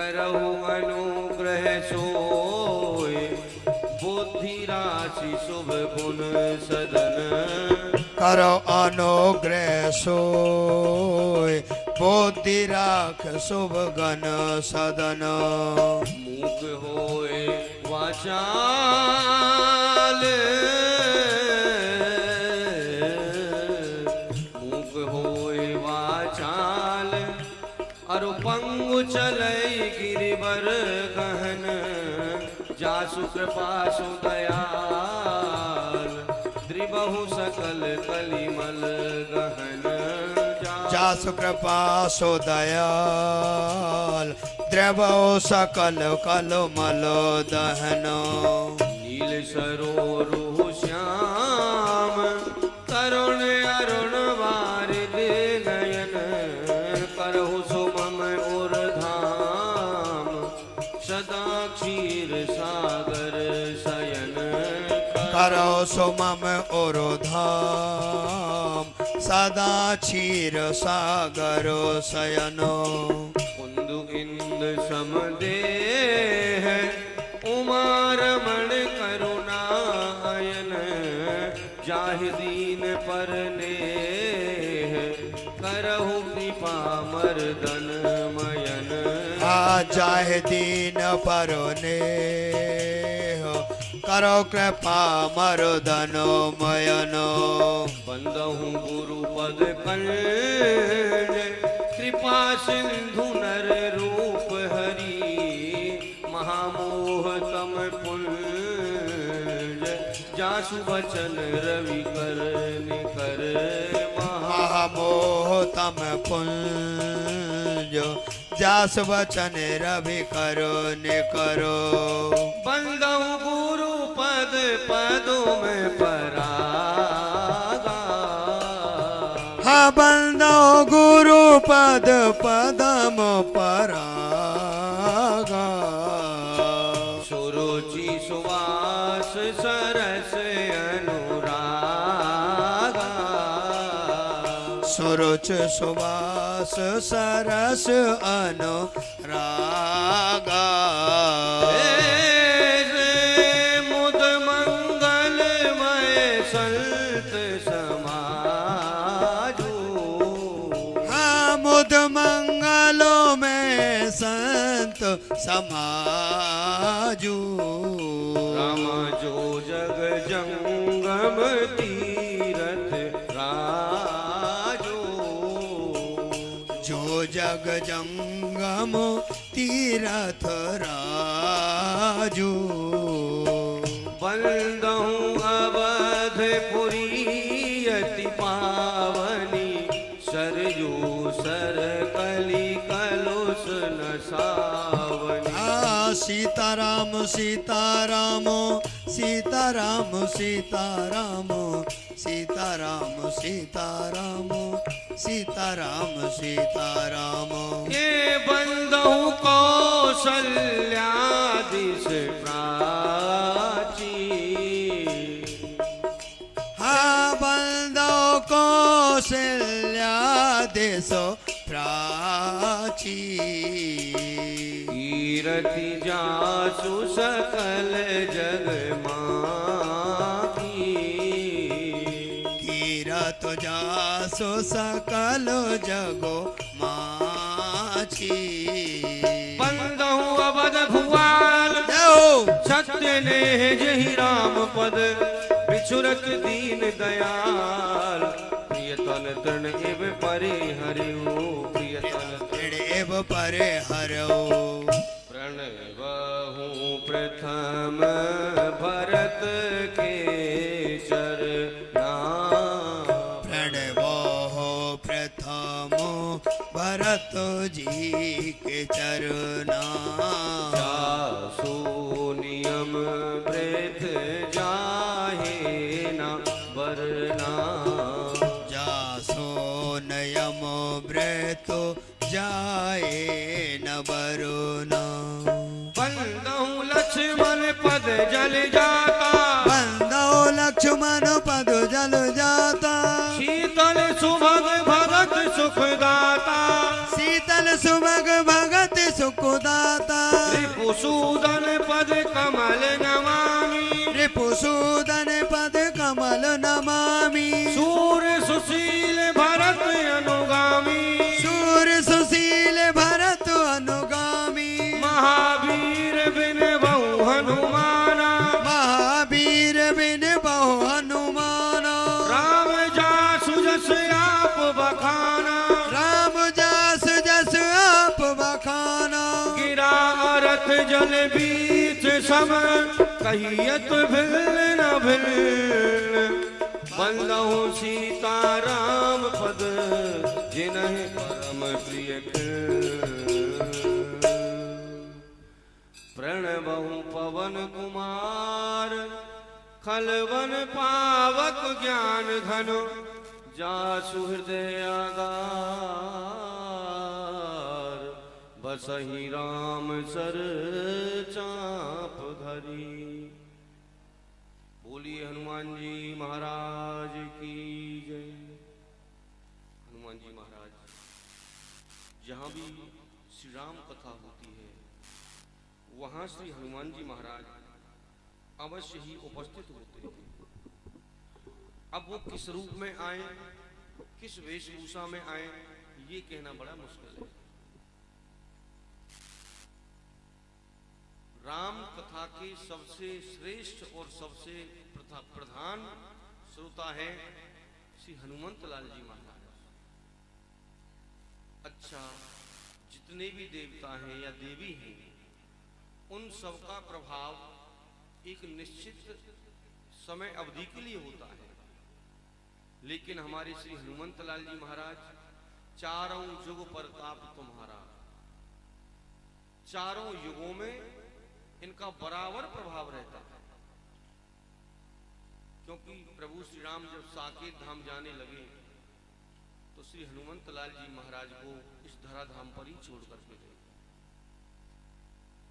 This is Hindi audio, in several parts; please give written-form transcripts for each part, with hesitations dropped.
करहु अनुग्रह सोय बुद्धि राशि शुभ गुण सदन करो अनुग्रह सोय बुद्धि राख शुभ गण सदन मूक होए वाचाल मूक होए वाचाल अरु पंगु चलई गिरिवर गहन जासु कृपा सुदयाल द्रिबहु सकल कलिमल गहन जासु कृपा सो दयाल द्रवो सकल कलमल दहन नील सरोरु श्याम तरुण अरुण वारिद नयन करहु सुमम उर धाम सदा क्षीर सागर शयन करो सुमम उर धाम सदा क्षीर सागर शयनो कुंदु इंद समदेह उमा रमण करुणायन जाहि दीन पर नेह करहु कृपा मर्दन मयन जाहि दीन पर नेह करो कृपा मर्दनो मयनो बंदहु गुरु पद कंज कृपा सिंधु नर रूप हरि महामोह तम पुंज जासु वचन रवि कर निकर महामोह तम पुंज जास वचन रवि करो ने करो बंदहु गुरु पद पदों में परागा हाँ बंदो गुरु पद पदम परागा सुरुचि सुवास सरस अनुरागा सुरुच सुवास सरस अनुरागा मुद मंगलमय संत समाजो हाँ मुद मंगलों में संत समाजू राम जो जग जंगम तीरथ राजो जो जग जंगम तीरथ राजू बंदहु अवधपुरी अति पावनी सरजू सर कली कलुष न सावनी सीताराम सीताराम सीताराम सीताराम सीताराम सीताराम सीताराम सीताराम ये बंदहु कौशल्यादिश प्राची हाँ बंदो कौशल्यादिश प्राची कीरति जासु सकल जग माकी कीरत जासु सकल जगो माची बंदहु अवध भुआल सत्य ने जहि राम पद बिछुरत दीन दयाल प्रियतन तृण एव परे हरिओ प्रियतन तृण एव परे हरो प्रणवहु प्रथम भरत के चरना प्रणवो प्रथम भरत जी के चरना जासु नियम वृद्ध जाहे न वरना जासो नयम व्रत जाए न वरुना बंदहु लक्ष्मण पद जल जाता बंदो लक्ष्मण पद जल जाता शीतल सुभग भगत सुखदाता शीतल सुभग भगत सुखदाता जाता। रिपुसूदन पद कमल नमामि, रिपुसूदन पद कमल नमामि। सूर सुशील भरत अनुगामी, सूर सुशील भरत अनुगामी। महावीर बिन बहु हनुमाना, महावीर बिन बहु हनुमाना। राम जासु जस आप बखाना, राम जास जस आप बखाना। गिरा रथ जल बीच सम, कहियत भिल न भिल, बंदहु सीता राम पद, जिन्हि परम प्रिय प्रणबहु पवन कुमार, खलवन पावक ज्ञान धन, जासु हृदय आगार, बसहि राम सर चाप धरी। बोलिए हनुमान जी महाराज की जय। हनुमान जी महाराज जहाँ भी श्री राम कथा होती है वहाँ श्री हनुमान जी महाराज अवश्य ही उपस्थित होते हैं। अब वो किस रूप में आए, किस वेशभूषा में आए, ये कहना बड़ा मुश्किल है। राम कथा के सबसे श्रेष्ठ और सबसे प्रधान श्रोता है श्री हनुमंत लाल जी महाराज। अच्छा, जितने भी देवता हैं या देवी हैं उन सबका प्रभाव एक निश्चित समय अवधि के लिए होता है, लेकिन हमारे श्री हनुमंत लाल जी महाराज चारों युग प्रताप तुम्हारा, चारों युगों में इनका बराबर प्रभाव रहता है। क्योंकि प्रभु श्री राम जब साकेत धाम जाने लगे तो श्री हनुमंत लाल जी महाराज को इस धराधाम पर ही छोड़ करके गए।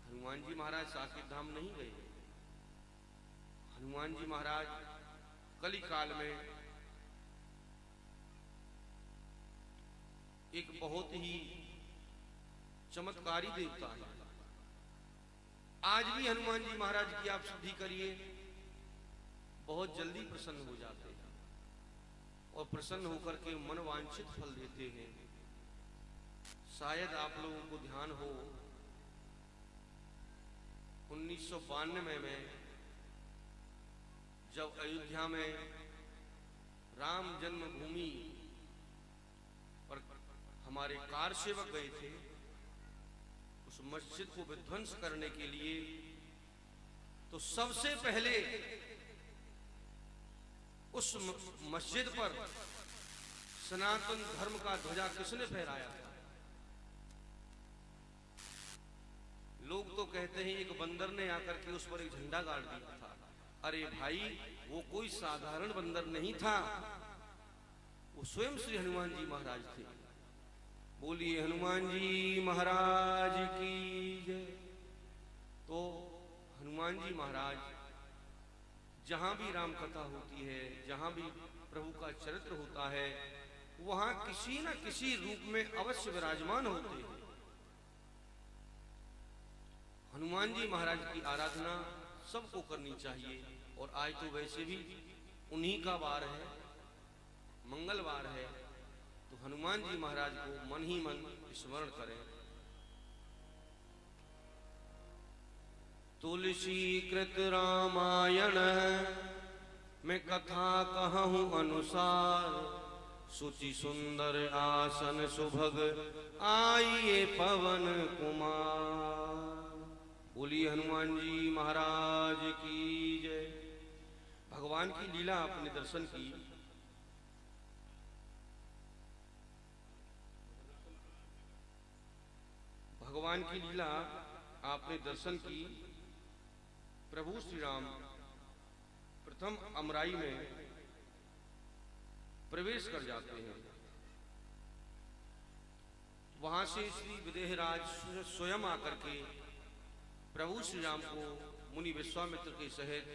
हनुमान जी महाराज साकेत धाम नहीं गए। हनुमान जी महाराज कली काल में एक बहुत ही चमत्कारी देवता है। आज भी हनुमान जी महाराज की आप स्तुति करिए, बहुत जल्दी प्रसन्न हो जाते हैं और प्रसन्न होकर के मन वांछित फल देते हैं। शायद आप लोगों को ध्यान हो 1992 में जब अयोध्या में राम जन्मभूमि पर हमारे कार सेवक गए थे उस मस्जिद को विध्वंस करने के लिए, तो सबसे पहले उस मस्जिद पर सनातन धर्म का ध्वजा किसने फहराया था? लोग तो कहते हैं एक बंदर ने आकर के उस पर एक झंडा गाड़ दिया था। अरे भाई, वो कोई साधारण बंदर नहीं था, वो स्वयं श्री हनुमान जी महाराज थे। बोलिए हनुमान जी महाराज की जय। तो हनुमान जी महाराज जहां भी राम कथा होती है, जहां भी प्रभु का चरित्र होता है, वहां किसी न किसी रूप में अवश्य विराजमान होते हैं। हनुमान जी महाराज की आराधना सबको करनी चाहिए। और आज तो वैसे भी उन्हीं का वार है, मंगलवार है, तो हनुमान जी महाराज को मन ही मन स्मरण करें। तुलसी कृत रामायण में कथा कहूँ अनुसार, सुचि सुंदर आसन सुभग आइए पवन कुमार। बोलिए हनुमान जी महाराज की जय। भगवान की लीला आपने दर्शन की। भगवान की लीला आपने दर्शन की। प्रभु श्री राम प्रथम अमराई में प्रवेश कर जाते हैं। वहां से श्री विदेहराज स्वयं आकर के प्रभु श्री राम को मुनि विश्वामित्र के सहित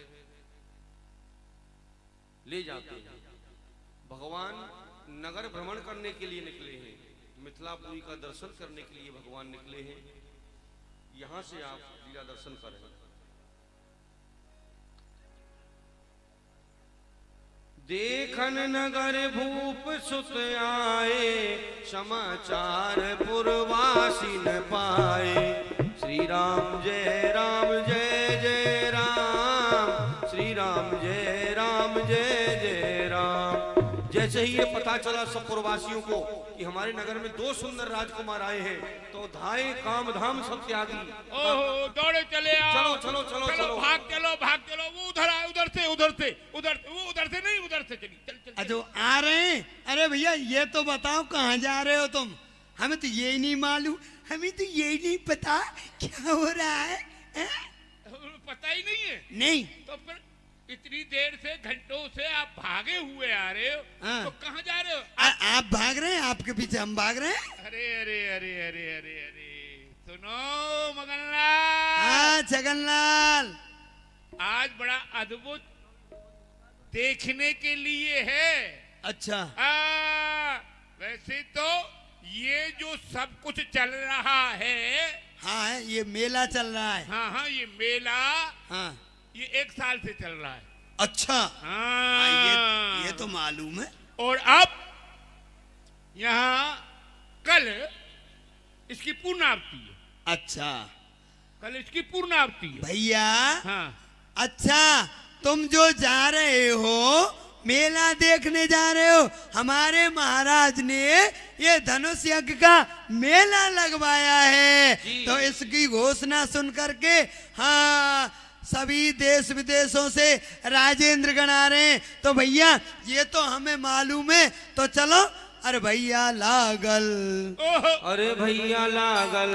ले जाते हैं। भगवान नगर भ्रमण करने के लिए निकले हैं, मिथिलापुरी का दर्शन करने के लिए भगवान निकले हैं। वहां से आप लीला दर्शन करें। देखन नगर भूप सुत आए, समाचार पुरवासी न पाए। श्री राम जय जय राम, श्री राम जय जय राम। जैसे ही ये पता चला सब पुरवासियों को कि हमारे नगर में 2 सुंदर राजकुमार आए हैं, तो धाए काम धाम सब त्यागी। ओहो, दौड़े चले आओ। चलो चलो चलो चलो, भाग चलो। वो उधर आए, उधर से नहीं, उधर से चली। चल। अजो आ रहे हैं। अरे भैया ये तो बताओ कहाँ जा रहे हो तुम? हमें तो यही नहीं मालूम, हमें तो यही नहीं पता क्या हो रहा है। पता ही नहीं है? नहीं। तो फिर इतनी देर से, घंटों से आप भागे हुए आ रहे हो। तो कहाँ जा रहे हो? आप भाग रहे हैं, आपके पीछे हम भाग रहे हैं। अरे सुनो मगनलाल। हाँ जगनलाल, आज बड़ा अद्भुत देखने के लिए है। अच्छा। वैसे तो ये जो सब कुछ चल रहा है, हाँ ये मेला चल रहा है। हाँ ये मेला, हाँ ये 1 साल से चल रहा है। अच्छा। हाँ ये तो मालूम है। और अब यहाँ कल इसकी पूर्णावती है। अच्छा, कल इसकी पूर्णावती है भैया। हाँ। अच्छा, तुम जो जा रहे हो मेला देखने जा रहे हो, हमारे महाराज ने ये धनुष यज्ञ का मेला लगवाया है। तो इसकी घोषणा सुन करके हाँ सभी देश विदेशों से राजेंद्र गण आ रहे हैं। तो भैया ये तो हमें मालूम है, तो चलो। अरे भैया लागल, अरे भैया लागल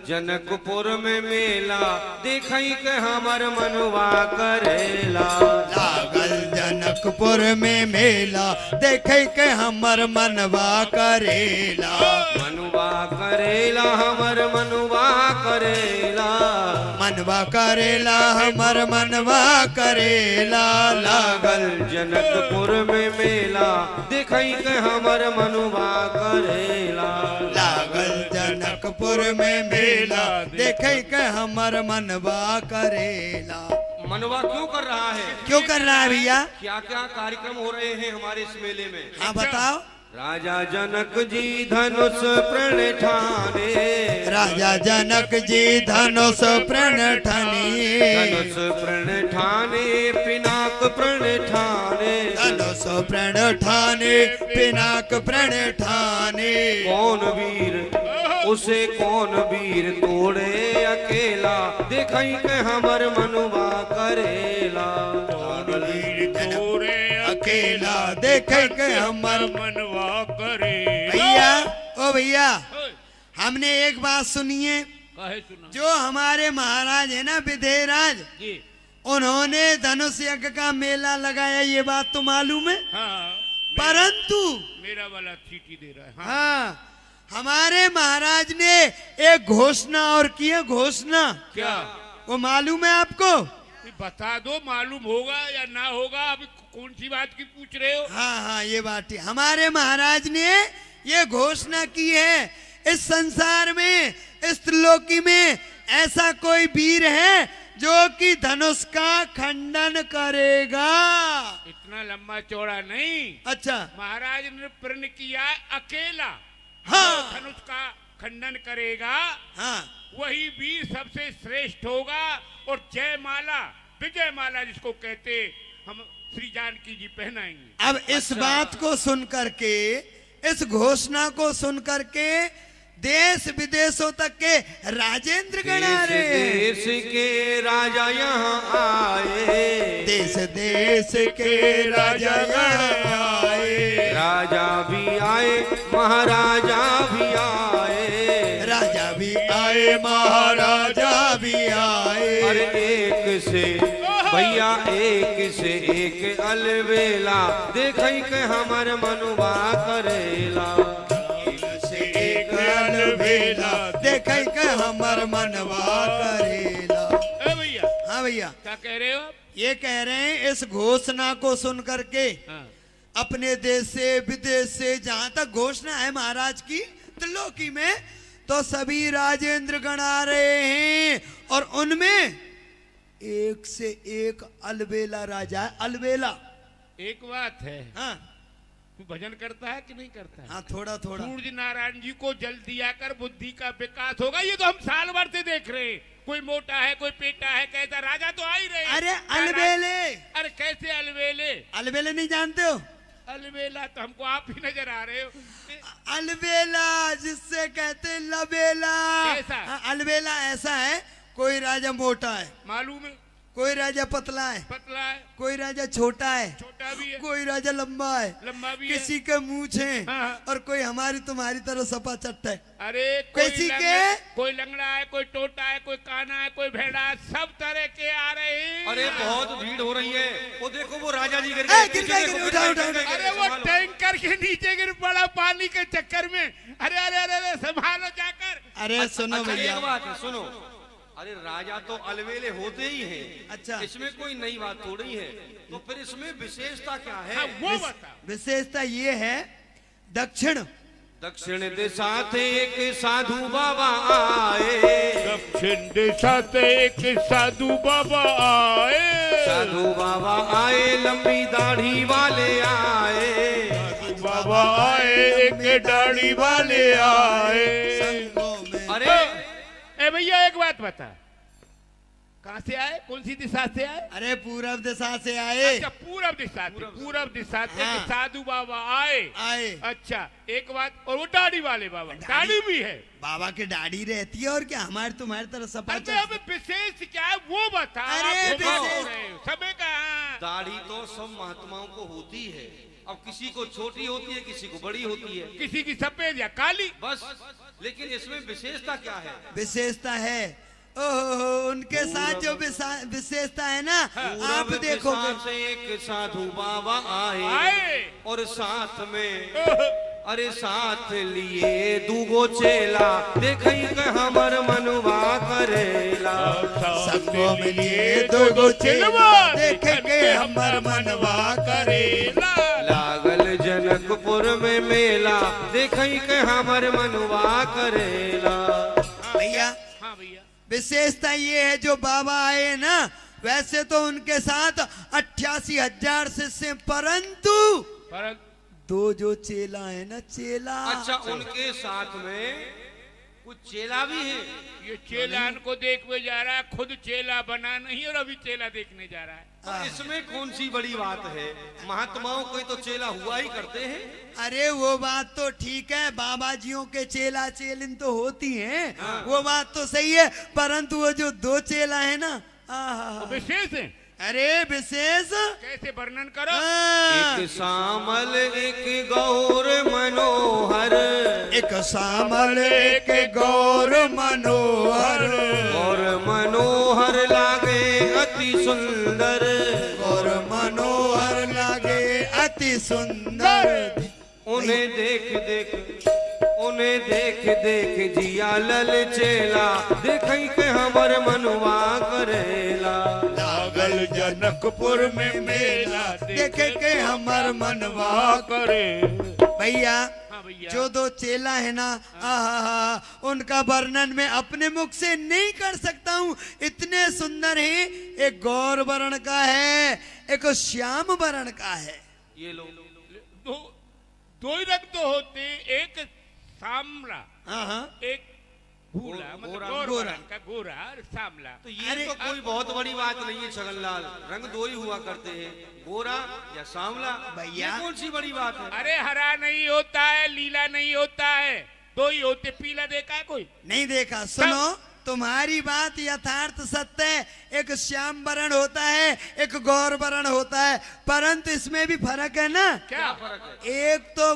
जनकपुर में मेला, देखई के हमर मनवा करेला। लागल जनकपुर में मेला, देखे के हमर मनवा करेला। मनवा करेला हमर मनवा करेला, मनवा करेला हमर मनवा करेला। लागल जनकपुर में मेला, देखई के हमर मनवा करेला। लागल जनकपुर में मेला, देखे के हमर मनवा करेला। मनवा क्यों कर रहा है? क्यों कर रहा है भैया? क्या क्या कार्यक्रम हो रहे हैं हमारे इस मेले में? हाँ बताओ। राजा जनक जी धनुष प्रण ठाने, राजा जनक जी धनुष प्रण ठाने, धनुष प्रण ठाने पिनाक प्रण ठाने, धनुष प्रण ठाने पिनाक प्रण ठाने। कौन वीर उसे कौन वीर तोड़े अकेला, देखई के हमर मनवा करेला। अकेला देखे के हमर मनवा करे। भैया ओ भैया, हमने एक बात सुनिए। जो हमारे महाराज है ना विधेयराज, उन्होंने धनुष यज्ञ का मेला लगाया, ये बात तो मालूम है। हाँ, परंतु मेरा वाला चीटी दे रहा है। हाँ हमारे महाराज ने एक घोषणा और की है। घोषणा क्या? वो मालूम है आपको? बता दो, मालूम होगा या ना होगा। अभी कौन सी बात की पूछ रहे हो? हाँ ये बात है। हमारे महाराज ने ये घोषणा की है, इस संसार में, इस त्रिलोकी में ऐसा कोई वीर है जो कि धनुष का खंडन करेगा। इतना लंबा चौड़ा नहीं। अच्छा। महाराज ने प्रण किया अकेला, हाँ धनुष का खंडन करेगा, हाँ वही वीर सबसे श्रेष्ठ होगा। और जयमाला, विजय माला जिसको कहते, हम श्री जानकी जी पहनाएंगे। अब इस बात को सुन करके, इस घोषणा को सुन करके देश विदेशों तक के राजेंद्र गण आ रहे हैं। देश के राजा यहाँ आए, देश देश के राजा यहाँ आए। राजा भी आए महाराजा भी आए, राजा भी आए महाराजा भी आए। अरे एक से भैया एक से एक अलबेला, देखई के हमर मनवा करेला। एक अलबेला देखे के हमर मनवा करेला। भैया। हाँ भैया, क्या कह रहे हो? ये कह रहे हैं इस घोषणा को सुन करके अपने देश से विदेश से जहाँ तक घोषणा है महाराज की त्रिलोकी में, तो सभी राजेंद्र गण आ रहे हैं उनमें एक से एक अलबेला राजा है, अलबेला। एक बात है, हाँ तू भजन करता है कि नहीं करता है? हाँ थोड़ा थोड़ा। सूर्य नारायण जी को जल दिया कर बुद्धि का विकास होगा, ये तो हम साल भर से देख रहे हैं। कोई मोटा है, कोई पेटा है, कैसा राजा तो आ ही रहे। अरे अलबेले, अरे कैसे अलबेले? अलबेले नहीं जानते हो? अलबेला तो हमको आप ही नजर आ रहे हो। अलबेला जिससे कहते हैं लबेला। कैसा? अलबेला ऐसा है, कोई राजा मोटा है, मालूम है, कोई राजा पतला है, पतला है, कोई राजा छोटा है, छोटा भी है, कोई राजा लंबा है, लंबा भी किसी के मूंछ है, हाँ। और कोई हमारी तुम्हारी तरह सपा चट्टा है। अरे किसी के कोई लंगड़ा है, कोई टोटा है, कोई काना है, कोई भेड़ा है, सब तरह के आ रहे हैं। अरे बहुत भीड़ हो रही है, वो देखो वो राजा जी गिर ए, गए, गिर गए, उठाओ, उठाओ, उठाओ। अरे वो टैंकर के नीचे गिर पड़ा पानी के चक्कर में। अरे अरे अरे अरे संभालो जाकर। अरे सुनो अच्छा, भैया, एक बात है सुनो, अरे राजा तो अलवेले होते ही हैं। अच्छा। इसमें कोई नई बात थोड़ी है, तो फिर इसमें विशेषता क्या है? हाँ, वो बता। विशेषता ये है, दक्षिण दक्षिण दिशा से एक साधु बाबा आए, दक्षिण दिशा से एक साधु बाबा आए, साधु बाबा आए, लंबी दाढ़ी वाले आए, साधु बाबा आए, एक दाढ़ी वाले आए। संगों में। अरे ए भैया एक बात बता, कहाँ से आए, कौन सी दिशा से आए? अरे पूरब दिशा से आए। अच्छा पूरब दिशा से, पूरब दिशा से हाँ। एक साधु बाबा आए। आए अच्छा एक बात, और वो दाढ़ी वाले बाबा, दाढ़ी भी है। बाबा की दाढ़ी रहती है, और क्या हमारी तुम्हारी तरह सपा अरे हमें विशेष क्या है वो बता। अरे आप घुमा विशेष- रहे हो, समय का। दाढ़ी तो सब महात्माओं को होती है, अब किसी को छोटी होती है, किसी को बड़ी होती है, किसी की सफेद या काली। बस। लेकिन इसमें विशेषता क्या है? विशेषता है, ओहो उनके साथ जो विशेषता है ना, आप पूरब देखोगे। दिशा से एक साधु बाबा आए, आए। और साथ में अरे साथ लिए दूगो चेला, देखई के हमर मनवा करेला, संगों में लिए दो चेलवा, देखे के हमर मनवा करेला। लागल जनकपुर में मेला, देखई के हमर मनवा करेला। भैया हाँ भैया, विशेषता ये है, जो बाबा आए ना, वैसे तो उनके साथ 88,000 शिष्य, परंतु परंतु दो जो चेला है ना, चेला। अच्छा, उनके साथ में कुछ चेला भी है। ये चेला को देखने जा रहा है, खुद चेला बना नहीं और अभी चेला देखने जा रहा है। तो इसमें कौन सी बड़ी बात है? महात्माओं कोई तो चेला हुआ ही करते हैं। अरे वो बात तो ठीक है, बाबा जियों के चेला चेलिन तो होती हैं, वो बात तो सही है, परंतु वो जो दो चेला है ना, वो विशेष है। अरे विशेष कैसे वर्णन करो? एक श्यामल एक गौर मनोहर, एक श्यामल एक गौर मनोहर, और मनोहर लागे अति सुंदर, और मनोहर लागे अति सुंदर। उन्हें देख देख जिया लल चेला, देखई के हमर मनवा करेला, लागल जनकपुर में मेला, देखे के हमर मनवा करे। भैया हाँ भैया, जो दो चेला है ना, आहा, उनका वर्णन मैं अपने मुख से नहीं कर सकता हूँ, इतने सुंदर है। एक गौर वर्ण का है, एक श्याम वर्ण का है। ये लोग दो ही रंग तो होते, एक सामला, हाँ एक भूला, मतलब गोरा, गौर गोरा। वर्ण का गोरा और सामला। तो ये तो कोई बहुत बड़ी बात नहीं है छगनलाल, रंग दो ही हुआ करते हैं, गोरा या सांवला। भैया। ये कौन सी बड़ी बात है? अरे हरा नहीं होता है, लीला नहीं होता है, दो ही होते। पीला देखा है कोई? नहीं देखा। सुनो, तुम्हारी बात यथार्थ सत्य है, एक श्याम वर्ण होता है, एक गौर वर्ण होता है, परंतु इसमें भी फर्क है ना। क्या फर्क है? एक तो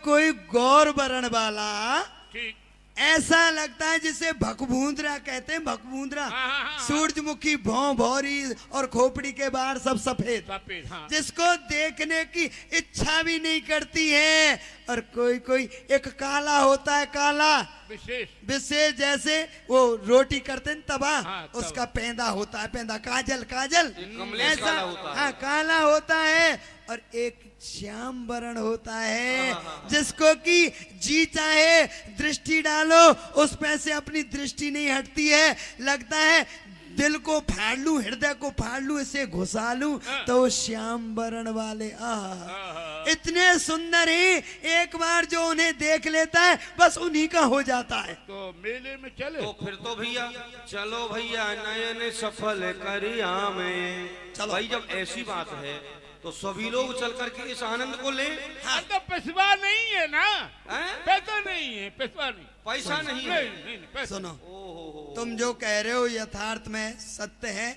कोई गौर वर्ण वाला ठीक। ऐसा लगता है जिसे भकभूंदरा कहते हैं, भकभूंदरा, हाँ। सूरजमुखी, भौं भौरी और खोपड़ी के बाहर सब सफेद, सफेद, हाँ। जिसको देखने की इच्छा भी नहीं करती है। और कोई एक काला होता है, काला विशेष, जैसे वो रोटी करते हैं तवा, हाँ, उसका पेंदा होता है, पेंदा, काजल कमलेश ऐसा, काला होता है। हाँ काला होता है। और एक श्याम वर्ण होता है, जिसको कि जी चाहे दृष्टि डालो उस पे से अपनी दृष्टि नहीं हटती है, लगता है दिल को फाड़ लूं, हृदय को फाड़ लूं, इसे घुसा लूं तो श्याम वरण वाले इतने सुंदर ही, एक बार जो उन्हें देख लेता है बस उन्हीं का हो जाता है। तो मेले में चले तो फिर तो भैया चलो भैया, नयन सफल करिया में। चलो भाई जब ऐसी बात है तो सभी लोग चल करके इस आनंद को ले। हाँ। तो पैसवा नहीं है ना, पैसा नहीं है, पैसा नहीं, पैसा नहीं है। पैसा। सुनो, तुम जो कह रहे हो यथार्थ में सत्य है।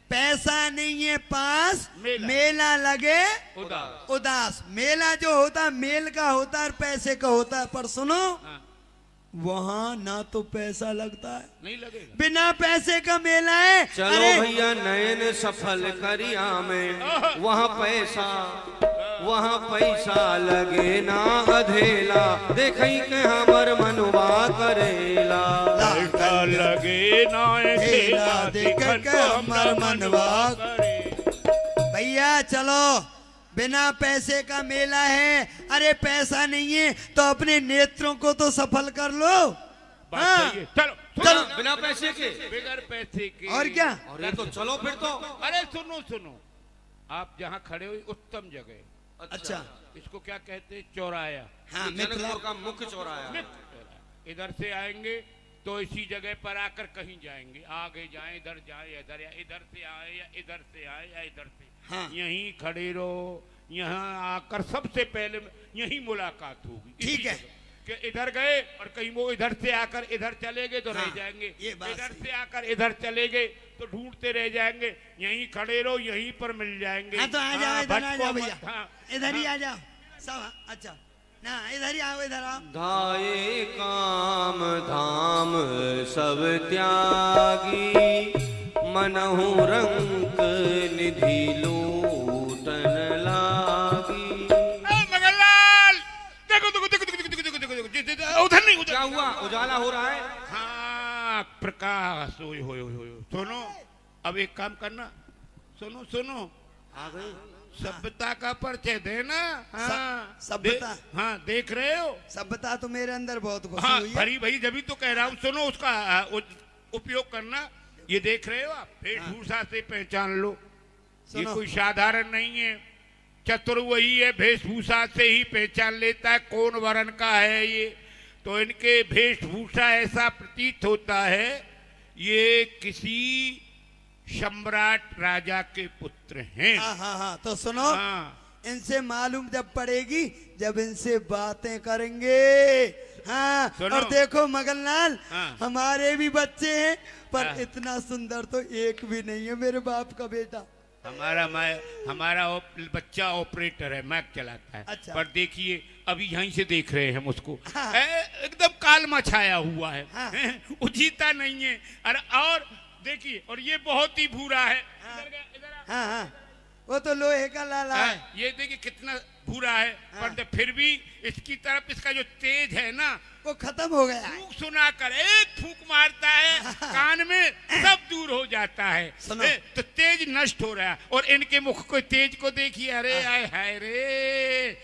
पैसा नहीं है पास, मेला लगे उदास। मेला जो होता मेल का होता है और पैसे का होता है, पर सुनो वहाँ ना तो पैसा लगता है, नहीं लगेगा, बिना पैसे का मेला है। चलो भैया नयन सफल करिया में, वहाँ पैसा लगे ना अधेला, देखई के हमर मनवा करेला। लगे ना अधेला, देखई के हमर मनवा करे। भैया चलो, बिना पैसे का मेला है। अरे पैसा नहीं है तो अपने नेत्रों को तो सफल कर लो। हाँ। चलो चलो बिना पैसे के, बगैर पैसे के, और क्या। अरे तो चलो फिर तो। अरे सुनो, आप जहाँ खड़े हो उत्तम जगह। अच्छा, इसको क्या कहते हैं? चौराया। हाँ, जनकपुर का मुख्य चौराया। इधर से आएंगे तो इसी जगह पर आकर कहीं जाएंगे, आगे जाएं, इधर जाएं, इधर, या इधर से आए या इधर से आए या इधर से। हाँ। यहीं खड़े रहो, यहाँ आकर सबसे पहले यहीं मुलाकात होगी। ठीक है कि इधर गए और कहीं वो इधर से आकर इधर चले गए तो हाँ, रह जाएंगे, इधर से आकर इधर चले गए तो ढूंढते रह जाएंगे। यहीं खड़े रहो, यहीं पर मिल जाएंगे। हाँ, तो आ जाओ, इधर आ जाओ भैया। हाँ, इधर ही आ जाओ सब। अच्छा ना, इधर ही आओ, इधर आओ। धाये काम धाम सब त्यागी, मनहु रंग निधि लूटन लागी। मगनलाल देखो, उधर नहीं, उधर क्या हुआ? उजाला हो रहा है। हाँ, प्रकाश। हो सुनो, अब एक काम करना, सुनो आ गए। सभ्यता का परिचय देना। हाँ, सभ्यता। हाँ, देख रहे हो, सभ्यता तो मेरे अंदर बहुत घुसी हाँ, हुई है। भरी भाई जब तो कह रहा हूँ, सुनो उसका उपयोग करना। ये देख रहे हो आप, वेशभूषा से पहचान लो, ये कोई साधारण नहीं है। चतुर वही है, वेशभूषा से ही पहचान लेता है कौन वर्ण का है ये। तो इनके वेशभूषा ऐसा प्रतीत होता है ये किसी सम्राट राजा के पुत्र हैं। हाँ, तो सुनो, हाँ। इनसे मालूम जब पड़ेगी जब इनसे बातें करेंगे। हाँ, और देखो मगनलाल, हाँ। हमारे भी बच्चे हैं पर हाँ। इतना सुंदर तो एक भी नहीं है मेरे बाप का बेटा। हमारा बच्चा ऑपरेटर है, मैक चलाता है। अच्छा। पर देखिए अभी यहीं से देख रहे हैं हम उसको। हाँ। एकदम कालमा छाया हुआ है। हाँ। उजीता नहीं है। अरे और देखिए, और ये बहुत ही भूरा है। इधर हाँ, वो तो लोहे का लाला है। ये देखिए कितना भूरा है। हाँ। पर फिर भी इसकी तरफ इसका जो तेज है ना, वो खत्म हो गया है। फूंक सुनाकर एक फूंक मारता है, कान में सब दूर हो जाता है। तो तेज नष्ट हो रहा है। और इनके मुख को तेज को देखिए, अरे आय हाय रे,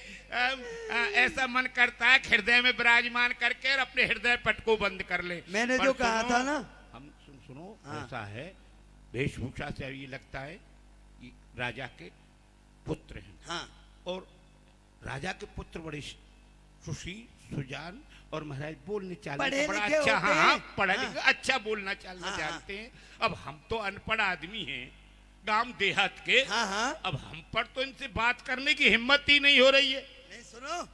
ऐसा मन करता है हृदय में विराजमान करके और अपने हृदय पट को बंद कर ले। मैंने जो कहा था ना, हम सुनो, ऐसा है वेशभूषा से ये लगता है कि राजा के पुत्र हैं। हाँ। और राजा के पुत्र बड़े सुशील, सुजान और महाराज बोलने चालने का बड़ा अच्छा, हाँ, पढ़ा लिखा, अच्छा बोलना चालना जानते हैं। अब हम तो अनपढ़ आदमी हैं, गांव देहात के। अब हम पर तो इनसे बात करने की हिम्मत ही नहीं हो रही है। नहीं सुनो,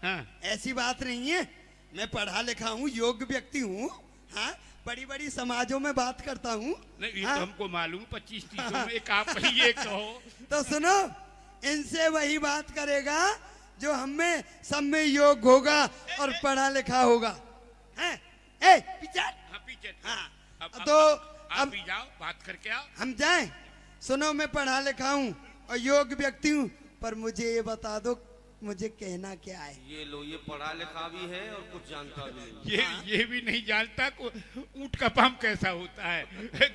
ऐसी बात नहीं है, मैं पढ़ा लिखा हूँ, योग्य व्यक्ति हूँ। हाँ, बड़ी बड़ी समाजों में बात करता हूँ। नहीं, ये तो हमको मालूम, 25-30 में एक आप ही ये कहो। तो सुनो, इनसे वही बात करेगा जो हमें सब में योग्य होगा और पढ़ा लिखा होगा। पीछे। तो अब भी जाओ, बात करके आओ। हम जाएं? सुनो, मैं पढ़ा लिखा हूँ और योग्य व्यक्ति हूँ, पर मुझे ये बता दो मुझे कहना क्या है। ये लो, ये पढ़ा लिखा भी है और कुछ जानता भी नहीं। ये भी नहीं जानता ऊंट का पाम कैसा होता है,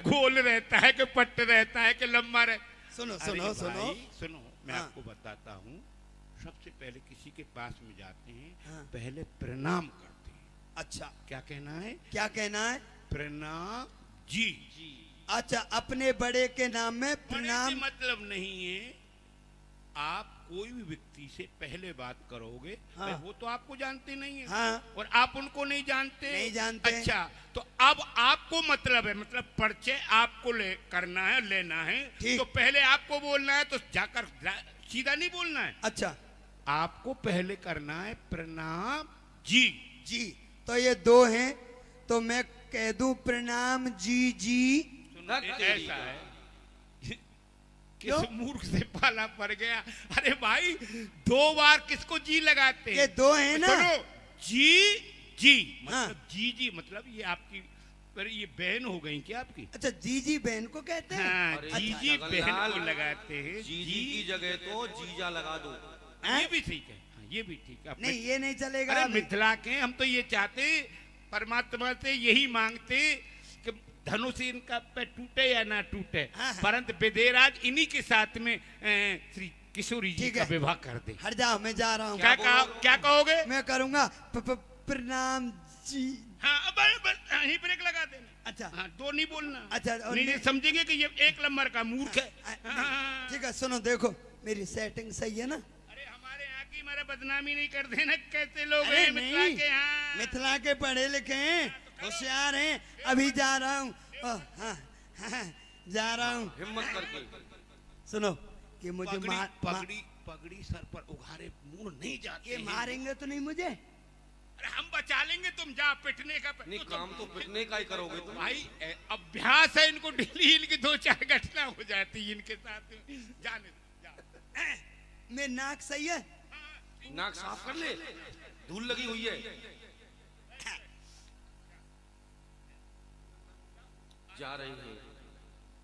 गोल रहता है कि पट्ट रहता है कि लंबा रहता। सुनो, मैं आपको बताता हूँ। सबसे पहले किसी के पास में जाते हैं, पहले प्रणाम करते हैं। अच्छा, क्या कहना है? क्या कहना है? प्रणाम जी। अच्छा, अपने बड़े के नाम में बड़े से प्रणाम। मतलब नहीं है। आप कोई भी व्यक्ति से पहले बात करोगे, हाँ। वो तो आपको जानते नहीं है, हाँ। और आप उनको नहीं जानते। नहीं जानते। अच्छा, तो अब आपको मतलब है, मतलब परिचय आपको करना है, लेना है, ठीक। तो पहले आपको बोलना है, तो जाकर सीधा नहीं बोलना है। अच्छा आपको पहले करना है प्रणाम जी। जी, तो ये दो हैं, तो मैं कह दूं प्रणाम जी जी। ऐसा है, क्यों? किस मूर्ख से पाला पड़ गया। अरे भाई, 2 बार किसको जी लगाते हैं? ये दो हैं ना। सुनो, जी जी मतलब हाँ। जी जी मतलब ये आपकी, पर ये बहन हो गई क्या आपकी? अच्छा, जीजी बहन को कहते हैं। हाँ, अरे जी अच्छा, जी बहन जगन्नाथ, को लगाते हैं। जीजी की जगह तो जीजा लगा दो। ये भी ठीक है, हाँ, ये भी ठीक है। नहीं, ये नहीं चलेगा। अरे अभी। मिथिला के हम तो ये चाहते, परमात्मा से यही मांगते कि धनुष इनका पे टूटे या ना टूटे, हाँ, हाँ। परंतु बेदेराज इन्हीं के साथ में श्री किशोरी जी ठीक का है। विवाह कर दे। हट जाओ, मैं जा रहा हूँ। क्या कहोगे? मैं करूँगा प्रणाम जी। हाँ, बस यहीं ब्रेक लगा देना। अच्छा। हाँ, 2 नहीं बोलना। अच्छा, और नहीं, नहीं- समझेंगे कि ये 1 नंबर का मूर्ख है। हाँ। ठीक है, सुनो, देखो मेरी सेटिंग सही है ना। अरे हमारे यहाँ की हमारा बदनामी नहीं कर देना, कैसे लोग अरे हैं मिथिला नहीं, के। हाँ, मिथिला के पढ़े लिखे हैं, होशियार हैं। अभी जा रहा हूँ। हाँ, जा रहा हूँ। हिम्मत करके सुनो, कि मुझे पगड़ी सर पर उघारे मुंह नहीं जाते ये हैं। मारेंगे तो नहीं मुझे? अरे हम बचा लेंगे, तुम जा पिटने का। नहीं, काम तो पिटने का ही करोगे तुम। भाई अभ्यास है इनको, डेली इनकी 2-4 घटना हो जाती है इनके साथ। जाने जा। मैं नाक सही है? नाक साफ कर ले, धूल लगी हुई है। जा रही है।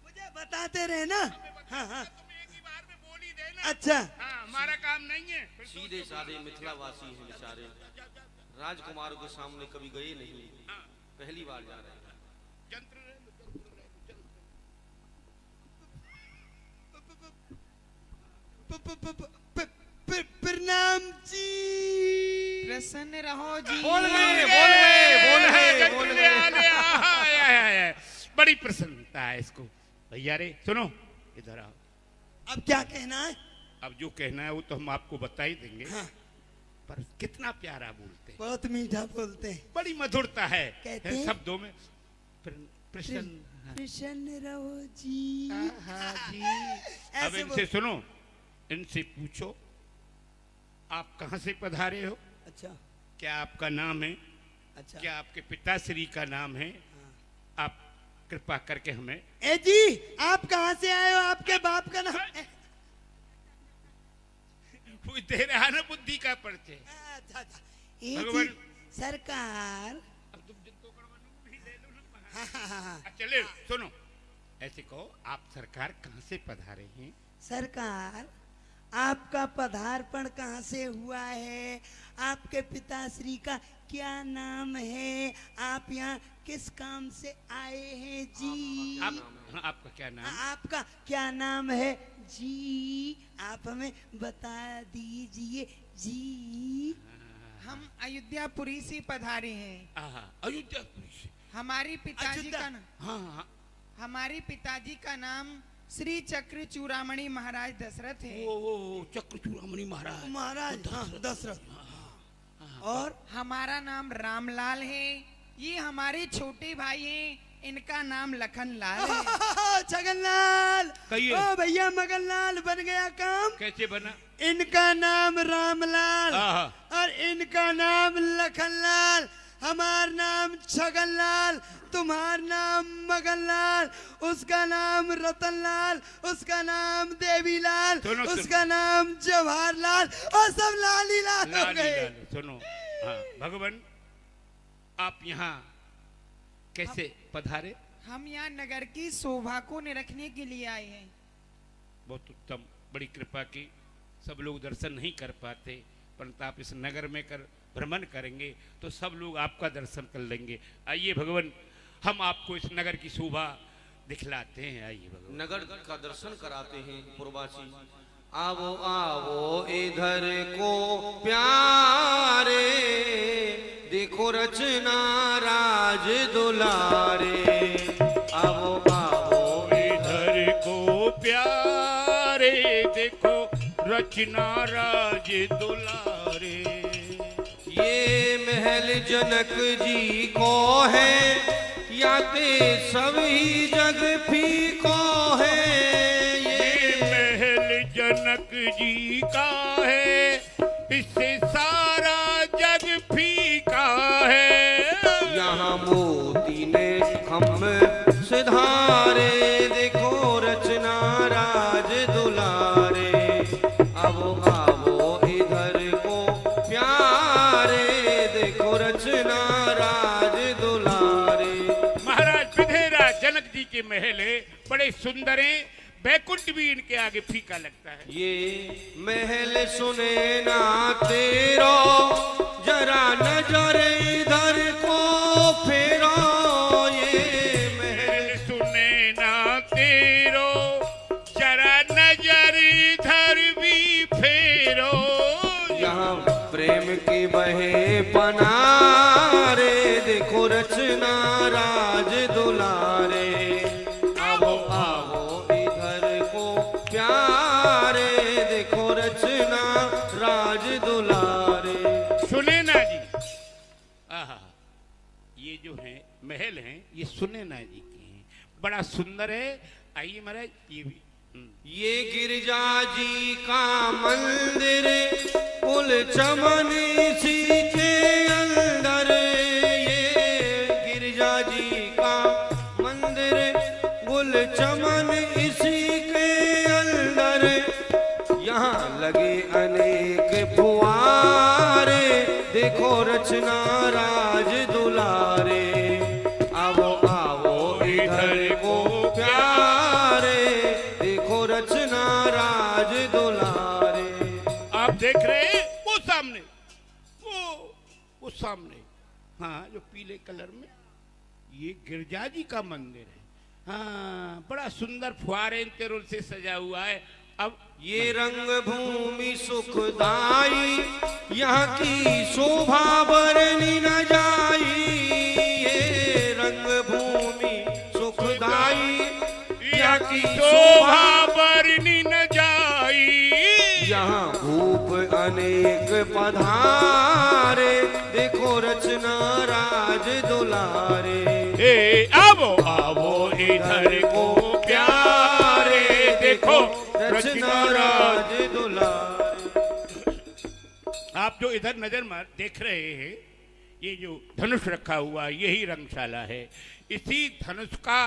मुझे बताते रहे ना। हाँ हाँ, तुम एक ही बार में बोल ही देना। अच्छा। हाँ, हमारा काम नहीं है। सीधे साधे मिथिलावासी हैं बेचारे, राजकुमारों के सामने कभी गए नहीं, पहली बार जा रहे हैं। जंत्र प्रणाम जी। प्रसन्न रहो जी। बोल गए। बड़ी प्रसन्नता है इसको। भैया रे सुनो, इधर आओ। अब क्या कहना है? अब जो कहना है वो तो हम आपको बता ही देंगे। हाँ। पर कितना प्यारा बोलते हैं, बहुत मीठा बोलते हैं। बड़ी मधुरता है कहते हैं? शब्दों में। प्रसन्न प्रसन्न रहो जी। हाँ जी। अब ऐसे इनसे सुनो, इनसे पूछो आप कहाँ से पधारे हो, अच्छा क्या आपका नाम है, अच्छा। क्या आपके पिताश्री का नाम है। आप कृपा करके हमें। ए जी, आप कहाँ से आए हो? आपके बाप का नाम? कोई दे रहा ना बुद्धि का परिचय। अच्छा अच्छा। ए जी, भगवान। सरकार। अब तुम जिनको करवाना भी ले लो ना। हाँ, हाँ, हाँ। चले सुनो, ऐसे कहो आप सरकार कहाँ से पधारे हैं। सरकार, आपका पधारपण कहाँ से हुआ है? आपके पिताश्री का क्या नाम है? आप यहाँ किस काम से आए हैं जी? आपका क्या नाम? आपका क्या नाम है जी? आप हमें बता दीजिए जी। हम अयोध्यापुरी से पधारे हैं। अयोध्यापुरी से। हमारी पिताजी अयोध्या। का नाम, हाँ, हमारी पिताजी का नाम श्री चक्र चूड़ामणि महाराज दशरथ है। वो चक्र चूड़ामणि महाराज। महाराज, हाँ, दशरथ। और हमारा नाम रामलाल है। ये हमारे छोटे भाई हैं, इनका नाम लखनलाल है। छगनलाल। कहिए। ओ भैया, मगनलाल बन गया काम। कैसे बना? इनका नाम रामलाल आहा। और इनका नाम लखनलाल। हमार नाम छगनलाल, तुम्हार नाम मगनलाल, उसका नाम रतनलाल, उसका नाम देवीलाल, सुनो, उसका नाम जवाहरलाल, और सब लाल ही लाल हो गए। सुनो, हाँ, भगवान आप यहाँ कैसे पधारे? हम यहाँ नगर की शोभा को निरखने के लिए आए हैं। बहुत उत्तम, बड़ी कृपा की। सब लोग दर्शन नहीं कर पाते, परंतु आप इस नगर में कर भ्रमण करेंगे तो सब लोग आपका दर्शन कर लेंगे। आइए भगवान, हम आपको इस नगर की शोभा दिखलाते हैं। आइए भगवान, नगर का दर्शन कराते हैं पूर्वासी। आवो आवो इधर को प्यारे, देखो रचना राज दुलारे। आवो आवो रचना राज दुलारे। ये महल जनक जी को है या ते सभी जग फीको है। ये महल जनक जी का है, इससे सारा जग फीका है। यहाँ मोती ने खम्भ सिधारे, देखो रचना राज दुलारे। आवो आवो इधर को प्यारे, देखो रचना राज दुलारे। महाराज विधेरा जनक जी के महल है, बड़े सुंदर हैं। बैकुंठ भी इनके आगे फीका लगता है। ये महल सुने ना तेरो, जरा नजर इधर को फेरो। ये महल सुने ना तेरो, जरा नजर इधर भी फेरो। यहाँ प्रेम की बहे पनारे, देखो रचना राज दुलारे। आवो आवो इधर को प्यारे, देखो रचना राज दुलारे। सुने ना जी, आहा, ये जो है महल हैं, ये सुने ना जी के हैं, बड़ा सुंदर है। आइए महाराज, ये भी ये गिरजा जी का मंदिर, कुल चमन इसी के अंदर। ये गिरजा जी का मंदिर, कुल चमन इसी के अंदर। यहाँ लगे अनेक फुआरे, देखो रचना राज दुलारे। आवो आवो इधर को प्यारे, देखो रचना राज दुलारे। आप देख रहे हैं वो सामने, वो सामने, हाँ, जो पीले कलर में, ये गिरजा जी का मंदिर है। हाँ, बड़ा सुंदर फुआरे तेरुल से सजा हुआ है। अब ये रंग भूमि सुखदाई, यहाँ की शोभा बरनी न जाई। ये रंग भूमि सुखदाई, यहाँ की शोभा बरनी न जाई। यहाँ भूप अनेक पधारे, देखो रचना राज दुलारे। ए आवो आवो इधर को प्यारे, देखो रचना राज दुलारे। आप जो इधर नजर मार देख रहे हैं, ये जो धनुष रखा हुआ, यही रंगशाला है। इसी धनुष का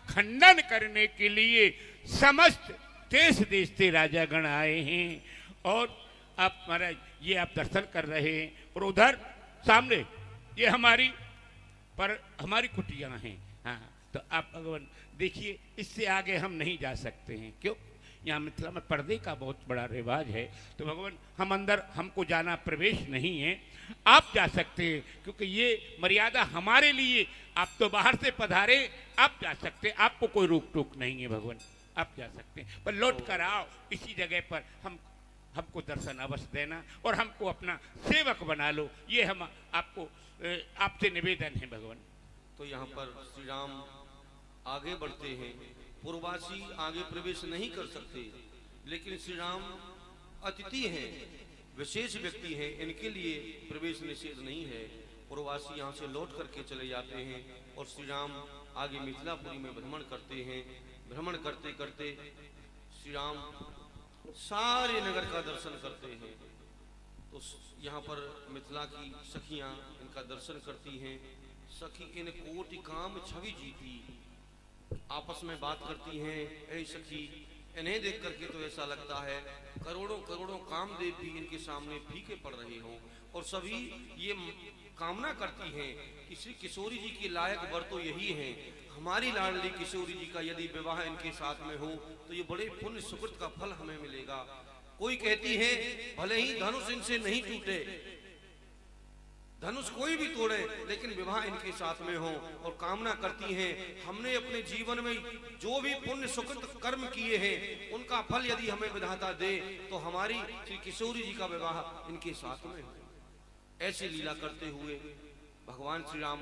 खंडन करने के लिए समस्त देश देश से राजागण आए हैं। और आप महाराज, ये आप दर्शन कर रहे हैं, और उधर सामने ये हमारी कुटियां हैं। हाँ, तो आप भगवान देखिए, इससे आगे हम नहीं जा सकते हैं। क्यों? यहाँ मिथिला में पर्दे का बहुत बड़ा रिवाज है, तो भगवान हम अंदर, हमको जाना प्रवेश नहीं है। आप जा सकते हैं, क्योंकि ये मर्यादा हमारे लिए। आप तो बाहर से पधारे, आप जा सकते हैं, आपको कोई रोक टोक नहीं है भगवान, आप जा सकते हैं। पर लौट कर आओ इसी जगह पर, हमको दर्शन अवश्य देना और हमको अपना सेवक बना लो, ये हम आपसे निवेदन है भगवान। तो यहाँ पर श्री राम आगे बढ़ते हैं। पूर्ववासी आगे प्रवेश नहीं कर सकते, लेकिन श्री राम अतिथि हैं, विशेष व्यक्ति हैं, इनके लिए प्रवेश निषेध नहीं है। पूर्ववासी यहाँ से लौट करके चले जाते हैं और श्री राम आगे मिथिलापुरी में भ्रमण करते हैं। भ्रमण करते करते श्री राम सारे नगर का दर्शन करते हैं। तो यहाँ पर मिथिला की सखियां इनका दर्शन करती हैं। सखी इन कोटि काम छवि जीती, आपस में बात करती हैं। ऐ सखी, इन्हें देख करके तो ऐसा लगता है करोड़ों करोड़ों कामदेव भी इनके सामने फीके पड़ रहे हों। और सभी ये कामना करती हैं कि श्री किशोरी जी के लायक वर तो यही हैं, हमारी लाडली किशोरी जी का यदि विवाह इनके साथ में हो तो ये बड़े पुण्य सुकृत का फल हमें मिलेगा। कोई कहती है भले ही धनुष इनसे नहीं टूटे, धनुष कोई भी तोड़े, लेकिन विवाह इनके साथ में हो। और कामना करती हैं हमने अपने जीवन में जो भी पुण्य सुकृत कर्म किए हैं उनका फल यदि हमें विधाता दे तो हमारी श्री किशोरी जी का विवाह इनके साथ में हो। ऐसी लीला करते हुए भगवान श्री राम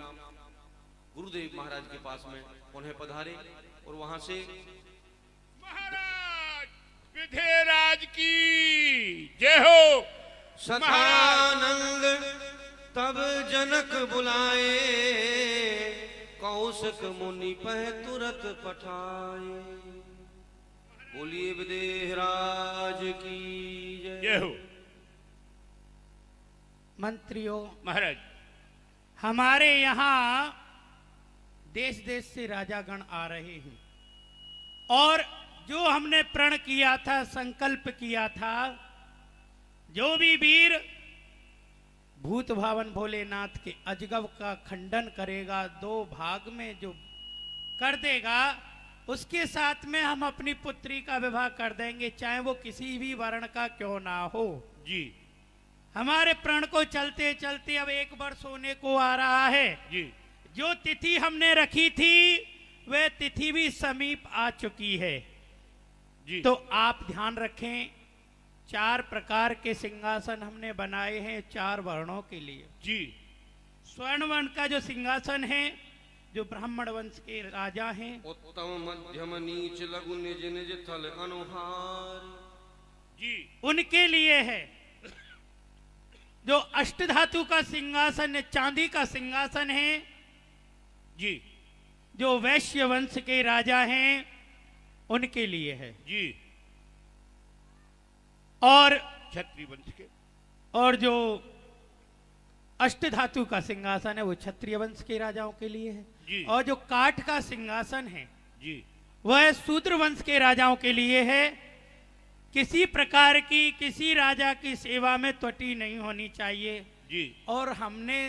गुरुदेव महाराज के पास में उन्हें पधारे और वहां से महाराज विधेयराज की जय हो। सखानंग तब जनक बुलाए, कौशिक मुनि पह तुरत पठाए। बोलिए विदेहराज की जय हो। मंत्रियों, महाराज, हमारे यहाँ देश देश से राजागण आ रहे हैं और जो हमने प्रण किया था, संकल्प किया था, जो भी वीर भूत भावन भोलेनाथ के अजगव का खंडन करेगा, 2 भाग में जो कर देगा, उसके साथ में हम अपनी पुत्री का विवाह कर देंगे, चाहे वो किसी भी वर्ण का क्यों ना हो। जी हमारे प्रण को चलते चलते अब 1 वर्ष होने को आ रहा है। जी। जो तिथि हमने रखी थी वह तिथि भी समीप आ चुकी है जी। तो आप ध्यान रखें, 4 प्रकार के सिंहासन हमने बनाए हैं 4 वर्णों के लिए। जी। स्वर्ण वर्ण का जो सिंहासन है, जो ब्राह्मण वंश के राजा हैं, उत्तम मध्यम नीच लघु निज निज थल अनुहार जी, उनके लिए है। जो अष्टधातु का सिंहासन है, चांदी का सिंहासन है, जी जो वैश्य वंश के राजा हैं उनके लिए है। जी। और क्षत्रिय वंश के, और जो अष्टधातु का सिंहासन है वो क्षत्रिय वंश के राजाओं के लिए है। जी। और जो काठ का सिंहासन है जी वह शूद्र वंश के राजाओं के लिए है। किसी प्रकार की किसी राजा की सेवा में त्रुटि नहीं होनी चाहिए। जी। और हमने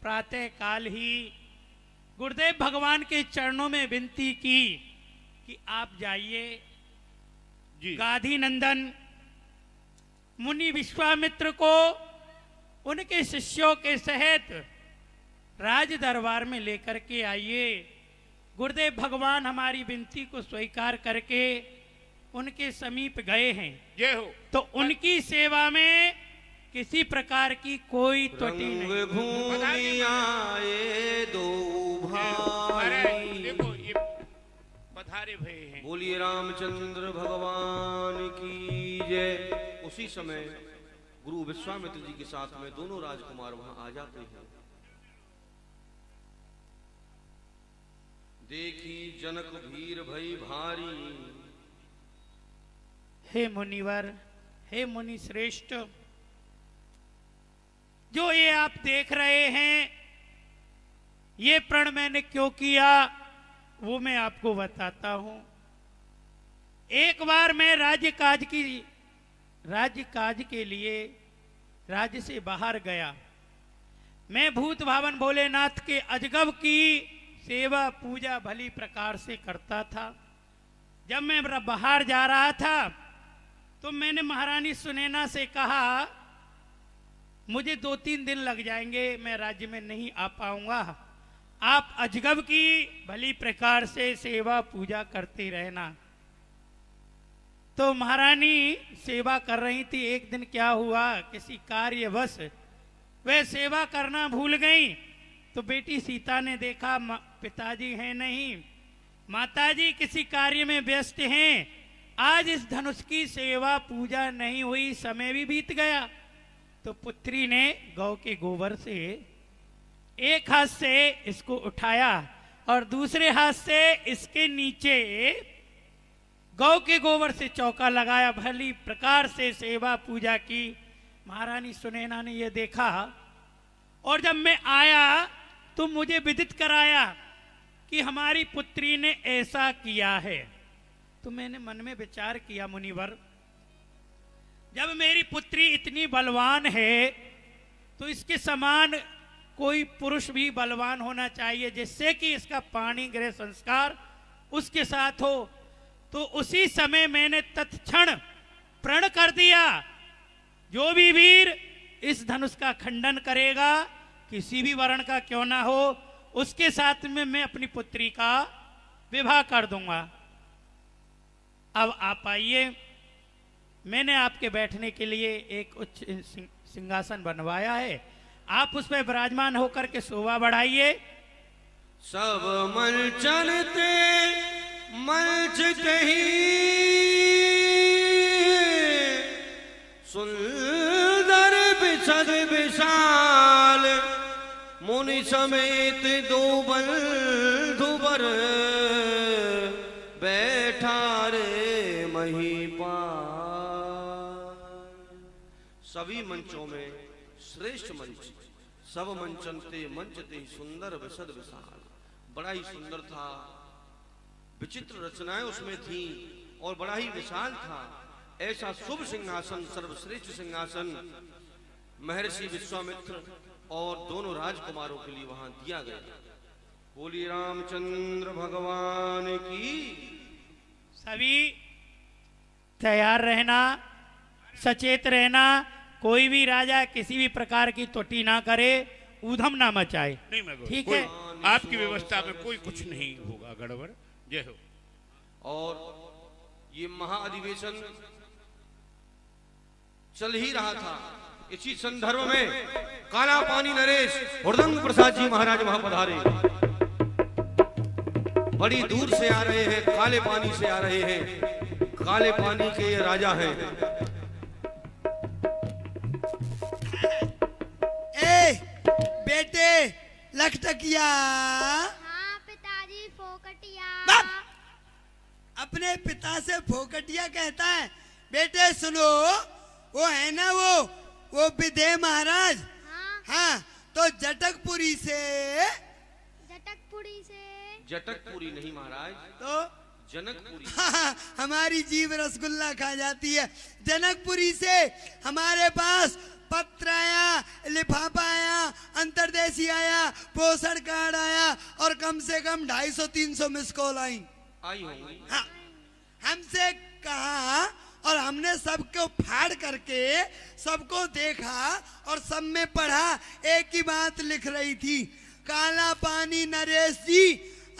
प्रातः काल ही गुरुदेव भगवान के चरणों में विनती की कि आप जाइए, जी। गाधी नंदन मुनि विश्वामित्र को उनके शिष्यों के सहित राज दरबार में लेकर के आइए। गुरुदेव भगवान हमारी विनती को स्वीकार करके उनके समीप गए हैं। जय हो। तो उनकी सेवा में किसी प्रकार की कोई त्रुटि रंग नहीं। भूमि आए दो अरे भाई। देखो ये पधारे भय हैं। बोलिए रामचंद्र भगवान की जय। उसी समय गुरु विश्वामित्र जी के साथ में दोनों राजकुमार वहां आ जाते हैं। देखी जनक भीर भई भारी। हे मुनिवर, हे मुनि श्रेष्ठ, जो ये आप देख रहे हैं, ये प्रण मैंने क्यों किया वो मैं आपको बताता हूं। एक बार मैं राज्य काज के लिए राज्य से बाहर गया। मैं भूत भावन भोलेनाथ के अजगव की सेवा पूजा भली प्रकार से करता था। जब मैं बाहर जा रहा था तो मैंने महारानी सुनैना से कहा, मुझे 2-3 दिन लग जाएंगे, मैं राज्य में नहीं आ पाऊंगा, आप अजगव की भली प्रकार से सेवा पूजा करते रहना। तो महारानी सेवा कर रही थी। एक दिन क्या हुआ, किसी कार्यवश वह सेवा करना भूल गई। तो बेटी सीता ने देखा पिताजी हैं नहीं, माताजी किसी कार्य में व्यस्त हैं, आज इस धनुष की सेवा पूजा नहीं हुई, समय भी बीत गया। तो पुत्री ने गौ के गोबर से एक हाथ से इसको उठाया और दूसरे हाथ से इसके नीचे गौ के गोबर से चौका लगाया, भली प्रकार से सेवा पूजा की। महारानी सुनैना ने यह देखा और जब मैं आया तो मुझे विदित कराया कि हमारी पुत्री ने ऐसा किया है। तो मैंने मन में विचार किया, मुनिवर, जब मेरी पुत्री इतनी बलवान है तो इसके समान कोई पुरुष भी बलवान होना चाहिए, जिससे कि इसका पाणी ग्रह संस्कार उसके साथ हो। तो उसी समय मैंने तत्क्षण प्रण कर दिया, जो भी वीर इस धनुष का खंडन करेगा, किसी भी वर्ण का क्यों ना हो, उसके साथ में मैं अपनी पुत्री का विवाह कर दूंगा। अब आप आइए, मैंने आपके बैठने के लिए एक उच्च सिंहासन बनवाया है, आप उस पर विराजमान होकर के शोभा बढ़ाइए। सब मंचन ते मंच कही मुनि समेत दो बंधुवर बैठा रे महीपाल। सभी मंचों में श्रेष्ठ मंच, सब मंचनते मंचते सुंदर विशद विशाल। बड़ा ही सुंदर था, विचित्र रचनाएं उसमें थी और बड़ा ही विशाल था। ऐसा शुभ सिंहासन, सर्वश्रेष्ठ सिंहासन महर्षि विश्वामित्र और दोनों राजकुमारों के लिए वहां दिया गया। बोली रामचंद्र भगवान की। सभी तैयार रहना, सचेत रहना, कोई भी राजा किसी भी प्रकार की त्रुटि ना करे, ऊधम ना मचाए। नहीं मैं ठीक कोई- है। आपकी व्यवस्था में कोई कुछ नहीं होगा गड़बड़। जय हो। और ये महाअधिवेशन चल ही रहा था। इसी संदर्भ में काला पानी नरेश हुरदंग प्रसाद जी महाराज वहां पधारे। बड़ी दूर से आ रहे हैं, काले पानी से आ रहे हैं। काले पानी के ये राजा हैं। ए बेटे लखटकिया, हाँ पिताजी फोकटिया। बाप! अपने पिता से फोकटिया कहता है। बेटे सुनो, वो है ना वो विदेह महाराज। हाँ हाँ, तो जटकपुरी से जटकपुरी से। जटकपुरी नहीं महाराज, तो जनकपुरी। हाँ, हमारी जीव रसगुल्ला खा जाती है। जनकपुरी से हमारे पास पत्र आया, लिफाफा आया, अंतरदेशी आया, पोषण कार्ड आया और कम से कम 250-300 मिस कॉल आई होंगी। हाँ, हमसे कहा और हमने सबको फाड़ करके सबको देखा और सब में पढ़ा। एक ही बात लिख रही थी, काला पानी नरेश जी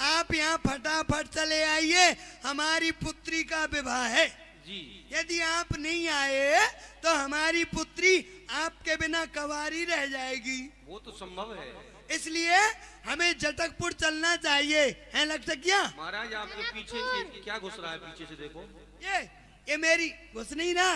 आप यहाँ फटाफट चले आइए, हमारी पुत्री का विवाह है जी। यदि आप नहीं आए तो हमारी पुत्री आपके बिना कवारी रह जाएगी। वो तो संभव है इसलिए हमें जटकपुर चलना चाहिए, है लखटकिया? महाराज। आपके पीछे क्या घुस रहा है? पीछे से देखो। ये मेरी घुस नहीं ना,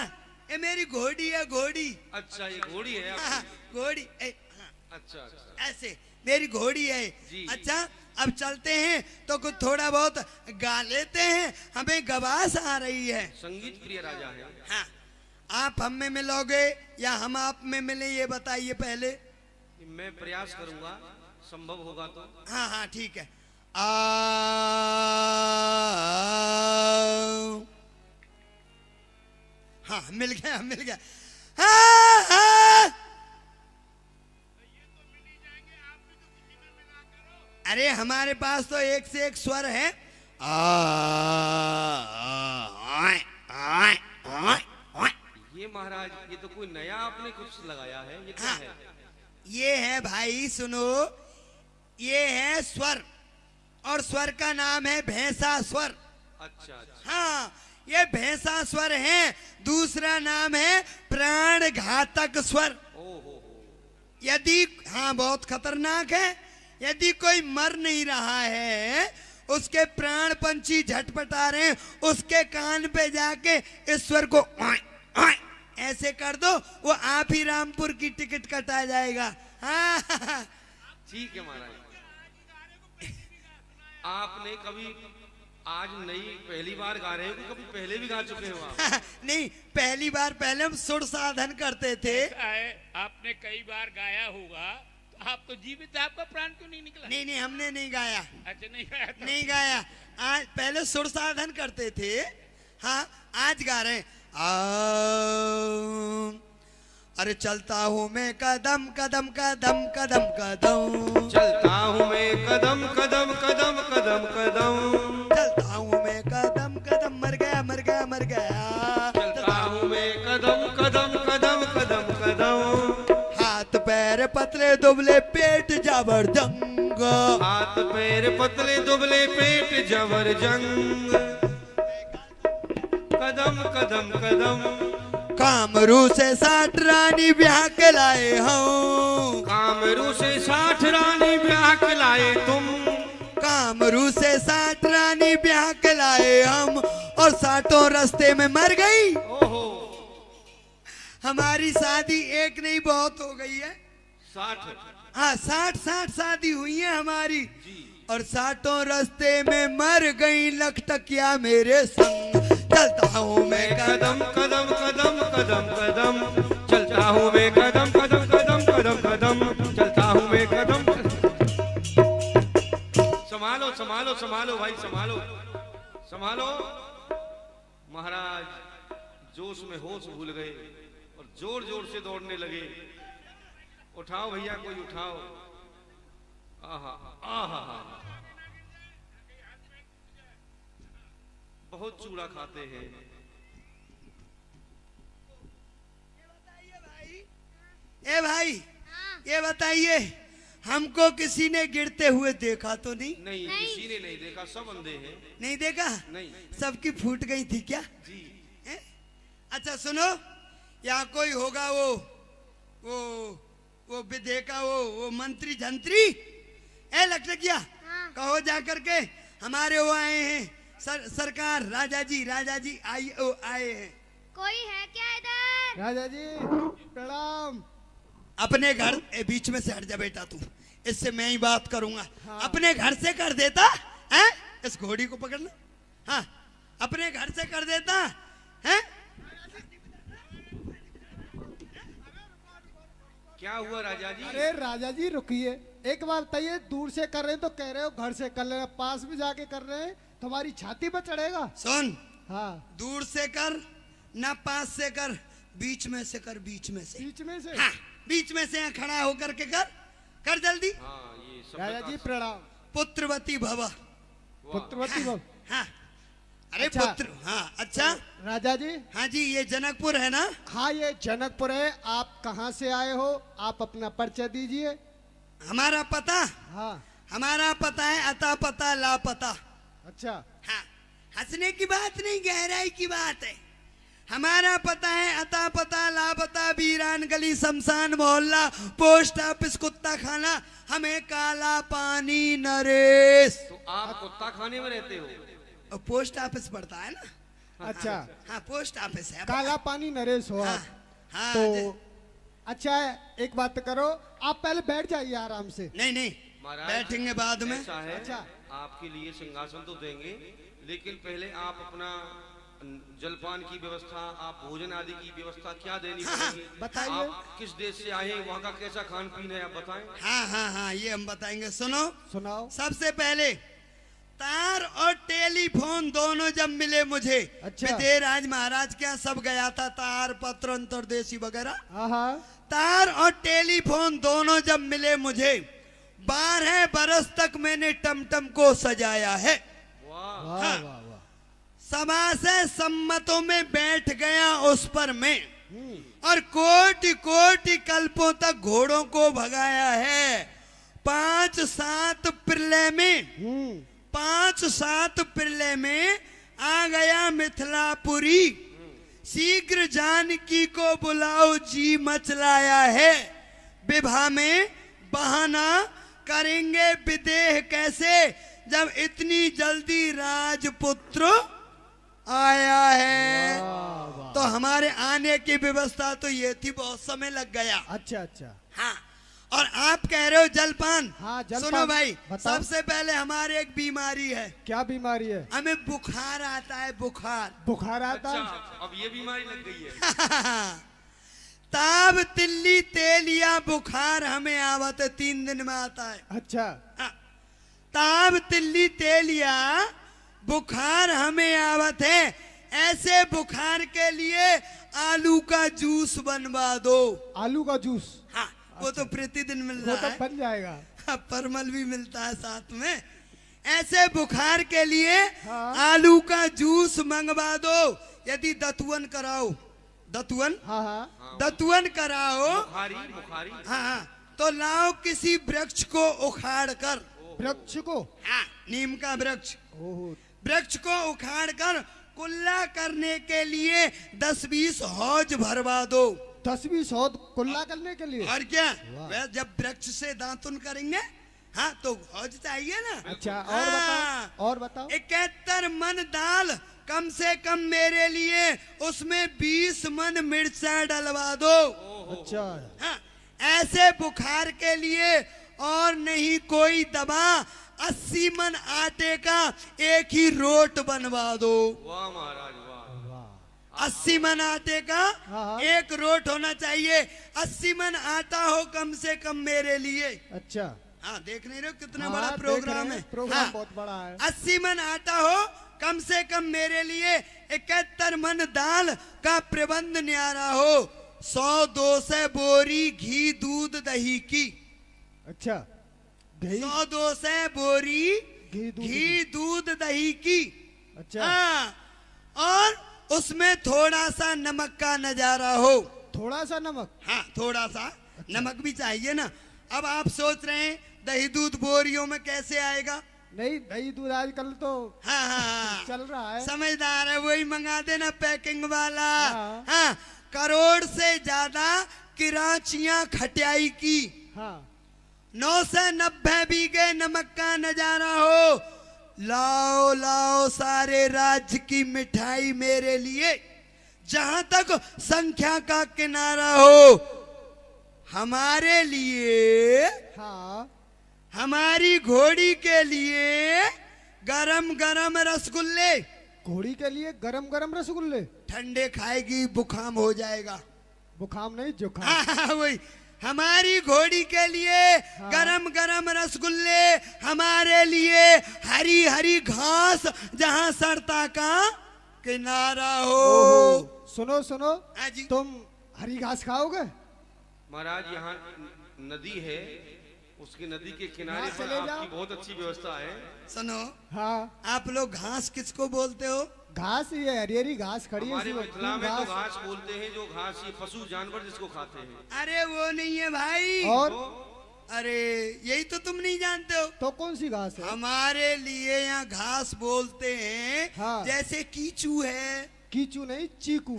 ये मेरी घोड़ी है, घोड़ी। अच्छा, ये घोड़ी है हाँ, आपकी? घोड़ी हाँ, अच्छा अच्छा। ऐसे मेरी घोड़ी है जी। अच्छा, अब चलते हैं तो कुछ थोड़ा बहुत गा लेते हैं, हमें गवास आ रही है। संगीत प्रिय राजा है। हाँ, आप हम में मिलोगे या हम आप में मिले, ये बताइए पहले। मैं प्रयास करूंगा, संभव होगा तो। हाँ हाँ ठीक है। हाँ मिल गया। हाँ, हाँ। अरे हमारे पास तो एक से एक स्वर है। ये महाराज, ये तो कोई नया आपने कुछ लगाया है, ये क्या हाँ। है? ये है भाई सुनो, ये है स्वर और स्वर का नाम है भैंसा स्वर। अच्छा अच्छा। हाँ, ये भैंसा स्वर है। दूसरा नाम है प्राण घातक स्वर। ओहो। यदि हाँ, बहुत खतरनाक है। यदि कोई मर नहीं रहा है, उसके प्राण पंछी झटपटा रहे हैं, उसके कान पे जाके ईश्वर को ऐसे कर दो, वो आप ही रामपुर की टिकट कटा जाएगा। हाँ, ठीक है महाराज। आपने कभी आज नई पहली बार गा रहे हो कि कभी पहले भी गा चुके हो आप? नहीं, पहली बार। पहले हम सुर साधन करते थे। आपने कई बार गाया होगा, तो आप तो जीवित, आपका प्राण क्यों नहीं निकला? नहीं, हमने नहीं गाया। अच्छा, नहीं गाया था। नहीं गाया। आज पहले सुर साधन करते थे। हाँ, आज गा रहे हैं। अरे चलता हूँ मैं कदम कदम कदम कदम कदम, चलता हूँ मैं कदम कदम कदम कदम कदम, चलता हूँ मैं कदम कदम, मर गया। चलता हूँ मैं कदम कदम कदम कदम कदम, हाथ पैर पतले दुबले पेट जाबर जंग, हाथ पैर पतले दुबले पेट जबर जंग, कदम कदम कदम, कामरू से 60 रानी ब्याह के लाए हूँ, कामरू से 60 रानी ब्याह के लाए तुम, कामरू से 60 रानी ब्याह के लाए हम, और 60 रास्ते में मर गई। ओहो। हमारी शादी एक नहीं बहुत हो गई है। 60 हाँ 60 शादी हुई है हमारी, और 60 रास्ते में मर गई लखटकिया मेरे संग। चलता हूँ मैं कदम कदम कदम कदम कदम, चलता हूँ मैं कदम कदम कदम कदम कदम, चलता हूँ मैं कदम। संभालो संभालो संभालो भाई, संभालो संभालो। महाराज जोश में होश भूल गए और जोर जोर से दौड़ने लगे। उठाओ भैया, कोई उठाओ। आहा आहा, बहुत चूड़ा खाते हैं। ए भाई, ये बताइए, हमको किसी ने गिरते हुए देखा तो नहीं? नहीं, किसी ने नहीं देखा, सब अंधे हैं। नहीं देखा? नहीं। सबकी फूट गई थी क्या? जी। अच्छा सुनो, यहाँ कोई होगा वो विधेयक का वो मंत्री जंत्री, ए लखटकिया, कहो जा करके हमारे वो आए हैं सरकार, राजा जी आए हैं। कोई है क्या इधर? राजा जी प्रणाम। अपने घर बीच में से हट जा बेटा तू, इससे मैं ही बात करूंगा। हाँ। अपने घर से कर देता है, इस घोड़ी को पकड़ना। हाँ, अपने घर से कर देता है। क्या हुआ राजा जी? अरे राजा जी रुकिए, एक बार बताइए, दूर से कर रहे हैं तो कह रहे हो घर से कर लेना, पास में जाके कर रहे हैं तुम्हारी छाती पर चढ़ेगा। सुन, हाँ दूर से कर ना पास से कर, बीच में से कर, बीच में से। बीच में से? हाँ, बीच में से यहाँ खड़ा होकर के कर जल्दी। हाँ, ये सब राजा जी प्रणाम। पुत्रवती भव। पुत्रवती भव। हाँ, अरे अच्छा। पुत्र, हाँ अच्छा। राजा जी। हाँ जी, ये जनकपुर है ना? हाँ ये जनकपुर है। आप कहाँ से आए हो? आप अपना परिचय दीजिए। हमारा पता? हाँ हमारा पता है अता पता लापता। अच्छा। हाँ, हंसने की बात नहीं, गहराई की बात है। हमारा पता है अता पता लापता, बीरान गली, शमशान मोहल्ला, पोस्ट ऑफिस, कुत्ता खाना, हमें काला पानी नरेश। तो आप कुत्ता खाने में रहते हो? और पोस्ट ऑफिस पड़ता है ना? अच्छा। हाँ, पोस्ट ऑफिस है। काला पानी नरेश हो हाँ, आप। हाँ, तो अच्छा एक बात करो, आप पहले बैठ जाइए आराम से। नहीं महाराज, बैठेंगे बाद में। ऐसा है, अच्छा। आपके लिए सिंहासन तो देंगे, लेकिन पहले आप अपना जलपान की व्यवस्था, आप भोजन आदि की व्यवस्था क्या देनी पड़ेगी? बताइए। आप किस देश से आए हैं, वहाँ का कैसा खान पीन है, आप बताएं। हाँ, ये हम बताएंगे। सुनो, सुनाओ। सबसे पहले तार और टेलीफोन दोनों जब मिले मुझे, अच्छा। विदेराज महाराज क्या सब गया था, तार पत्र अंतरदेशी वगैरह। हाँ तार और टेलीफोन दोनों जब मिले मुझे, 12 बरस तक मैंने टमटम को सजाया है। वाह, वाह हाँ। वाह वाह। सभा से सम्मतों में बैठ गया उस पर मैं, और कोटि कोटि कल्पों तक घोड़ों को भगाया है। 5-7 प्रलय में, 5-7 प्रलय में आ गया मिथिलापुरी। शीघ्र जानकी को बुलाओ, जी मचलाया है। विवाह में बहाना करेंगे विदेह कैसे, जब इतनी जल्दी राजपुत्र आया है। तो हमारे आने की व्यवस्था तो ये थी, बहुत समय लग गया। अच्छा अच्छा। हाँ, और आप कह रहे हो जलपान। हाँ, जलपान। सुनो भाई, बताओ। सबसे पहले हमारे एक बीमारी है। क्या बीमारी है? हमें बुखार आता है, बुखार। बुखार आता अच्छा, है? अब ये बीमारी लग गई है। ताब तिल्ली तेल या बुखार हमें आवत है, 3 दिन में आता है। अच्छा। हाँ, ताब तिल्ली तेल या बुखार हमें आवत है। ऐसे बुखार के लिए आलू का जूस बनवा दो। आलू का जूस? हाँ, वो तो प्रतिदिन मिल वो रहा तो है। बन जाएगा। हाँ, परमल भी मिलता है साथ में। ऐसे बुखार के लिए हाँ। आलू का जूस मंगवा दो। यदि दतुअन कराओ, दतुअन, हाँ हाँ। दतुअन कराओ, बुखारी हाँ, तो लाओ किसी वृक्ष को उखाड़ कर। वृक्ष को? हाँ, नीम का वृक्ष। ओहो। वृक्ष को उखाड़ कर कुल्ला करने के लिए 10-20 हौज भरवा दो। 10-20 हौज कुल्ला करने के लिए? और क्या, वह जब वृक्ष से दातुन करेंगे, हाँ, तो हौज चाहिए ना। अच्छा, और बताओ, और बताओ। 71 मन दाल कम से कम मेरे लिए, उसमें 20 मन मिर्चा डलवा दो। अच्छा। हाँ, ऐसे बुखार के लिए और नहीं कोई दवा, 80 मन आटे का एक ही रोट बनवा दो। वाह महाराज वाह। 80 मन आटे का हाँ। एक रोट होना चाहिए। 80 मन आटा हो कम से कम मेरे लिए। अच्छा, हाँ, देख नहीं रहे हो कितना हाँ, बड़ा देख प्रोग्राम रहे है। हैं, प्रोग्राम हाँ, बहुत बड़ा है। 80 मन आटा हो कम से कम मेरे लिए। 71 मन दाल का प्रबंध न्यारा हो। 100-200 बोरी घी दूध दही की। अच्छा, घी 100-200 बोरी घी दूध दही की। अच्छा, हाँ, और उसमें थोड़ा सा नमक का नजारा हो। थोड़ा सा नमक। हाँ, थोड़ा सा नमक भी चाहिए ना। अब आप सोच रहे हैं दही दूध बोरियों में कैसे आएगा? नहीं, दही दूध आजकल तो हाँ हाँ चल रहा है। समझदार है, वही मंगा देना पैकिंग वाला। हाँ। हाँ, करोड़ से ज्यादा किराचियां खटियाई की। हाँ, 990 बीघे नमक का नजारा हो। लाओ लाओ सारे राज्य की मिठाई मेरे लिए। जहां तक संख्या का किनारा हो हमारे लिए, हाँ, हमारी घोड़ी के लिए गरम गरम रसगुल्ले। घोड़ी के लिए गरम गरम रसगुल्ले। ठंडे खाएगी बुखाम हो जाएगा। बुखाम नहीं, जुखाम। हाँ, वही हमारी घोड़ी के लिए गरम गरम रसगुल्ले, हमारे लिए हरी हरी घास जहां सड़ता का किनारा हो। ओहो, सुनो सुनो, हाँ जी। तुम हरी घास खाओगे? महाराज यहाँ नदी है, उसकी नदी के किनारे यहाँ पर चले जाओ। आपकी बहुत अच्छी व्यवस्था है। सुनो, हाँ, आप लोग घास किसको बोलते हो? घास, ये हरी हरी घास खड़ी है हमारे इसमें, मिथिला खूब में तो घास। घास बोलते हैं, जो घास ये पशु जानवर जिसको खाते हैं। अरे वो नहीं है भाई। और अरे यही तो तुम नहीं जानते हो। तो कौन सी घास है? हमारे लिए यहाँ घास बोलते हैं। हाँ। जैसे कीचू है। कीचू नहीं, चीकू।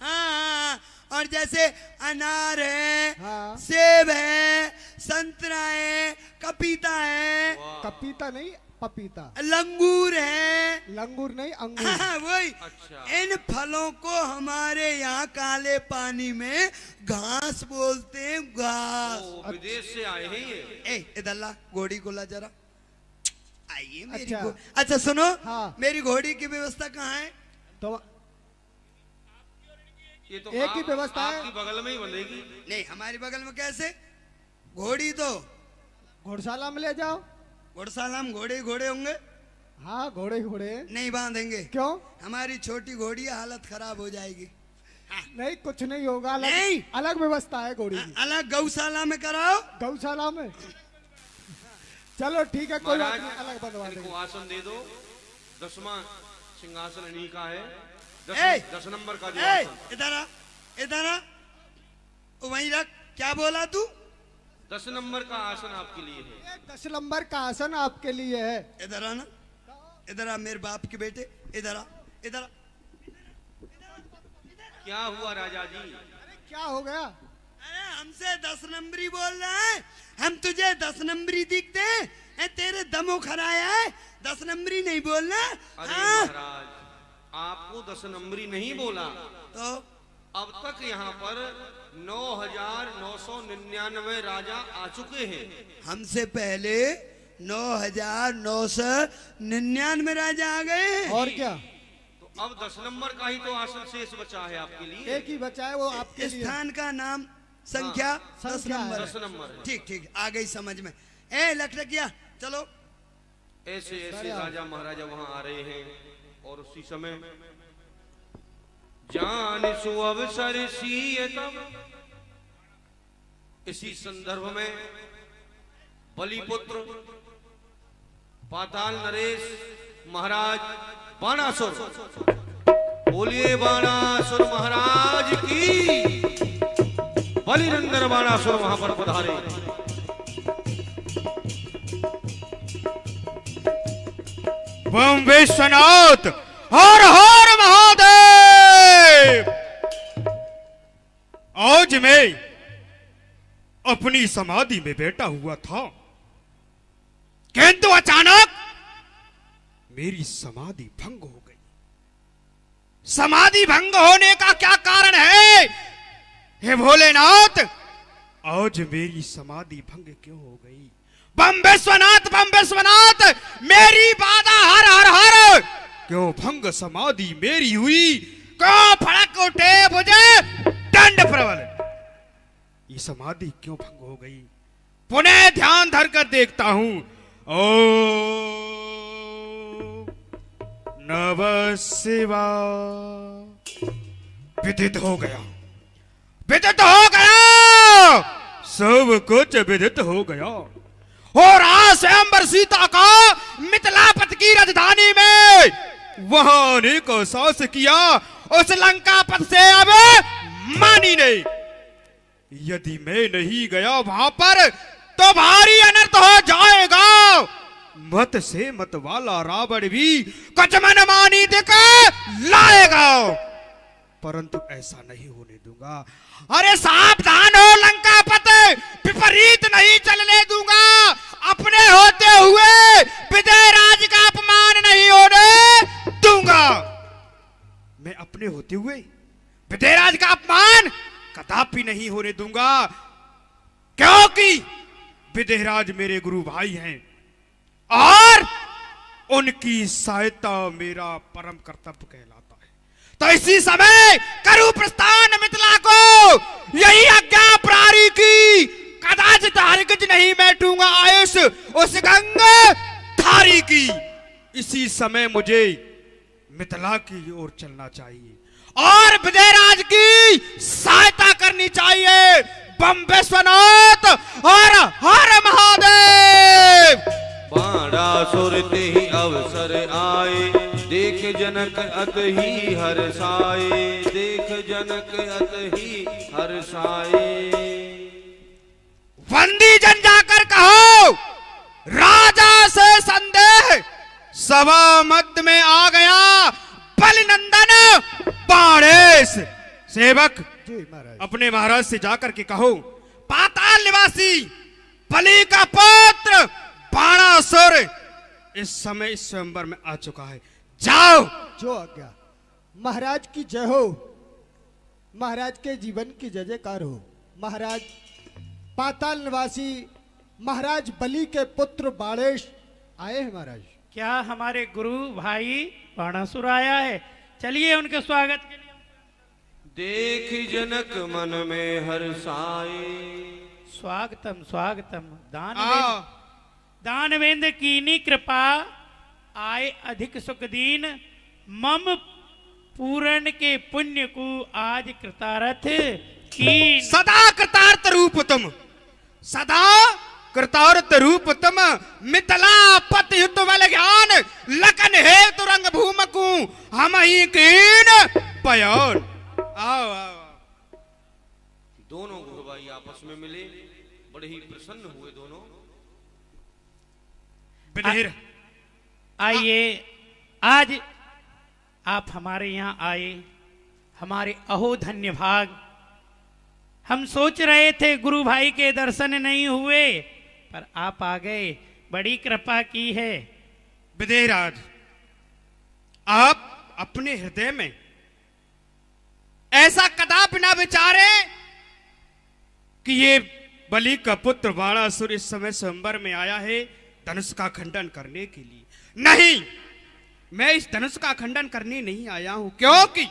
हाँ, और जैसे अनार है, हाँ। सेब है, संतरा है, पपीता है, पपीता नहीं, पपीता। लंगूर है। लंगूर नहीं, अंगूर। हाँ, वही। अच्छा। इन फलों को हमारे यहाँ काले पानी में घास बोलते हैं, घास। वो विदेश से आए हैं ये। ए इधर ला, घोड़ी को ला जरा। आइए मेरी अच्छा। अच्छा सुनो, हाँ। मेरी घोड़ी की व्यवस्था कहाँ है? तो ये तो एक ही व्यवस्था है। आपकी बगल में ही बनेगी। नहीं, हमारी बगल में कैसे? घोड़ी तो घोड़शाला में ले जाओ। घोड़शाला में घोड़े घोड़े होंगे। हाँ, घोड़े घोड़े। नहीं बांधेंगे। क्यों? हमारी छोटी घोड़ी है, हालत खराब हो जाएगी। नहीं, कुछ नहीं होगा। अलग नहीं। अलग व्यवस्था है घोड़ी की। अलग गौशाला में कराओ। गौशाला में। चलो ठीक है, कोई बात महाराज नहीं, अलग बनवा इनको देंगे। आसन दे दो। 10वां सिंहासन इन्हीं का है। ए! 10 नंबर का जो ए, आसन। इधर आ, इधर आ। वहीं रख। क्या बोला तू? 10 नंबर का आसन आपके लिए है। ये 10 नंबर का आसन आपके लिए है। इधर आ ना, इधर आ मेरे बाप के बेटे, इधर आ, इधर आ। क्या हुआ राजा जी? अरे क्या हो गया? अरे हमसे 10 नंबरी बोल रहा है। हम तुझे 10 नंबरी दिखते हैं? तेरे दमो खराया है, 10 नंबरी नहीं बोलना। अरे हाँ? महाराज, आपको 10 नंबरी नहीं बोला। तो अब तक यहाँ पर 9,999 राजा आ चुके हैं। हमसे पहले 9,999 राजा आ गए हैं। और क्या? तो अब 10 नंबर का ही तो आसन शेष बचा है आपके लिए। एक ही बचा है, वो आपके लिए। स्थान का नाम संख्या 10 संख्या है। नंबर 10 नंबर है। ठीक ठीक, आ गई समझ में। ए लखलखिया, चलो। ऐसे ऐसे राजा महाराजा वहाँ आ रहे हैं। और उसी समय जान सु अवसर सीय तब, इसी संदर्भ में बलिपुत्र पाताल नरेश महाराज बाणासुर, बोलिए बाणासुर महाराज की। बलिनंदन बाणासुर वहां पर पधारे। बम विश्वनाथ, हर हर महादेव। आज मैं अपनी समाधि में बैठा हुआ था, किंतु अचानक मेरी समाधि भंग हो गई। समाधि भंग होने का क्या कारण है? हे भोलेनाथ, आज मेरी समाधि भंग क्यों हो गई? बम विश्वनाथ मेरी बाधा हर हर हर, क्यों भंग समाधि मेरी हुई? क्यों फड़क उठे मुझे दंड प्रबल? ये समाधि क्यों भंग हो गई? पुनः ध्यान धर कर देखता हूं। ओ नमः शिवाय। विदित हो गया, विदित हो गया, सब कुछ विदित हो गया। हो रहा स्वयंवर सीता का मिथिलापत की राजधानी में। वहां आने को साहस किया, उस लंका पथ से अब मानी नहीं। यदि मैं नहीं गया वहां पर तो भारी अनर्थ हो जाएगा। मत से मत वाला रावण भी कुछ मनमानी दिखा लाएगा, परंतु ऐसा नहीं होने दूंगा। अरे सावधान हो लंकापत, विपरीत नहीं चलने दूंगा। अपने होते हुए विजयराज का अपमान नहीं होने दूंगा। मैं अपने होते हुए विजयराज का अपमान कदापि नहीं होने दूंगा, क्योंकि विजयराज मेरे गुरु भाई हैं और उनकी सहायता मेरा परम कर्तव्य कहलाता है। तो इसी समय करु प्रस्थान मिथिला को यही आज्ञा प्रारी की। कदाचित हरगिज नहीं बैठूंगा आयुष उस गंगा धारी की। इसी समय मुझे मिथिला की ओर चलना चाहिए और विजयराज की सहायता करनी चाहिए। बम विश्वनाथ और हर महादेव। बाणासुर ते ही अवसर आए, देख जनक अत ही हर्षाए, देख जनक अत ही हर्षाए। वंदी जन जाकर कहो राजा से संदेह सभा मध्य में आ गया। बलिनंदन बाणेश सेवक अपने महाराज से जाकर के कहो पाताल निवासी बलि का पुत्र बाणासुर इस समय इस स्वयंवर में आ चुका है। जाओ। जो आज्ञा। महाराज की जय हो, महाराज के जीवन की जय जयकार हो। महाराज पाताल निवासी महाराज बलि के पुत्र बाणेश आए हैं। महाराज क्या हमारे गुरु भाई बाणासुर आया है? चलिए उनके स्वागत के लिए। देख जनक मन में हर्षाए। स्वागतम स्वागतम। दानवेंद्र कीनी कृपा आए अधिक सुख दीन। मम पूरण के पुण्य को आज कृतार्थ की। सदा कृतार्थ रूप तुम, सदा कृतार्थ रूप तुम। मिथिला पत युद्ध बल ज्ञान लखन हेतु रंग भूमकु हम ही कीन पयोन। आओ आओ। दोनों गुरु भाई आपस में मिले, बड़े ही प्रसन्न हुए दोनों। आइए, आज आप हमारे यहाँ आए, हमारे अहो धन्य भाग। हम सोच रहे थे गुरु भाई के दर्शन नहीं हुए, पर आप आ गए, बड़ी कृपा की है। विदेहराज, आप अपने हृदय में ऐसा कदापि ना विचारे कि ये बलि का पुत्र बाणासुर इस समय स्वयंवर में आया है धनुष का खंडन करने के लिए। नहीं, मैं इस धनुष का खंडन करने नहीं आया हूं, क्योंकि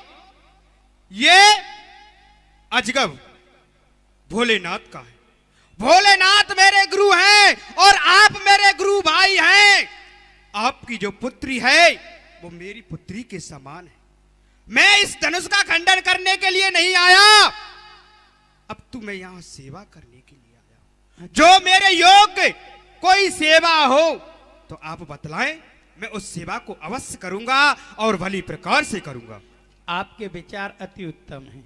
ये अजगब भोलेनाथ का है। भोलेनाथ मेरे गुरु हैं और आप मेरे गुरु भाई हैं। आपकी जो पुत्री है वो मेरी पुत्री के समान है। मैं इस धनुष का खंडन करने के लिए नहीं आया, अब तो मैं यहां सेवा करने के लिए आया। जो मेरे योग्य कोई सेवा हो तो आप बतलाएं, मैं उस सेवा को अवश्य करूंगा और भली प्रकार से करूंगा। आपके विचार अति उत्तम हैं।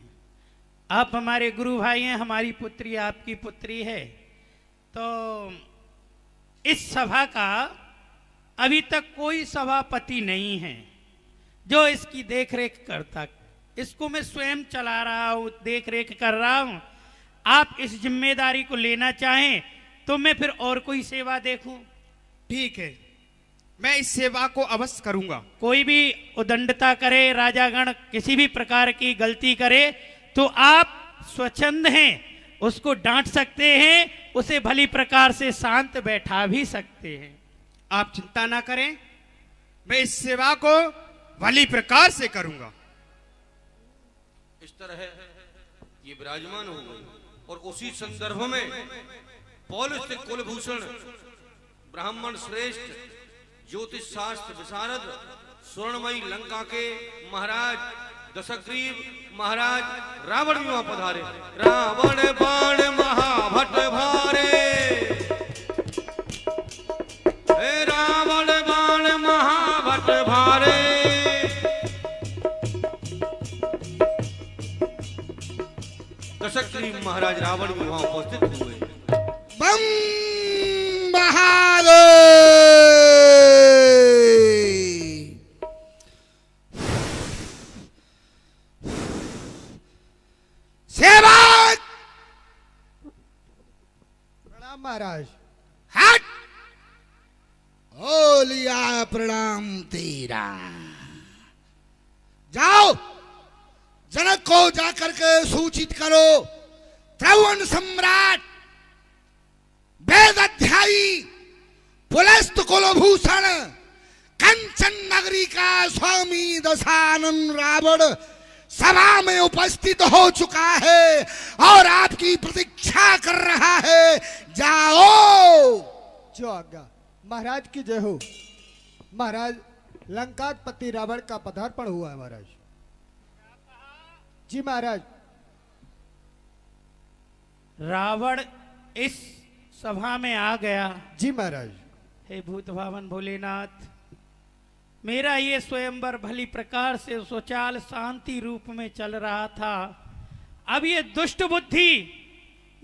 आप हमारे गुरु भाई हैं, हमारी पुत्री आपकी पुत्री है। तो इस सभा का अभी तक कोई सभापति नहीं है जो इसकी देखरेख करता। इसको मैं स्वयं चला रहा हूं, देखरेख कर रहा हूं। आप इस जिम्मेदारी को लेना चाहें तो मैं फिर और कोई सेवा देखूं। ठीक है, मैं इस सेवा को अवश्य करूंगा। कोई भी उदंडता करे, राजागण किसी भी प्रकार की गलती करे तो आप स्वच्छंद हैं, उसको डांट सकते हैं, उसे भली प्रकार से शांत बैठा भी सकते हैं। आप चिंता ना करें, मैं इस सेवा को भली प्रकार से करूंगा। इस तरह ये विराजमान हो गई और उसी संदर्भ में पौलुस कुलभूषण ब्राह्मण श्रेष्ठ ज्योतिष शास्त्र विशारद स्वर्णमयी लंका के महाराज दशग्रीव महाराज रावण भी वहां पधारे। रावण बाण महाभट भारे, रावण बाण महाभट भारे। दशग्रीव महाराज रावण भी वहां उपस्थित हुए। बम बहादुर सेवक। प्रणाम महाराज। हट। ओ लिया प्रणाम तेरा। जाओ जनक को जाकर के सूचित करो, त्रवन सम्राट वेद अध्यायी पुलस्त कुलभूषण कंचन नगरी का स्वामी दशानन रावण सभा में उपस्थित हो चुका है और आपकी प्रतीक्षा कर रहा है। जाओ। जो आज्ञा। महाराज की जय हो। महाराज, लंकापति रावण का पदार्पण हुआ है महाराज। जी महाराज। रावण इस सभा में आ गया। जी महाराज। हे भूत भावन भोलेनाथ, मेरा ये स्वयंवर भली प्रकार से सुचाल शांति रूप में चल रहा था। अब ये दुष्ट बुद्धि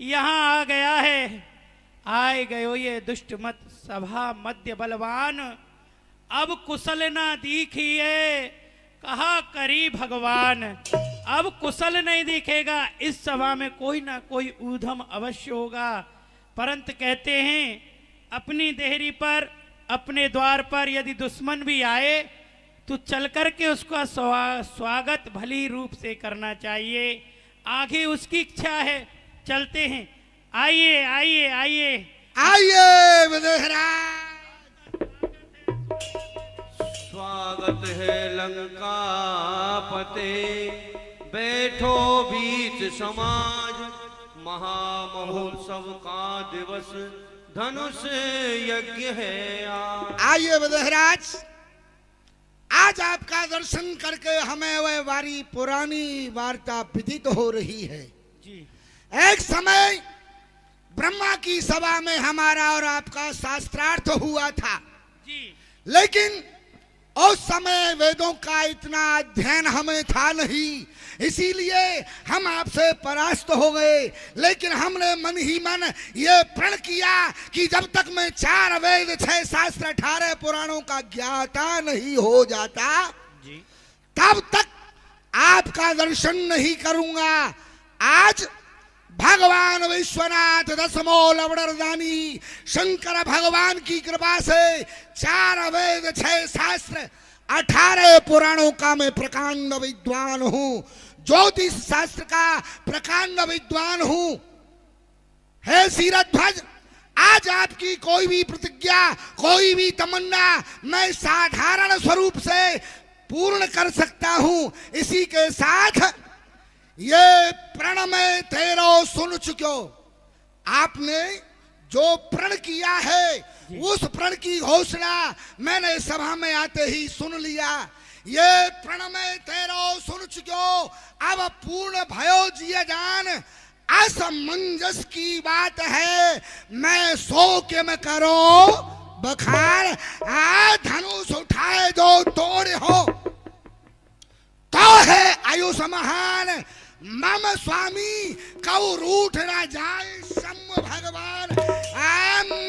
यहाँ आ गया है। आए गयो ये दुष्ट मत सभा मध्य बलवान, अब कुशल ना दीखिए कहा करी भगवान। अब कुशल नहीं दिखेगा, इस सभा में कोई ना कोई ऊधम अवश्य होगा। परंतु कहते हैं अपनी देहरी पर, अपने द्वार पर यदि दुश्मन भी आए तो चल करके उसका स्वागत भली रूप से करना चाहिए। आगे उसकी इच्छा है, चलते हैं। आइए आइए आइए आइए विदेहराज। स्वागत है लंकापते, बैठो बीच समाज, महामहोत्सव का दिवस धनुष यज्ञ है आज। आइए विदेहराज, आज आपका दर्शन करके हमें वह वारी पुरानी वार्ता विदित हो रही है। जी। एक समय ब्रह्मा की सभा में हमारा और आपका शास्त्रार्थ हुआ था। जी। लेकिन उस समय वेदों का इतना अध्ययन हमें था नहीं, इसीलिए हम आपसे परास्त हो गए। लेकिन हमने मन ही मन ये प्रण किया कि जब तक मैं 4 वेद 6 शास्त्र 18 पुराणों का ज्ञाता नहीं हो जाता जी, तब तक आपका दर्शन नहीं करूंगा। आज भगवान विश्वनाथ दसमो लवणरदानी शंकर भगवान की कृपा से 4 वेद 6 शास्त्र 18 पुराणों का मैं प्रकांड विद्वान हूँ, ज्योतिष शास्त्र का प्रकांड विद्वान हूँ। हे सीरध्वज, आज आपकी कोई भी प्रतिज्ञा, कोई भी तमन्ना मैं साधारण स्वरूप से पूर्ण कर सकता हूँ। इसी के साथ ये प्रण में तेरो सुन चुको। आपने जो प्रण किया है उस प्रण की घोषणा मैंने सभा में आते ही सुन लिया। ये प्रण में तेरो सुन चुको, अब पूर्ण भयो जिये जान। असमंजस की बात है, मैं सो के मैं करो बखार। धनुष उठाए जो तोड़े हो तो है आयुष महान। मम स्वामी कऊ रूठ न जाए सम भगवान।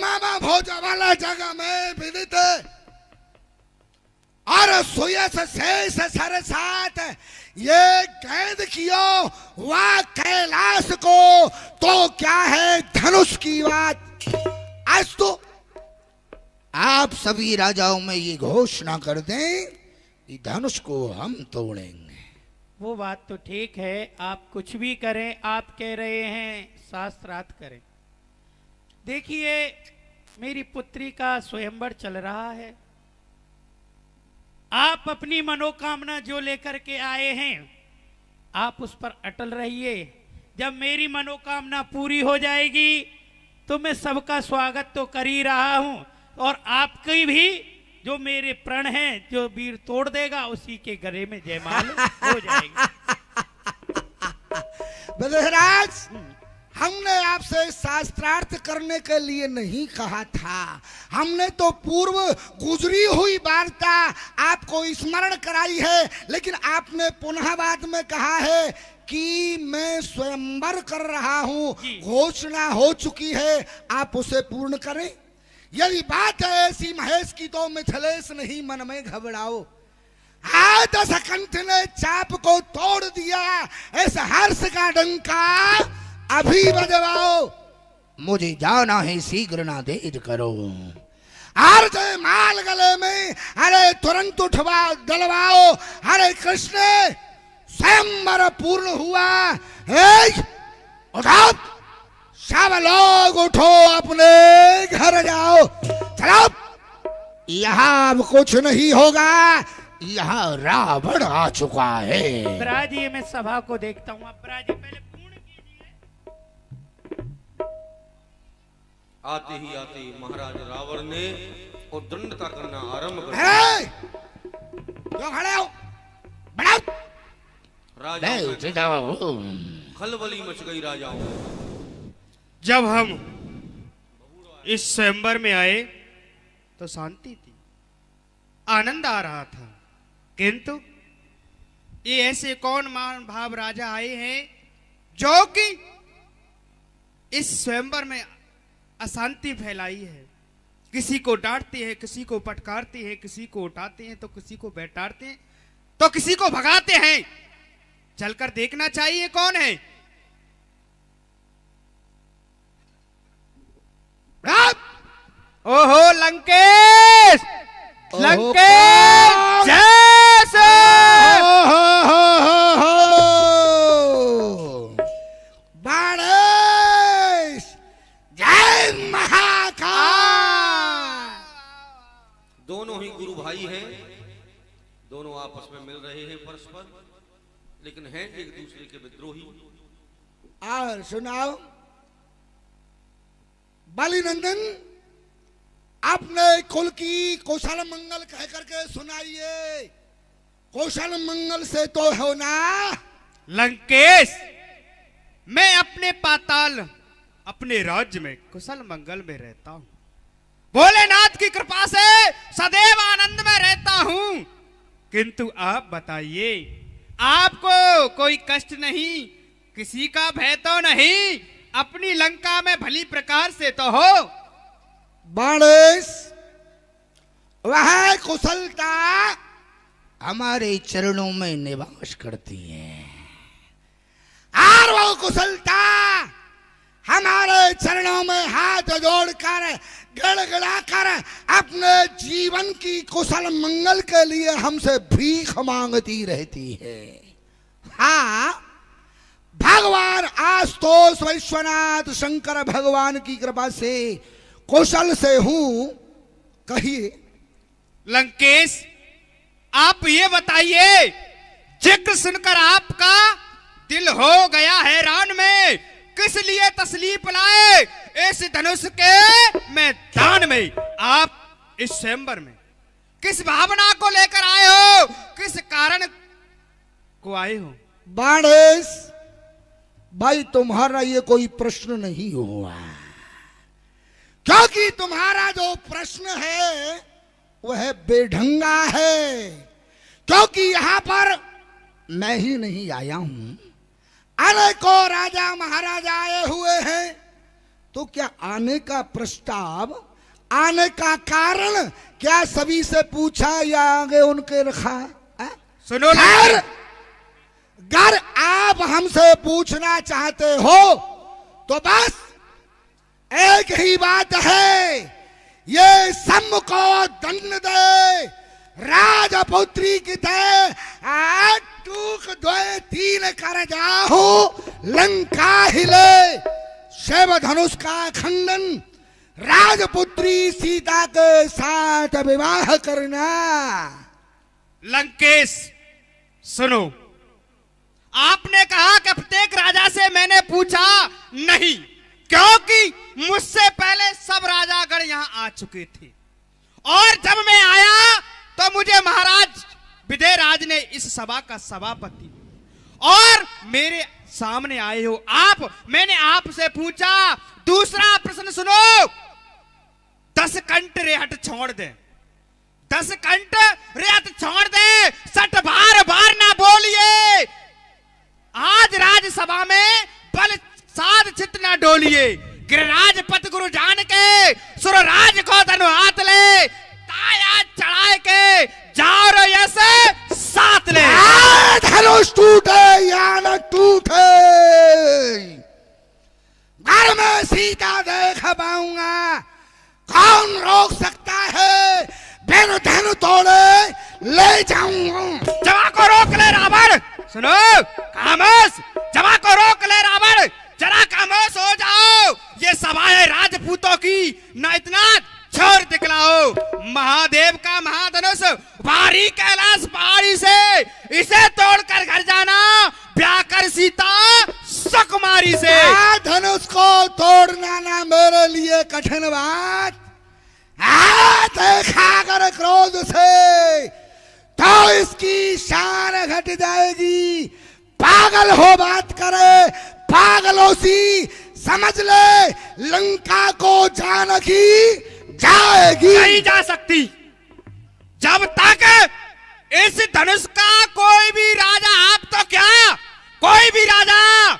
मम भोज वाला जग में विदित और सुयस शेष सरसात। ये कैद कियो वह कैलाश को, तो क्या है धनुष की बात। आज तो आप सभी राजाओं में ये घोषणा कर दें कि धनुष को हम तोड़ेंगे। वो बात तो ठीक है, आप कुछ भी करें, आप कह रहे हैं शास्त्रार्थ करें। देखिए, मेरी पुत्री का स्वयंवर चल रहा है, आप अपनी मनोकामना जो लेकर के आए हैं आप उस पर अटल रहिए। जब मेरी मनोकामना पूरी हो जाएगी तो मैं सबका स्वागत तो कर ही रहा हूं, और आपकी भी जो मेरे प्रण हैं जो वीर तोड़ देगा उसी के गले में जयमाल हो जाएगी। महाराज, हमने आपसे शास्त्रार्थ करने के लिए नहीं कहा था, हमने तो पूर्व गुजरी हुई वार्ता आपको स्मरण कराई है, लेकिन आपने पुनः बाद में कहा है कि मैं स्वयंवर कर रहा हूं, घोषणा हो चुकी है, आप उसे पूर्ण करें। यदि बात है ऐसी महेश की तो मिथिलेश नहीं मन में घबराओ। दशकंठ ने चाप को तोड़ दिया, इस हर्ष का डंका अभी बजवाओ। मुझे जाना है, शीघ्र ना देर करो। अर्ज माल गले में, अरे तुरंत उठवा डलवाओ। हरे कृष्ण, स्वयंवर पूर्ण हुआ। उठो, सब लोग उठो, अपने घर जाओ। चलो, यहाँ अब कुछ नहीं होगा, यहाँ रावण आ चुका है। ब्राजी, मैं सभा को देखता हूँ। अब ब्राजी पहले आते ही आते महाराज रावण ने उद्दंडता करना आरंभ कर दिया। जो खड़े हो, बढ़ाओ। राजाओं खलबली मच गई राजाओं। जब हम इस स्वयंवर में आए तो शांति थी, आनंद आ रहा था, किंतु ये ऐसे कौन महान भाव राजा आए हैं जो कि इस स्वयंवर में अशांति फैलाई है। किसी को डांटते हैं, किसी को फटकारते हैं, किसी को उठाते हैं तो किसी को बैठाते हैं तो किसी को भगाते हैं। चलकर देखना चाहिए कौन है। ओहो लंकेश, लंकेश जैसे दोनों ही गुरु भाई हैं, दोनों आपस में मिल रहे हैं परस्पर, लेकिन हैं एक दूसरे के विद्रोही। और सुनाओ बलि नंदन, अपने कुल की कौशल मंगल कह करके सुनाइए। कौशल मंगल से तो हो ना। लंकेश, मैं अपने पाताल अपने राज्य में कुशल मंगल में रहता हूं, भोलेनाथ की कृपा से सदैव आनंद में रहता हूं। किंतु आप बताइए, आपको कोई कष्ट नहीं, किसी का भय तो नहीं, अपनी लंका में भली प्रकार से तो हो। बाणेश, वह कुशलता हमारे चरणों में निवास करती है, और वो कुशलता हमारे चरणों में हाथ जोड़कर गड़गड़ाकर अपने जीवन की कुशल मंगल के लिए हमसे भीख मांगती रहती है। हाँ, भगवान आशुतोष विश्वनाथ शंकर भगवान की कृपा से कुशल से हूं। कहिए लंकेश, आप ये बताइए, जिक्र सुनकर आपका दिल हो गया हैरान में, किस लिए तसलीफ लाए इस धनुष के मैदान में? आप इस स्वयंवर में किस भावना को लेकर आए हो, किस कारण को आए हो? बाणेश भाई, तुम्हारा ये कोई प्रश्न नहीं हुआ, क्योंकि तुम्हारा जो प्रश्न है वह बेढंगा है। क्योंकि यहां पर मैं ही नहीं आया हूं, अनेकों राजा महाराजा आए हुए हैं। तो क्या आने का प्रस्ताव, आने का कारण क्या सभी से पूछा या आगे उनके रखा? सुनो, अगर आप हमसे पूछना चाहते हो तो बस एक ही बात है, ये सम को दंड दे, राजपुत्री की तरह टूक एक द्वय तीन कर जाओ लंका हिले, शिव धनुष का खंडन, राजपुत्री सीता के साथ विवाह करना। लंकेश सुनो, आपने कहा कि प्रत्येक राजा से मैंने पूछा नहीं, क्योंकि मुझसे पहले सब राजागण यहां आ चुके थे और जब मैं आया तो मुझे महाराज विदेहराज ने इस सभा का सभापति और मेरे सामने आए हो आप, मैंने आपसे पूछा। दूसरा प्रश्न सुनो, 10 कंठ रेहट छोड़ दे, 10 कंठ रेहट छोड़ दे, सट बार बार ना बोलिए। आज राज्यसभा में बल साध चित ना डोलिए, गिरिराज पत गुरु जान के सुरराज को धनु हाथ ले, ताया चढ़ाए के जाओ रो ऐसे साथ ले। धनुष टूटे या न टूटे, घर में सीता देख पाऊंगा, कौन रोक सकता है? बिन धनु तोड़े ले जाऊंगा। जवा को रोक ले रावण। सुनो खामोश, जवा को रोक ले रावण, जरा खामोश हो जाओ। ये सभा है राजपूतों की, ना इतना छोर दिखलाओ। महादेव का महाधनुष भारी कैलाश पहाड़ी से, इसे तोड़कर घर जाना, ब्याह कर सीता सुकुमारी से। धनुष को तोड़ना ना मेरे लिए कठिन बात, देखा अगर क्रोध से तो इसकी शान घट जाएगी। पागल हो बात करे, पागलों सी समझ ले, लंका को जानकी जाएगी। नहीं जा सकती जब तक इस धनुष का कोई भी राजा, आप तो क्या कोई भी राजा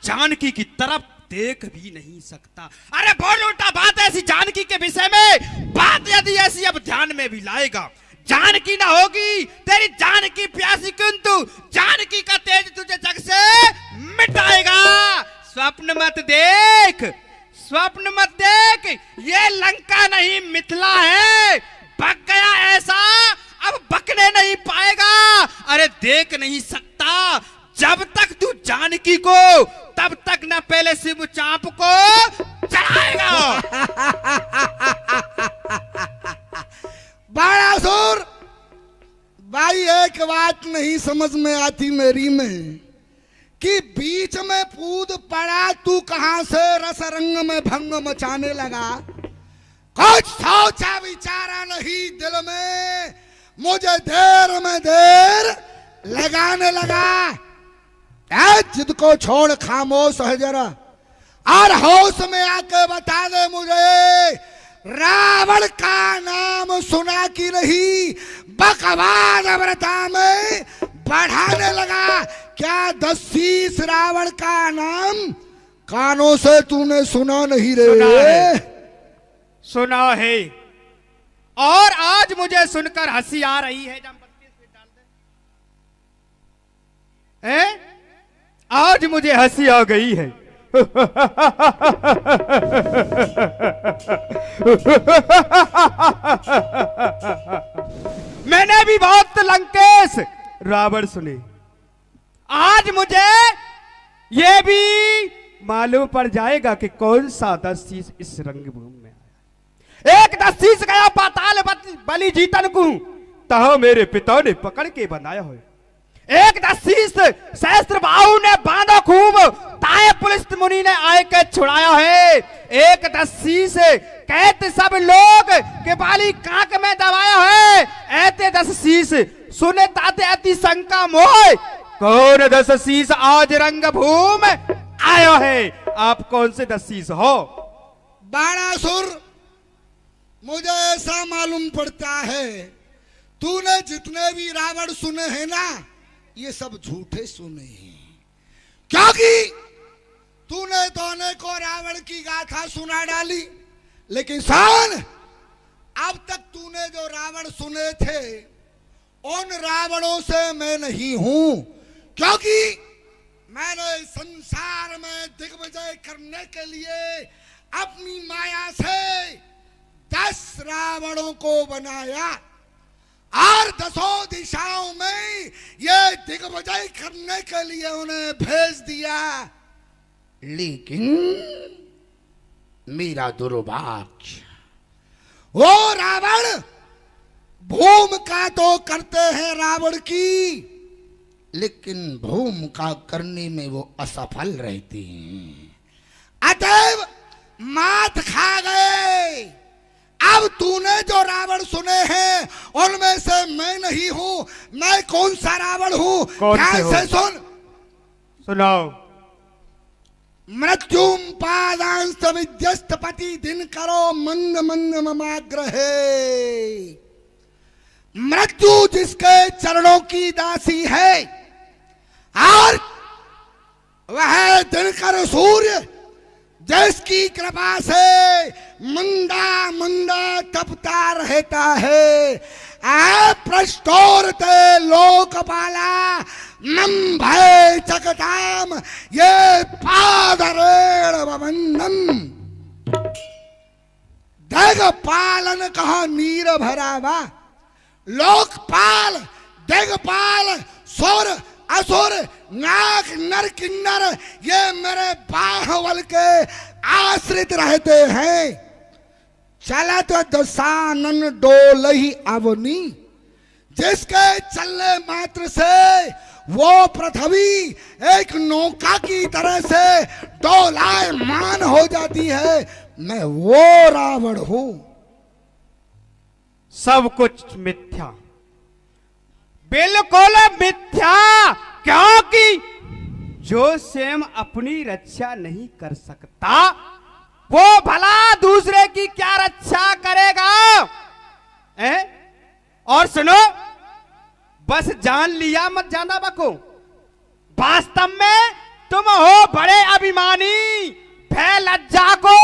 जानकी की तरफ देख भी नहीं सकता। अरे बोल उल्टा बात ऐसी जानकी के विषय में, बात यदि ऐसी अब ध्यान में भी लाएगा, जानकी ना होगी तेरी जानकी प्यासी, किंतु जानकी का तेज तुझे जग से मिटाएगा। स्वप्न मत देख, स्वप्न मत देख, ये लंका नहीं मिथिला है। बक गया ऐसा अब बकने नहीं पाएगा। अरे देख नहीं सकता जब तक तू जानकी को, तब तक न पहले शिव चाप को चढ़ाएगा। बाणासुर भाई, एक बात नहीं समझ में आती मेरी में कि बीच में कूद पड़ा, तू कहां से रस रंग में भंग मचाने लगा। कुछ सोचा विचारा नहीं दिल में, मुझे देर में देर लगाने लगा। जिद को छोड़ खामोश है जरा, और होश में आके बता दे मुझे, रावण का नाम सुना कि नहीं? बकवाद व्रता में बढ़ाने लगा। क्या 10 रावण का नाम कानों से तूने सुना नहीं रे? सुना है, और आज मुझे सुनकर हंसी आ रही है। आज मुझे हंसी आ गई है। मैंने भी बहुत लंकेश रावण सुने, आज मुझे ये भी मालूम पड़ जाएगा कि कौन सा 10 शीश इस रंगभूमि में आया। एक 10 शीश गया पाताल बलि जीतन को, तह मेरे पिता ने पकड़ के बनाया हो। एक 10 शीश सहस्त्र बाहु ने बांधा खूब, ताए पुलिस मुनि ने आए के छुड़ाया है। एक 10 शीश कहते सब लोग के बाली कांक में दबाया है। ऐते 10 शीश सुने ताते अति शंका मोह, कौन 10 शीश आज रंगभूमि आया है? आप कौन से 10 शीश हो? बाणासुर, मुझे ऐसा मालूम पड़ता है तूने जितने भी रावण सुने हैं ना, ये सब झूठे सुने हैं, क्योंकि तूने दोनों को रावण की गाथा सुना डाली। लेकिन सुन, अब तक तूने जो रावण सुने थे उन रावणों से मैं नहीं हूं, क्योंकि मैंने संसार में दिग्विजय करने के लिए अपनी माया से 10 रावणों को बनाया। और दसों दिशाओं में ये दिग्विजय करने के लिए उन्हें भेज दिया। लेकिन मेरा दुर्भाग्य, वो रावण भूमिका तो करते हैं रावण की, लेकिन भूमिका करने में वो असफल रहते हैं। अतएव मात खा गए। अब तूने जो रावण सुने हैं उनमें से मैं नहीं हूं। मैं कौन सा रावण हूं? ध्यान से सुन। सुनाओ। मृत्युम पादांश विद्यस्तपति दिन करो मंद मंद ममाग्रहे। मृत्यु जिसके चरणों की दासी है और वह दिनकर सूर्य जिसकी कृपा से मंदा मंदा तपता रहता है। प्रष्टोरते लोकपाला नम भय चकताम ये पादरेण वंदन। देग पालन कहा नीर भरावा। लोकपाल, देगपाल, सुर, असुर, नाग, नर, किन्नर ये मेरे बाहुबल के आश्रित रहते हैं। चलत दशानन डोलहि अवनी, जिसके चलने मात्र से वो पृथ्वी एक नौका की तरह से डोलायमान हो जाती है। मैं वो रावण हूं। सब कुछ मिथ्या, बिल्कुल मिथ्या, क्योंकि जो स्वयं अपनी रक्षा नहीं कर सकता वो भला दूसरे की क्या रक्षा करेगा? और सुनो, बस जान लिया मत जाना बको। वास्तव में तुम हो बड़े अभिमानी। भय लज्जा को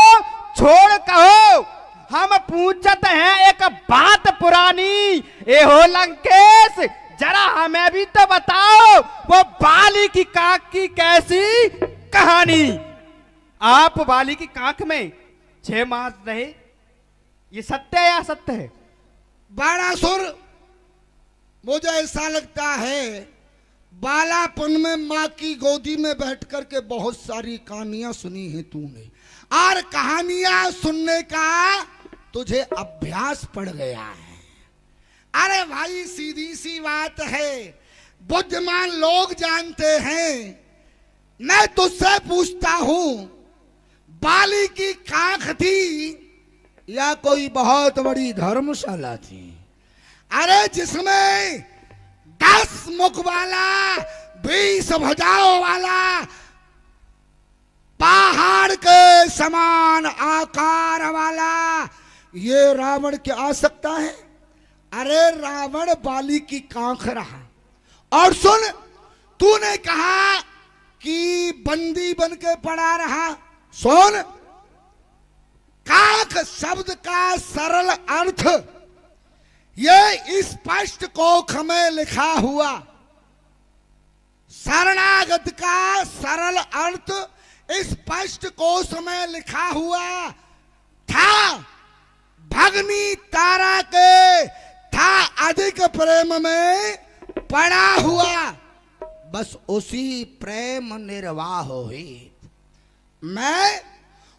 छोड़ कहो, हम पूछत हैं एक बात पुरानी। ए हो लंकेश, जरा हमें भी तो बताओ वो बाली की कांख की कैसी कहानी। आप बाली की कांख में 6 मास रहे, ये सत्य है या सत्य है? बाणासुर, मुझे ऐसा लगता है बालापन में माँ की गोदी में बैठ कर के बहुत सारी कहानियां सुनी हैं तूने, और कहानियां सुनने का तुझे अभ्यास पड़ गया है। अरे भाई, सीधी सी बात है, बुद्धिमान लोग जानते हैं। मैं तुझसे पूछता हूं, बाली की कांख थी या कोई बहुत बड़ी धर्मशाला थी? अरे जिसमें 10 मुख वाला, 20 भुजाओं वाला, पहाड़ के समान आकार वाला ये रावण क्या आ सकता है? अरे रावण बाली की कांख रहा। और सुन, तूने कहा कि बंदी बन के पड़ा रहा। सुन, कांख शब्द का सरल अर्थ ये स्पष्ट कोख में लिखा हुआ। शरणागत का सरल अर्थ स्पष्ट कोश में लिखा हुआ था। भगनी तारा के था अधिक प्रेम में पड़ा हुआ, बस उसी प्रेम निर्वाह हुई। मैं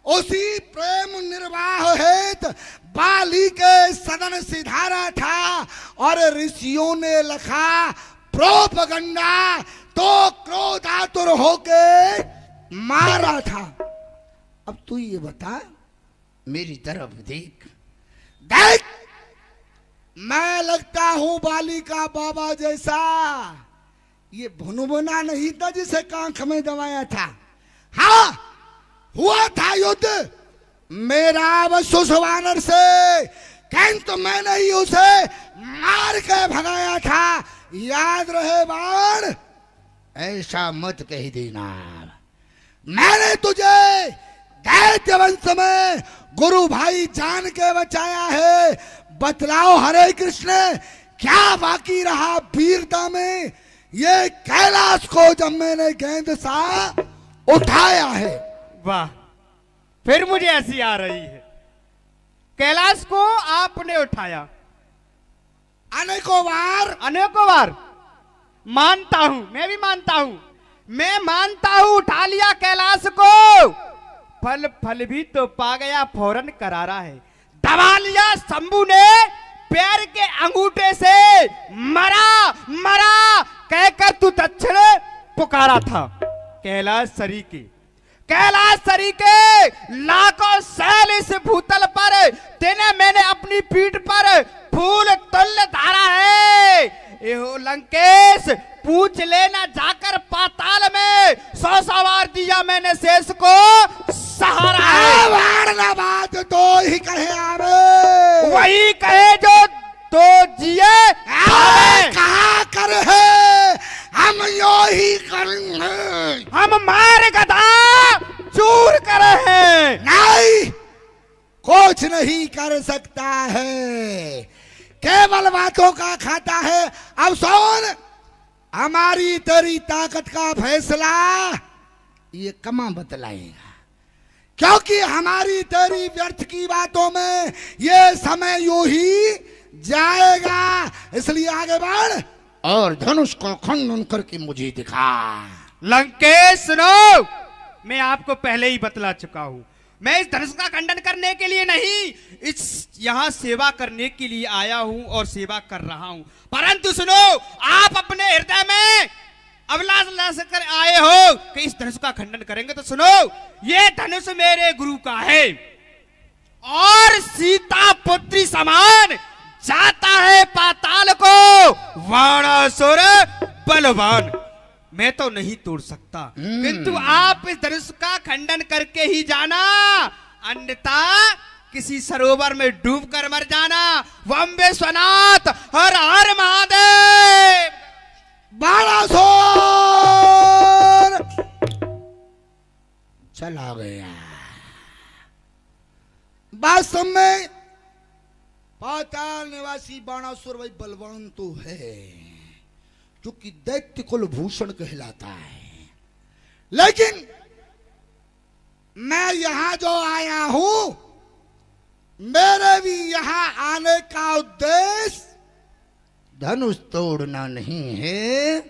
उसी प्रेम निर्वाह हेत बाली के सदन सिधारा था और ऋषियों ने लिखा प्रोपगंडा तो क्रोधातुर होके मारा था। अब तू ये बता, मेरी तरफ देख, देख, मैं लगता हूं बाली का बाबा जैसा। ये भुनभुना नहीं था जिसे कांख में दबाया था। हाँ, हुआ था युद्ध मेरा वसुस वानर से, किंतु मैंने ही उसे मार के भगाया था। याद रहे बाण, ऐसा मत कह देना। मैंने तुझे दैत्य वंश में गुरु भाई जान के बचाया है। बतलाओ हरे कृष्ण, क्या बाकी रहा वीरता में? ये कैलाश को जब मैंने गेंद सा उठाया है। वाह, फिर मुझे ऐसी आ रही है। कैलाश को आपने उठाया, अनेकों बार मानता हूं, मैं भी मानता हूं, मैं मानता हूं उठा लिया कैलाश को, फल भी तो पा गया फौरन करारा है। दबा लिया शंभू ने पैर के अंगूठे से, मरा कहकर तू दक्षिण पुकारा था। कैलाश सरी के लाखों सैल इस भूतल पर तेने मैंने अपनी पीठ पर फूल तुल्य धारा है। एहो लंकेश, पूछ लेना जाकर पाताल में, 100 सवार दिया मैंने शेष को सहारा है। बात तो ही कहे आवे, वही कहे जो तो जिए कहा कर है, हम यो ही करेंगे, हम मार गधा चूर करे हैं। नहीं, कुछ नहीं कर सकता है, केवल बातों का खाता है। अब सुन, हमारी तेरी ताकत का फैसला ये कमा बतलाएगा, क्योंकि हमारी तेरी व्यर्थ की बातों में ये समय यूं ही जाएगा। इसलिए आगे बढ़ और धनुष को खंडन करके मुझे दिखा। लंकेश सुनो, मैं आपको पहले ही बतला चुका हूं, मैं इस धनुष का खंडन करने के लिए नहीं, इस यहाँ सेवा करने के लिए आया हूं और सेवा कर रहा हूं। परंतु सुनो, आप अपने हृदय में अभिलाष कर आए हो कि इस धनुष का खंडन करेंगे, तो सुनो, ये धनुष मेरे गुरु का है और सीता पुत्री समान जाता है पाताल को वाणासुर बलवान। मैं तो नहीं तोड़ सकता, किंतु आप इस धनुष का खंडन करके ही जाना, अन्यथा किसी सरोवर में डूब कर मर जाना। वंबे स्वनाथ, हर हर महादेव। बाणासुर चला गया। वास्तव में पाताल निवासी बाणासुर भाई बलवान तो है, क्योंकि दैत्य कुल भूषण कहलाता है, लेकिन मैं यहां जो आया हूं, मेरे भी यहां आने का उद्देश्य धनुष तोड़ना नहीं है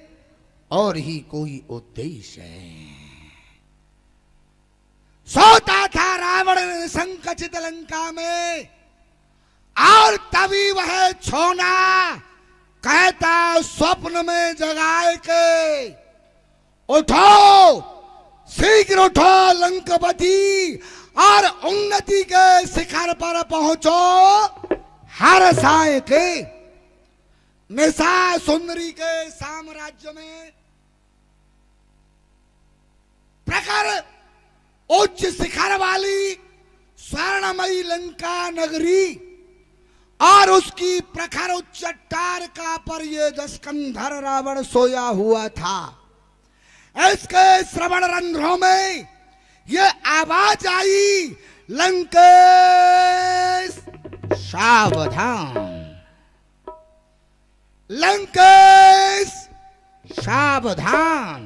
और ही कोई उद्देश्य है। सोता था रावण संकचित लंका में, और तभी वह छोना कहता स्वप्न में जगाए के, उठो, शीघ्र उठो लंकापति, और उन्नति के शिखर पर पहुंचो। हर साय के निशा सुंदरी के साम्राज्य में प्रखर उच्च शिखर वाली स्वर्णमयी लंका नगरी और उसकी प्रखर उच्च तारका पर ये दशकंधर रावण सोया हुआ था। इसके श्रवण रंध्रों में ये आवाज आई, लंकेश सावधान, लंकेश सावधान,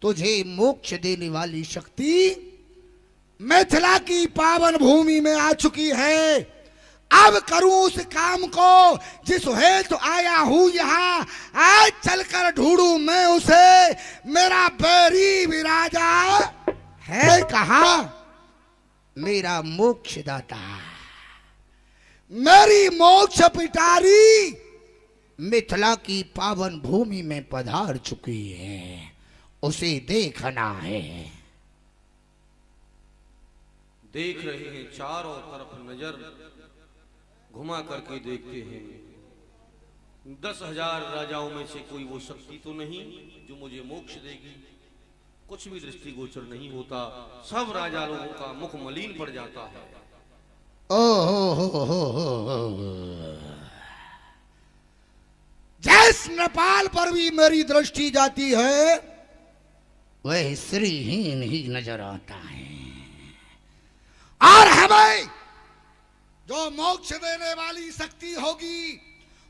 तुझे मोक्ष देने वाली शक्ति मिथिला की पावन भूमि में आ चुकी है। अब करूं उस काम को जिस हेतु आया हूं यहाँ। आज चलकर ढूंढूं मैं उसे, मेरा बैरी विराजा है कहाँ, मेरा मोक्षदाता, मेरी मोक्ष पिटारी मिथिला की पावन भूमि में पधार चुकी है, उसे देखना है। देख रहे हैं, चारों तरफ नजर घुमा करके देखते हैं, 10,000 राजाओं में से कोई वो शक्ति तो नहीं जो मुझे मोक्ष देगी। कुछ भी दृष्टिगोचर नहीं होता, सब राजा लोगों का मुख मलिन पड़ जाता है। जिस नेपाल पर भी मेरी दृष्टि जाती है वह श्रीहीन ही नजर आता है, और हमें जो मोक्ष देने वाली शक्ति होगी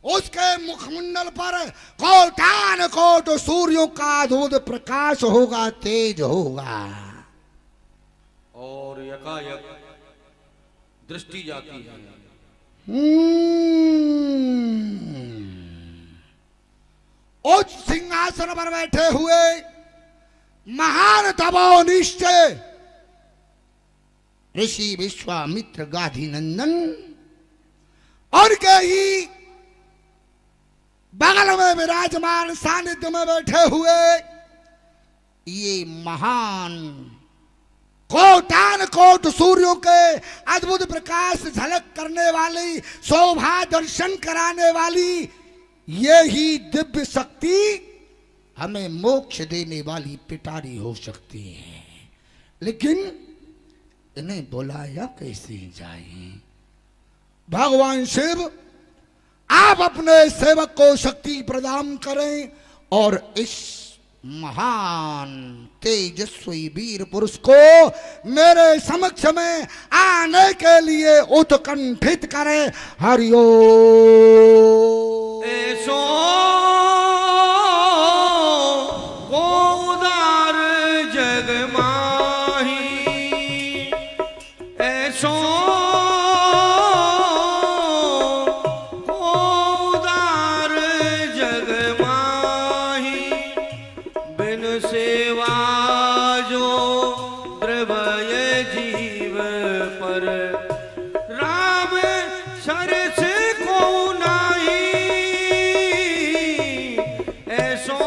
उसके मुखमंडल पर कोटान कोट सूर्यों का अद्भुत प्रकाश होगा, तेज होगा, और यकायक दृष्टि जाती है उच्च सिंहासन पर बैठे हुए महान तपोनिष्ठ ऋषि विश्वामित्र गाधी नंदन और के ही बगल में विराजमान सानिध्य में बैठे हुए ये महान कोटान कोट सूर्यों के अद्भुत प्रकाश झलक करने वाली, शोभा दर्शन कराने वाली ये ही दिव्य शक्ति हमें मोक्ष देने वाली पिटारी हो सकती है। लेकिन इन्हें बुलाया कैसे जाए? भगवान शिव आप अपने सेवक को शक्ति प्रदान करें और इस महान तेजस्वी वीर पुरुष को मेरे समक्ष में आने के लिए उत्कंठित करें। हरिओ ऐसो गोदार जग माही, ऐसो गोदार जग माही, बिन सेवा जो द्रवय जीव पर, राम सरस को नाही, ऐसो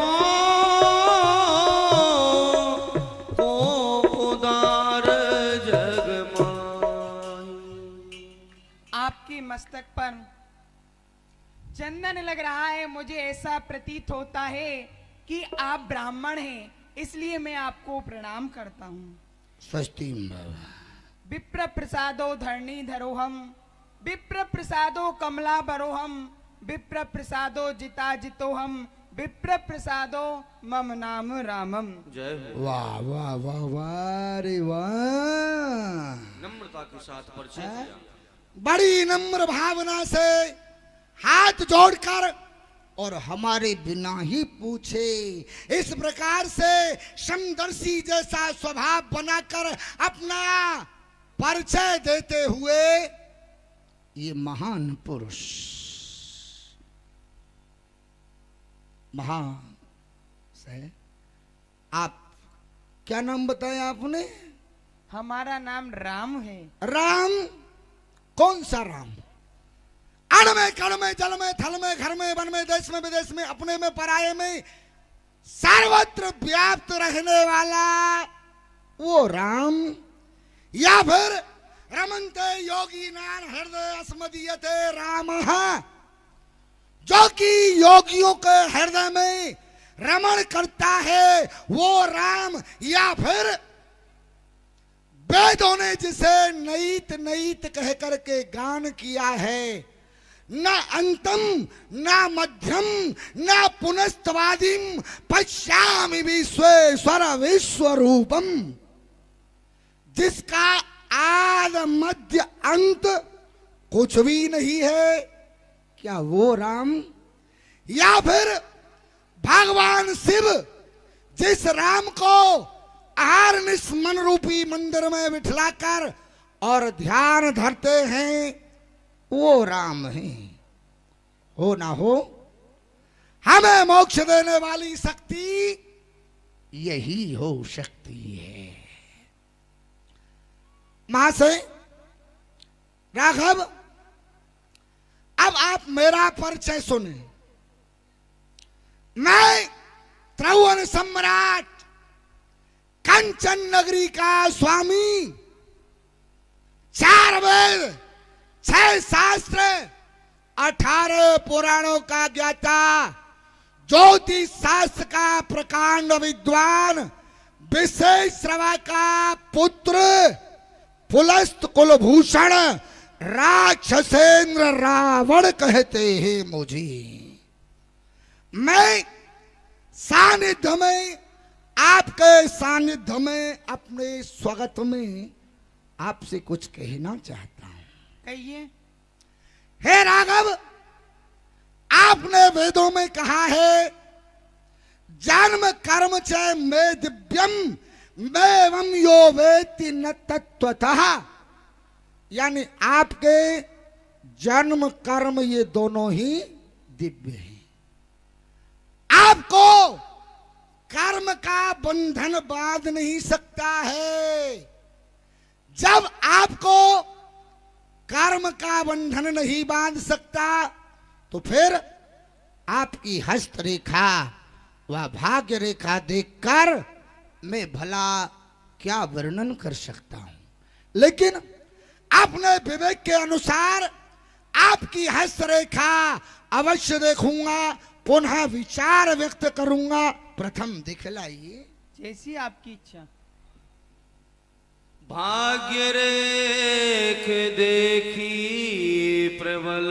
गोदार जग माही। आपके मस्तक पर चंदन लग रहा है, मुझे ऐसा प्रतीत होता है कि आप ब्राह्मण हैं, इसलिए मैं आपको प्रणाम करता हूँ। स्वस्ति विप्र प्रसादो धरणी धरोहम, विप्र प्रसादो कमला बरोहम, विप्र प्रसादो जिता जितोहम, विप्र प्रसादो मम नाम रामम। जय हो। वाह वाह वाह वाह रे वाह, नम्रता के साथ परिचय किया। बड़ी नम्र भावना से हाथ जोड़कर और हमारे बिना ही पूछे इस प्रकार से समदर्शी जैसा स्वभाव बनाकर अपना परिचय देते हुए ये महान पुरुष, महान से आप क्या नाम बताया आपने? हमारा नाम राम है। राम? कौन सा राम? अण में कण में जल में थल में घर में वन में देश में विदेश में अपने में पराये में सर्वत्र व्याप्त रहने वाला वो राम, या फिर रमन्ते योगी नान हृदय अस्मदीयते रामः, जो कि योगियों के हृदय में रमण करता है वो राम, या फिर वेदों ने जिसे नईत नईत कह करके गान किया है, न अंतम न मध्यम न पुनस्तवादिम पश्यामि विश्वेश्वर विश्वरूपम, जिसका आद मध्य अंत कुछ भी नहीं है, क्या वो राम? या फिर भगवान शिव जिस राम को अहर्निश मन रूपी मंदिर में बिठलाकर और ध्यान धरते हैं वो राम है? हो ना हो, हमें मोक्ष देने वाली शक्ति यही हो सकती है। महाशय राघव, अब आप मेरा परिचय सुने। मैं त्रिभुवन सम्राट कंचन नगरी का स्वामी, 4 वेद 6 शास्त्र 18 पुराणों का ज्ञाता, ज्योतिष शास्त्र का प्रकांड विद्वान, विशेष श्रवा का पुत्र, पुलस्त कुलभूषण राक्षसेंद्र रावण कहते हैं मुझे। मैं सानिध्य में, आपके सानिध्य में, अपने स्वागत में आपसे कुछ कहना चाहता हूं। कहिए। हे राघव, आपने वेदों में कहा है जन्म कर्म च मे दिव्यम मेवं यो वेत्ति न तत्वतः, यानी आपके जन्म कर्म ये दोनों ही दिव्य हैं। आपको कर्म का बंधन बांध नहीं सकता है। जब आपको कर्म का बंधन नहीं बांध सकता तो फिर आपकी हस्त रेखा व भाग्य रेखा देखकर मैं भला क्या वर्णन कर सकता हूं, लेकिन अपने विवेक के अनुसार आपकी हस्त रेखा अवश्य देखूंगा, पुनः विचार व्यक्त करूंगा। प्रथम दिखलाइए। जैसी आपकी इच्छा। भाग्य रेख देखी प्रबल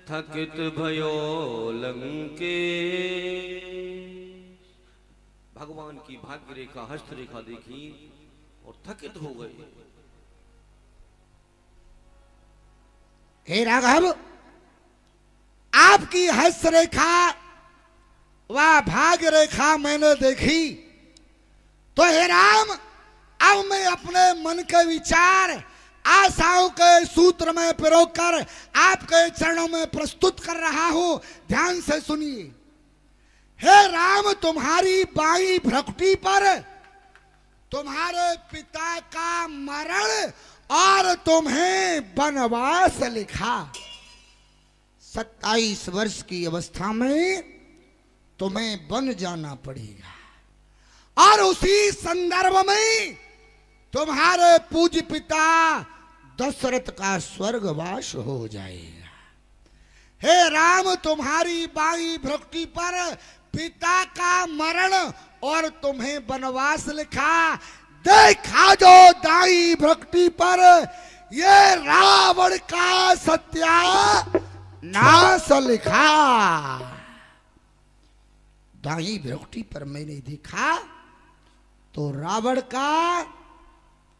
थकित भयो लंके। भगवान की भाग्य रेखा हस्त रेखा देखी और थकित हो गए। हे राघव, आपकी हस्त रेखा व भाग्य रेखा मैंने देखी तो हे राम, अब मैं अपने मन के विचार आशाओं के सूत्र में पिरोग कर आपके चरणों में प्रस्तुत कर रहा हूं। ध्यान से सुनिए। हे राम, तुम्हारी बाई भ्रकुटी पर तुम्हारे पिता का मरण और तुम्हें वनवास लिखा। 27 वर्ष की अवस्था में तुम्हें वन जाना पड़ेगा और उसी संदर्भ में तुम्हारे पूज्य पिता दशरथ का स्वर्गवास हो जाएगा। हे राम, तुम्हारी बाई भ्रकुटी पर पिता का मरण और तुम्हें वनवास लिखा। देखा जो दाई भ्रकुटी पर ये रावण का सत्यानाश लिखा। दाई भ्रकुटी पर मैंने देखा तो रावण का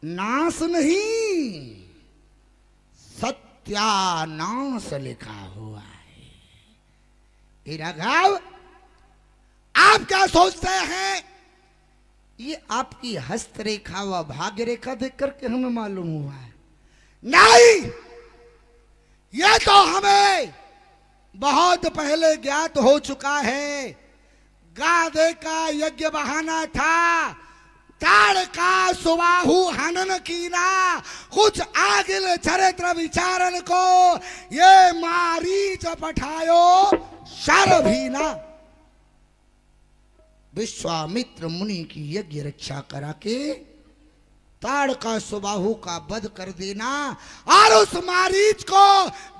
नाश नहीं, सत्यानाश लिखा हुआ है। हे राघव, आप क्या सोचते हैं? ये आपकी हस्त रेखा व भाग्य रेखा देख करके हमें मालूम हुआ है? नहीं, ये तो हमें बहुत पहले ज्ञात हो चुका है। गाधे का यज्ञ बहाना था, ताड़ का सुबाहु हनन कीना, कुछ आगिल चरित्र विचारन को ये मारीच पठायो शर भीना। विश्वामित्र मुनि की यज्ञ रक्षा करा के ताड़ का सुबाहु का वध कर देना और उस मारीच को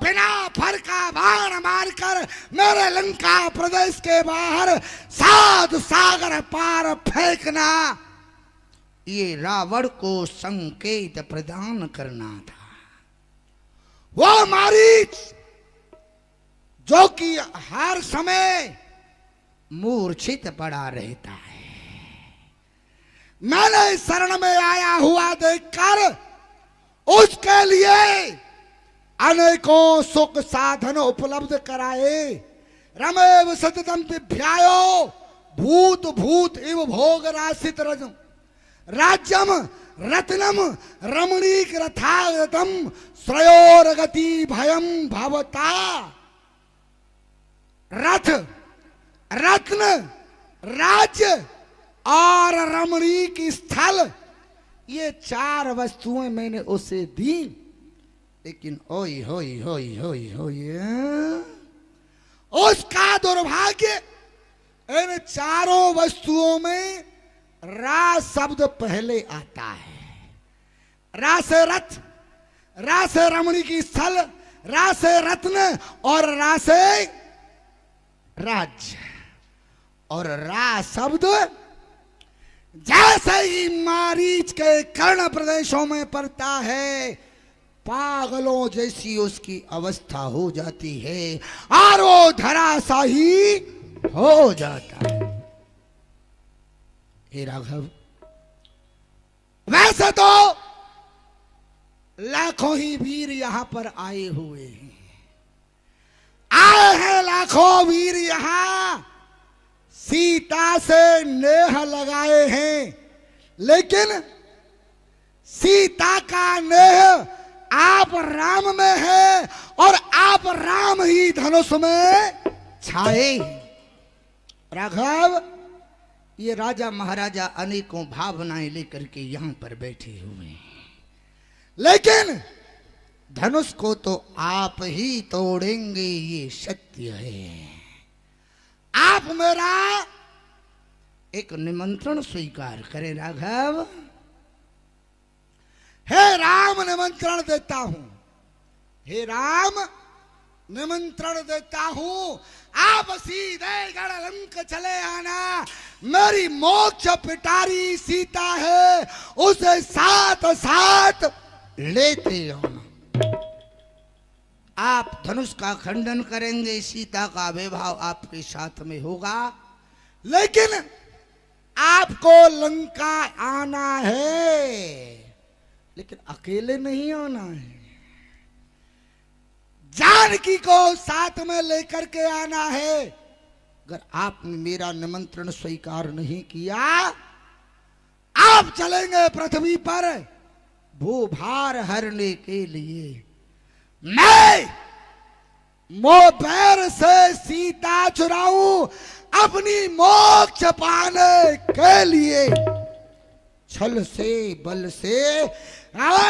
बिना फर का बाण मारकर मेरे लंका प्रदेश के बाहर 7 सागर पार फेंकना, ये रावण को संकेत प्रदान करना था। वो मारीच जो कि हर समय मूर्छित पड़ा रहता है, मैंने शरण में आया हुआ देखकर उसके लिए अनेकों सुख साधन उपलब्ध कराए। रमेव सततम दिभ्यायो भूत भूत इव भोग राशित रजम राज्यम रत्नम रमणीक रथागतम श्रयोर गति भयम भवता। रथ, रत्न, राज्य और रमणीक स्थल, ये 4 वस्तुएं मैंने उसे दी, लेकिन ओई होई होई होई होई उसका दुर्भाग्य इन 4 वस्तुओं में रा शब्द पहले आता है। रा से रथ, रा से रमणीक स्थल, रा से रत्न और रा से राज्य। और रा शब्द जैसे ही मारीच के कर्ण प्रदेशों में पड़ता है, पागलों जैसी उसकी अवस्था हो जाती है और वो धराशाही हो जाता है। हे राघव, वैसे तो लाखों ही वीर यहां पर आए हुए हैं, आए हैं लाखों वीर यहां सीता से नेह लगाए हैं, लेकिन सीता का नेह आप राम में है और आप राम ही धनुष में छाए। राघव, ये राजा महाराजा अनेकों भावनाएं लेकर के यहां पर बैठे हुए हैं, लेकिन धनुष को तो आप ही तोड़ेंगे, ये सत्य है। आप मेरा एक निमंत्रण स्वीकार करें राघव। हे राम, निमंत्रण देता हूं, हे राम निमंत्रण देता हूं, आप सीधे गढ़लंक चले आना। मेरी मोक्ष पिटारी सीता है, उसे साथ साथ लेते आना। आप धनुष का खंडन करेंगे, सीता का विवाह आपके साथ में होगा, लेकिन आपको लंका आना है, लेकिन अकेले नहीं आना है। जानकी को साथ में लेकर के आना है। अगर आपने मेरा निमंत्रण स्वीकार नहीं किया, आप चलेंगे पृथ्वी पर भूभार हरने के लिए। मैं मोहबैर से सीता चुराऊं अपनी मोक्ष पाने के लिए। छल से, बल से,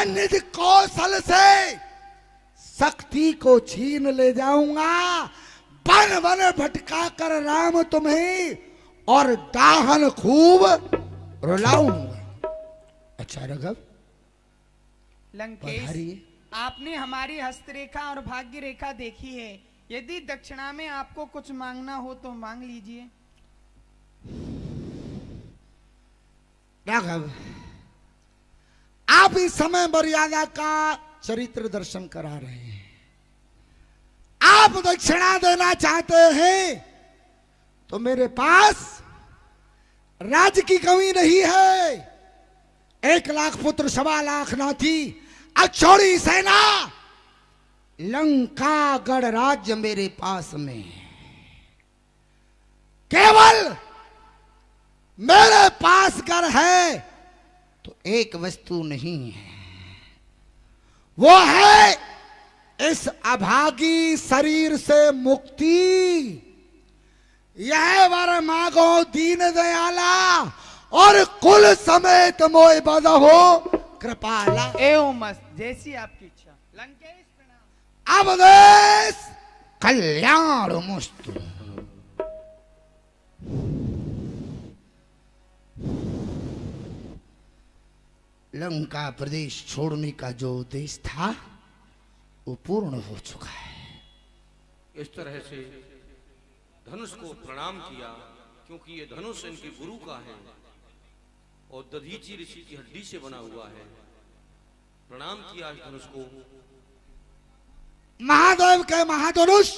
निज कौशल से शक्ति को छीन ले जाऊंगा। वन वन भटका कर राम तुम्हें और दाहन खूब रुलाऊंगा। अच्छा राघव, लंकेश, आपने हमारी हस्तरेखा और भाग्य रेखा देखी है। यदि दक्षिणा में आपको कुछ मांगना हो तो मांग लीजिए। राघव, आप इस समय मर्यादा का चरित्र दर्शन करा रहे हैं। आप दक्षिणा देना चाहते हैं तो मेरे पास राज्य की कमी नहीं है। 1 लाख पुत्र, 1.25 लाख नाथी, अक्षौड़ी सेना, लंका गढ़ राज्य मेरे पास में। केवल मेरे पास घर है तो एक वस्तु नहीं है, वो है इस अभागी शरीर से मुक्ति। यह वर मांगो दीन दयाला और कुल समेत मोय बदहो कृपाला। एवं मस्त, जैसी आपकी इच्छा। लंकेश प्रणाम। अवदेश कल्याण मुस्तु। लंका प्रदेश छोड़ने का जो उद्देश्य था वो पूर्ण हो चुका है। इस तरह से धनुष को प्रणाम किया, क्योंकि ये धनुष इनके गुरु का है और दधीची ऋषि की हड्डी से बना हुआ है। प्रणाम किया धनुष को। महादेव के महाधनुष,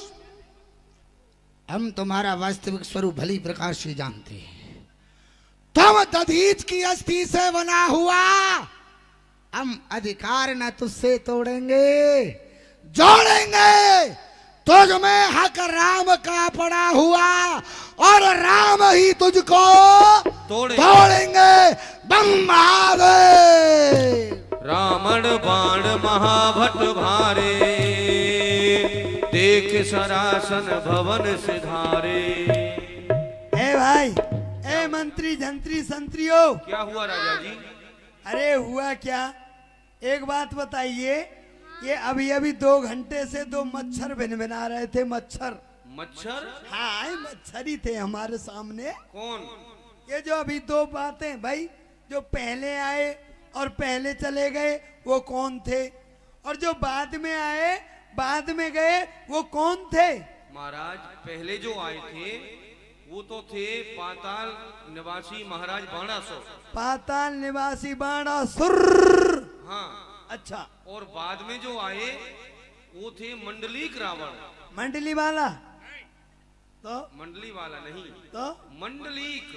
हम तुम्हारा वास्तविक स्वरूप भली प्रकार से जानते हैं। तुम दधीच की अस्थि से बना हुआ, हम अधिकार न तुझसे तोड़ेंगे, जोड़ेंगे। तुझ में हक राम का पड़ा हुआ और राम ही तुझको तोड़ेंगे। बम महादेव। रावण बाण महाभट भारे, देख सरासन भवन सिधारे। ए भाई, ए मंत्री जंत्री संत्रियों, क्या हुआ राजा जी? अरे हुआ क्या, एक बात बताइए। ये अभी अभी 2 घंटे से 2 मच्छर भिनभिना रहे थे। मच्छर? हाँ, मच्छर ही थे हमारे सामने। कौन? ये जो अभी 2 बातें भाई, जो पहले आए और पहले चले गए वो कौन थे, और जो बाद में आए बाद में गए वो कौन थे? महाराज, पहले जो आए थे वो तो थे पाताल निवासी महाराज बाणासुर। पाताल निवासी बाणासुर। हाँ। अच्छा। और बाद में जो आए वो थे मंडलीक रावण। मंडली वाला? तो मंडली वाला नहीं, तो मंडलीक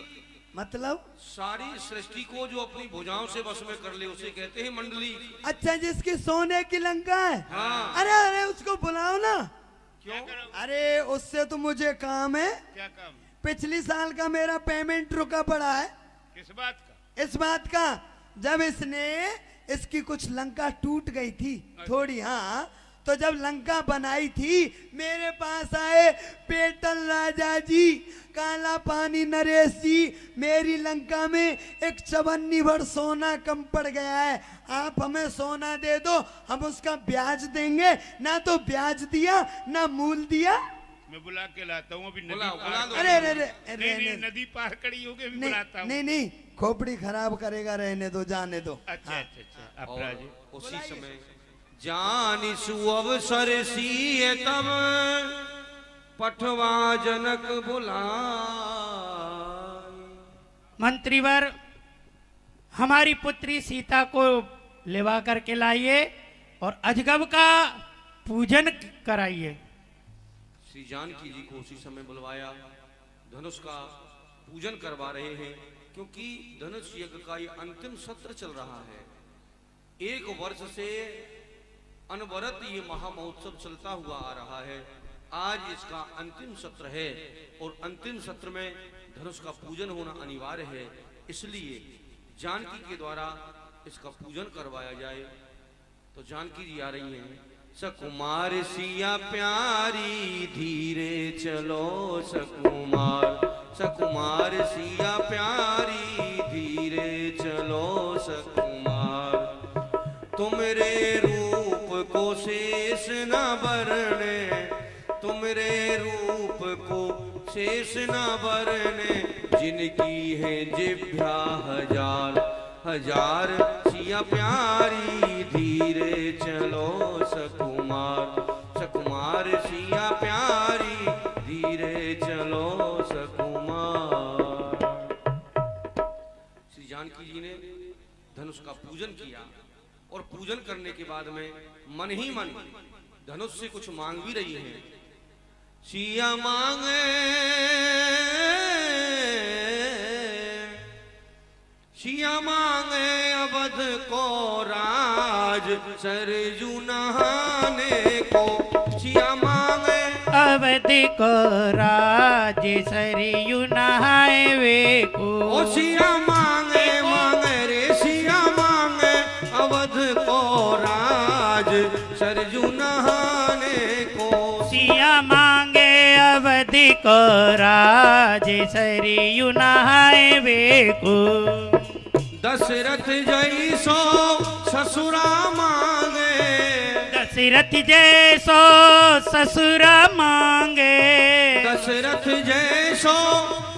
मतलब सारी सृष्टि को जो अपनी भुजाओं से वश में कर ले उसे कहते हैं मंडलीक। अच्छा, जिसकी सोने की लंका है? हाँ। अरे अरे उसको बुलाओ ना। क्यों? अरे उससे तो मुझे काम है। क्या काम? पिछली साल का मेरा पेमेंट रुका पड़ा है। किस बात का? इस बात का, जब इसने इसकी कुछ लंका टूट गई थी थोड़ी, हाँ। तो जब लंका बनाई थी मेरे पास आए पेटल राजा जी, काला पानी नरेश जी, मेरी लंका में एक चवन्नी भर सोना कम पड़ गया है, आप हमें सोना दे दो, हम उसका ब्याज देंगे। ना तो ब्याज दिया ना मूल दिया। मैं बुला के लाता हूँ अभी नदी बुला पार। दो। नहीं, नदी पार खड़ी हो गई, अभी बुलाता हूँ। नहीं खोपड़ी खराब करेगा, रहने दो, जाने दो। अच्छा अच्छा अच्छा, अब राजे उसी समय जानी सुअवसर सिए तब पठवा जनक बुलाए। मंत्रीवर, हमारी पुत्री सीता को लेवा करके लाइए और अजगब का पूजन कराइए। श्री जानकी जी को उसी समय बुलवाया, धनुष का पूजन करवा रहे हैं, क्योंकि धनुष यज्ञ का ये अंतिम सत्र चल रहा है। 1 वर्ष से अनवरत ये महामहोत्सव चलता हुआ आ रहा है। आज इसका अंतिम सत्र है और अंतिम सत्र में धनुष का पूजन होना अनिवार्य है, इसलिए जानकी के द्वारा इसका पूजन करवाया जाए। तो जानकी जी आ रही हैं। सकुमार सिया प्यारी धीरे चलो सकुमार, सकुमार सिया प्यारी धीरे चलो सकुमार, तुमरे रूप को शेष न बरने, तुमरे रूप को शेष न बरने, जिनकी है जिभ्या हजार हजार, सिया प्यारी धीरे चलो सकुमार, सकुमार सिया प्यारी धीरे चलो सकुमार। श्री जानकी जी ने धनुष का पूजन किया और पूजन करने के बाद में मन ही मन धनुष से कुछ मांग भी रही है। सिया मांगे सिया मांगे अवध को राज सरजू नहाने को, सिया मांगे अवध को राज सरयू नहाए वे को। ओ सिया मांगे मांगे रे सिया मांगे अवध को राज सरजू नहाने को, सिया मांगे अवध को राज सरयू नहाए वे को। दशरथ जैसो ससुरा मांगे, दशरथ जैसो ससुरा मांगे, दशरथ जैसो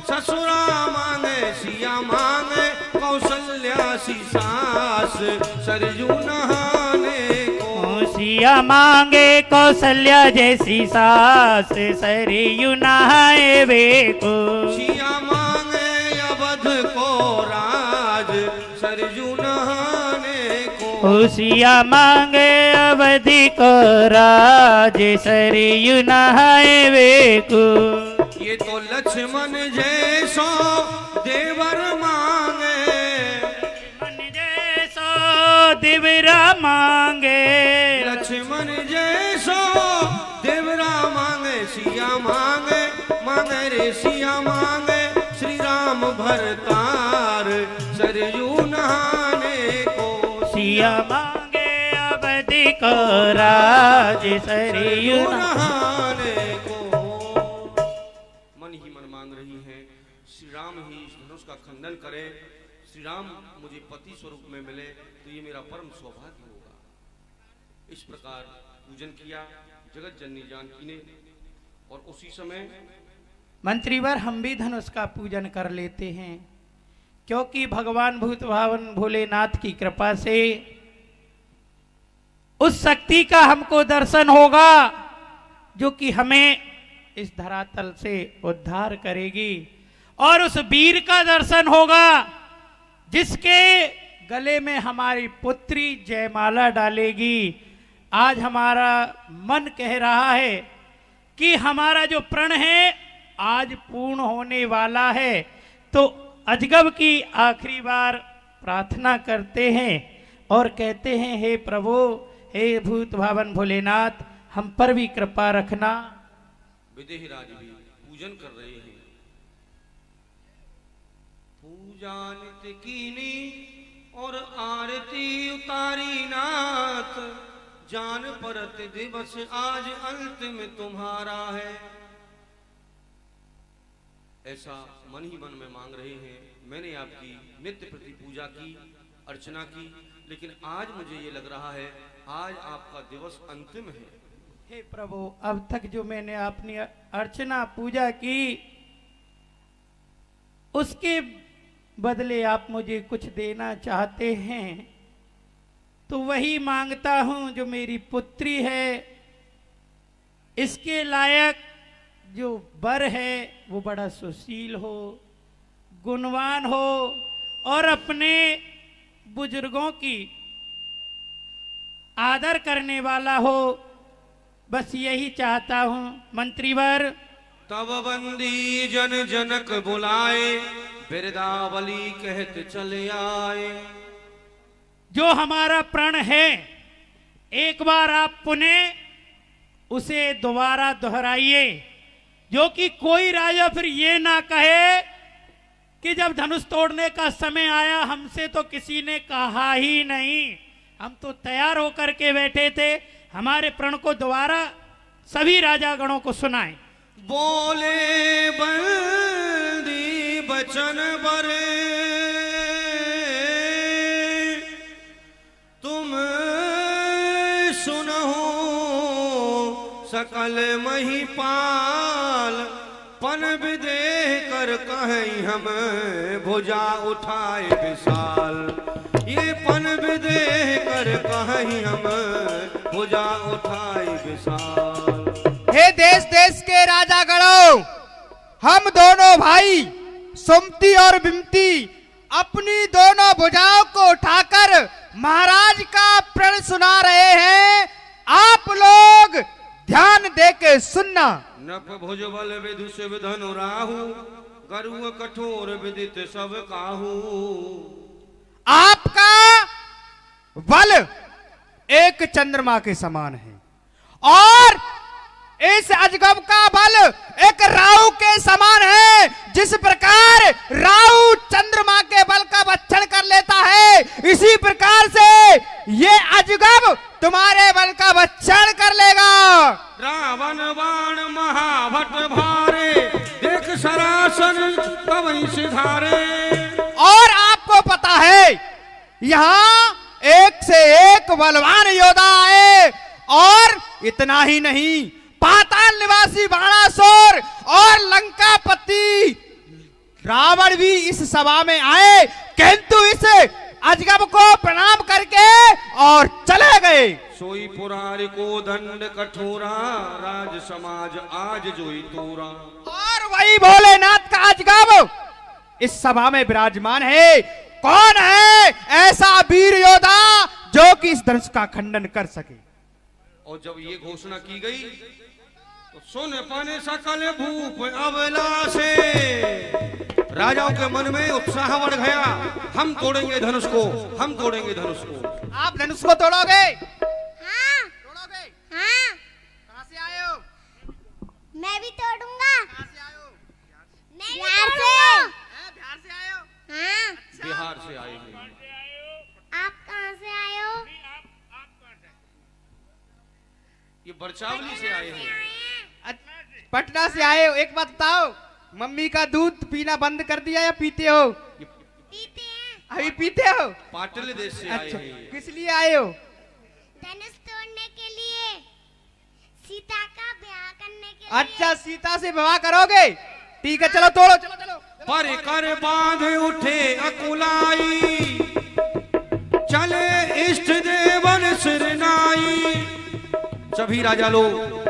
ससुरा मांगे, सिया मांगे कौशल्या सी सास सरजू नहाने को, सिया मांगे कौशल्या जैसी सास सरयू नहाए वे को। सिया मांगे अवध को राज सरजू नहाने को, सिया मांगे अवधि को राज सरयू नहाए वे को। ये तो लक्ष्मण जैसो देवर मांगे, लक्ष्मण जैसो देवरा मांगे, लक्ष्मण जैसो देवरा मांगे, सिया मांगे मांगे रे सिया मांगे श्री राम भरतार सरयू नहाने को, सिया मांगे अवधि को राज सरयू नहाने को। मन ही मन मांग रही है, श्री राम ही इस धनुष का खंडन करे, श्री राम मुझे पति स्वरूप में मिले तो ये मेरा परम सौभाग्य होगा। इस प्रकार पूजन किया जगत जननी जानकी ने। और उसी समय मंत्रीवर, हम भी धनुष का पूजन कर लेते हैं, क्योंकि भगवान भूत भावन भोलेनाथ की कृपा से उस शक्ति का हमको दर्शन होगा जो कि हमें इस धरातल से उद्धार करेगी, और उस वीर का दर्शन होगा जिसके गले में हमारी पुत्री जयमाला डालेगी। आज हमारा मन कह रहा है कि हमारा जो प्रण है आज पूर्ण होने वाला है, तो अजगब की आखिरी बार प्रार्थना करते हैं और कहते हैं, हे प्रभु, हे भूत भावन भोलेनाथ, हम पर भी कृपा रखना। विदेही राज भी पूजन कर रहे हैं। पूजा नित कीनी और आरती उतारी नाथ, जान परत दिवस आज अंतिम तुम्हारा है। ऐसा मन ही मन में मांग रहे हैं। मैंने आपकी नित्य प्रति पूजा की, अर्चना की, लेकिन आज मुझे ये लग रहा है आज आपका दिवस अंतिम है। हे प्रभु, अब तक जो मैंने अपनी अर्चना पूजा की उसके बदले आप मुझे कुछ देना चाहते हैं तो वही मांगता हूं जो मेरी पुत्री है। इसके लायक जो वर है वो बड़ा सुशील हो, गुणवान हो और अपने बुजुर्गों की आदर करने वाला हो। बस यही चाहता हूं मंत्रीवर। तब बंदी जन जनक बुलाए, बिरदावली कहते चले आए। जो हमारा प्रण है एक बार आप पुनः उसे दोबारा दोहराइए, जो कि कोई राजा फिर ये ना कहे कि जब धनुष तोड़ने का समय आया हमसे तो किसी ने कहा ही नहीं, हम तो तैयार होकर के बैठे थे। हमारे प्रण को दोबारा सभी राजागणों को सुनाएं। बोले बंदी बचन बरे, तुम सुनहो सकल महिपाल, पन विदेह कर कहीं हम भुजा उठाए विशाल। ये पन विदेह कर कहीं हम भुजा उठाए विशाल। हे देश देश के राजागणों, हम दोनों भाई सुमति और बिमती अपनी दोनों भुजाओं को उठाकर महाराज का प्रण सुना रहे हैं। आप लोग ध्यान दे के सुनना। नप भुज बल विधु शिव धनु राहु, गरुड़ कठोर विदित सब काहू। आपका बल एक चंद्रमा के समान है और इस अजगब का बल एक राहु के समान है। जिस प्रकार राहु चंद्रमा के बल का भक्षण कर लेता है, इसी प्रकार से ये अजगब तुम्हारे बल का भक्षण कर लेगा। रावण बाण महाभट भारे, देख सरासन कवि सिधारे। और आपको पता है यहाँ एक से एक बलवान योद्धा आए, और इतना ही नहीं, पाताल निवासी बाणासुर और लंकापति रावण भी इस सभा में आए, किंतु इस अजगब को प्रणाम करके और चले गए। सोई पुरारी को दंड कठोरा, राज समाज आज जोई तोरा। और वही भोलेनाथ का अजगब इस सभा में विराजमान है। कौन है ऐसा वीर योद्धा जो कि इस धनुष का खंडन कर सके? और जब ये घोषणा की गई तो सुन पाने सकल भूप अबला से राजाओं के मन में उत्साह बढ़ गया। हम तोड़ेंगे धनुष को, हम तोड़ेंगे धनुष को। आप धनुष को तोड़ोगे? हाँ। तोड़ोगे? हाँ। कहाँ से आए हो? मैं भी तोड़ूंगा। कहाँ से आए हो? मैं भी तोड़ूंगा। बिहार से आए हो? हाँ। बिहार से आए हैं। आप कहाँ से आए हो? ये बरचावली से आए हैं। पटना से आए हो। एक बात बताओ, मम्मी का दूध पीना बंद कर दिया या पीते हो? पीते हैं। अभी पीते हो? पाटल देश से आए अच्छा, हैं। किस लिए आए हो? धनुष तोड़ने के लिए, सीता का ब्याह करने के लिए। अच्छा, सीता से विवाह करोगे? ठीक है, चलो तोड़ो, चलो चलो। पर कर बांध उठे अकुलाई, चले इष्ट देवन सिरनाई। सभी राजा लोग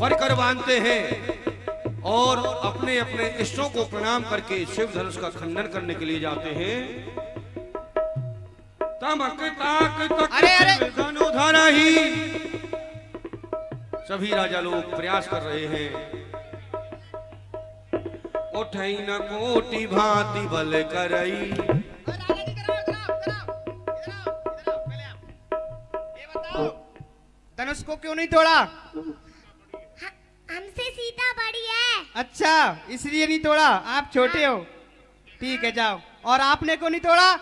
पर कर बांधते हैं और अपने अपने इष्टों को प्रणाम करके शिव धनुष का खंडन करने के लिए जाते हैं। तमक ताक तक धनुधर ही सभी राजा लोग प्रयास कर रहे हैं। उठई न कोटि भांति बल करई। धनुष को क्यों नहीं तोड़ा? हमसे सीता बड़ी है। अच्छा, इसलिए नहीं तोड़ा। आप छोटे हो। ठीक है, जाओ। और आपने क्यों नहीं तोड़ा?